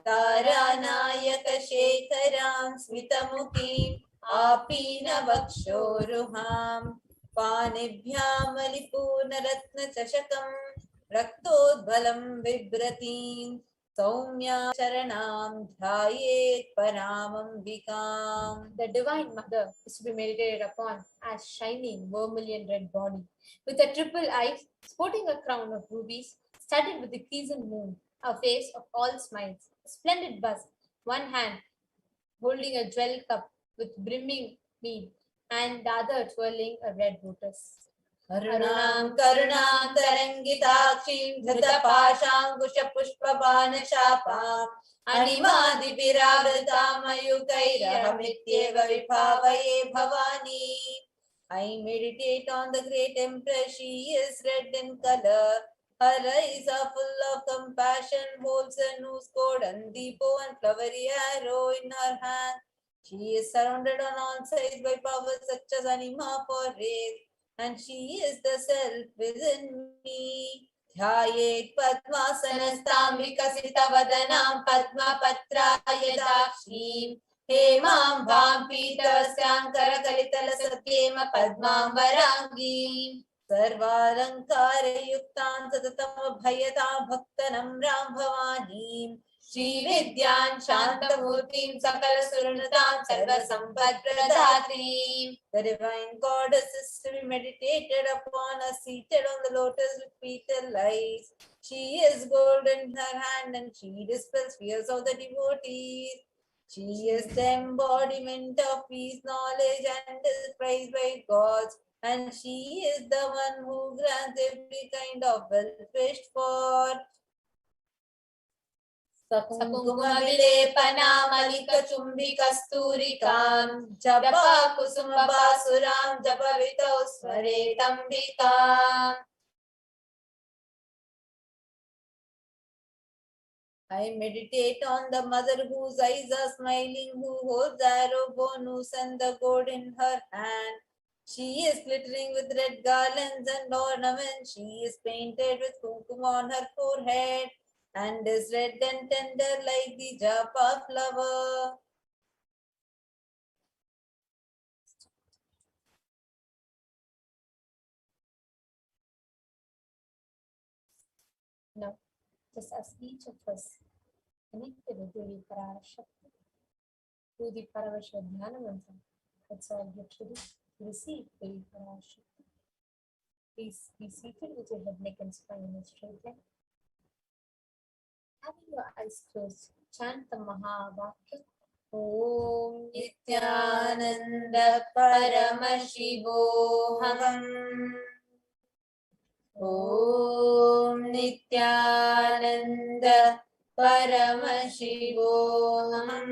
Taranayaka Shekharam Smitamukim Apina Vakshoruham Panibhyam Alipurna Ratna Chashakam Raktodvalam Vibratim Saumya Sharanam Dhayet Paramambikam. The Divine Mother is to be meditated upon as shining vermilion red body, with a triple eyes, sporting a crown of rubies, studded with the crescent moon, a face of all smiles, a splendid bust, one hand holding a jewel cup with brimming mead, and the other twirling a red lotus. Arunam Karunam Tarangitakshim Dhrita Pashankusha Pushpabana Chapam Animadi Viravritam Ayukairahamityeva Vipavaye Bhavani. I meditate on the great empress, she is red in color. Her eyes are full of compassion, holds a noose cord and bow and flowery arrow in her hand. She is surrounded on all sides by powers such as anima for rays, and she is the self within me. Dhyayet Padmasanastam Vikasita Vadanam Padma Patraya Dakshim Hemam Bham Pitavyam Karakalitala Satyema Padmam Varangi Sarvalankara Yuktan Satatam Bhayatam Bhaktanam Ram Bhavanim Shri Vidyan Shantamurtim Sakala Surunatam Sarva Sampad Pradhatrim. The divine goddess is to be meditated upon as seated on the lotus with petal eyes. She is gold in her hand and she dispels fears of the devotees. She is the embodiment of peace, knowledge and is praised by gods. And she is the one who grants every kind of wealth wished for. Sakunguma Vilepana Malika Chumbi Kasturikan Japa Kusuma Basuram Japavito Sware Tambikam. I meditate on the mother whose eyes are smiling, who holds the arrow bonus and the gourd in her hand. She is glittering with red garlands and ornaments. She is painted with kumkum on her forehead and is red and tender like the japa flower. Now, just as each of us connected with Devi Parashakti through the Paramashivoham mantra, let's all get ready to receive Devi Parashakti. Please be seated with your head, neck and spine in a straight line. Having your eyes closed, chant the Mahavakya. Om Nithyananda Paramashivoham. Om Nithyananda Paramashivoham.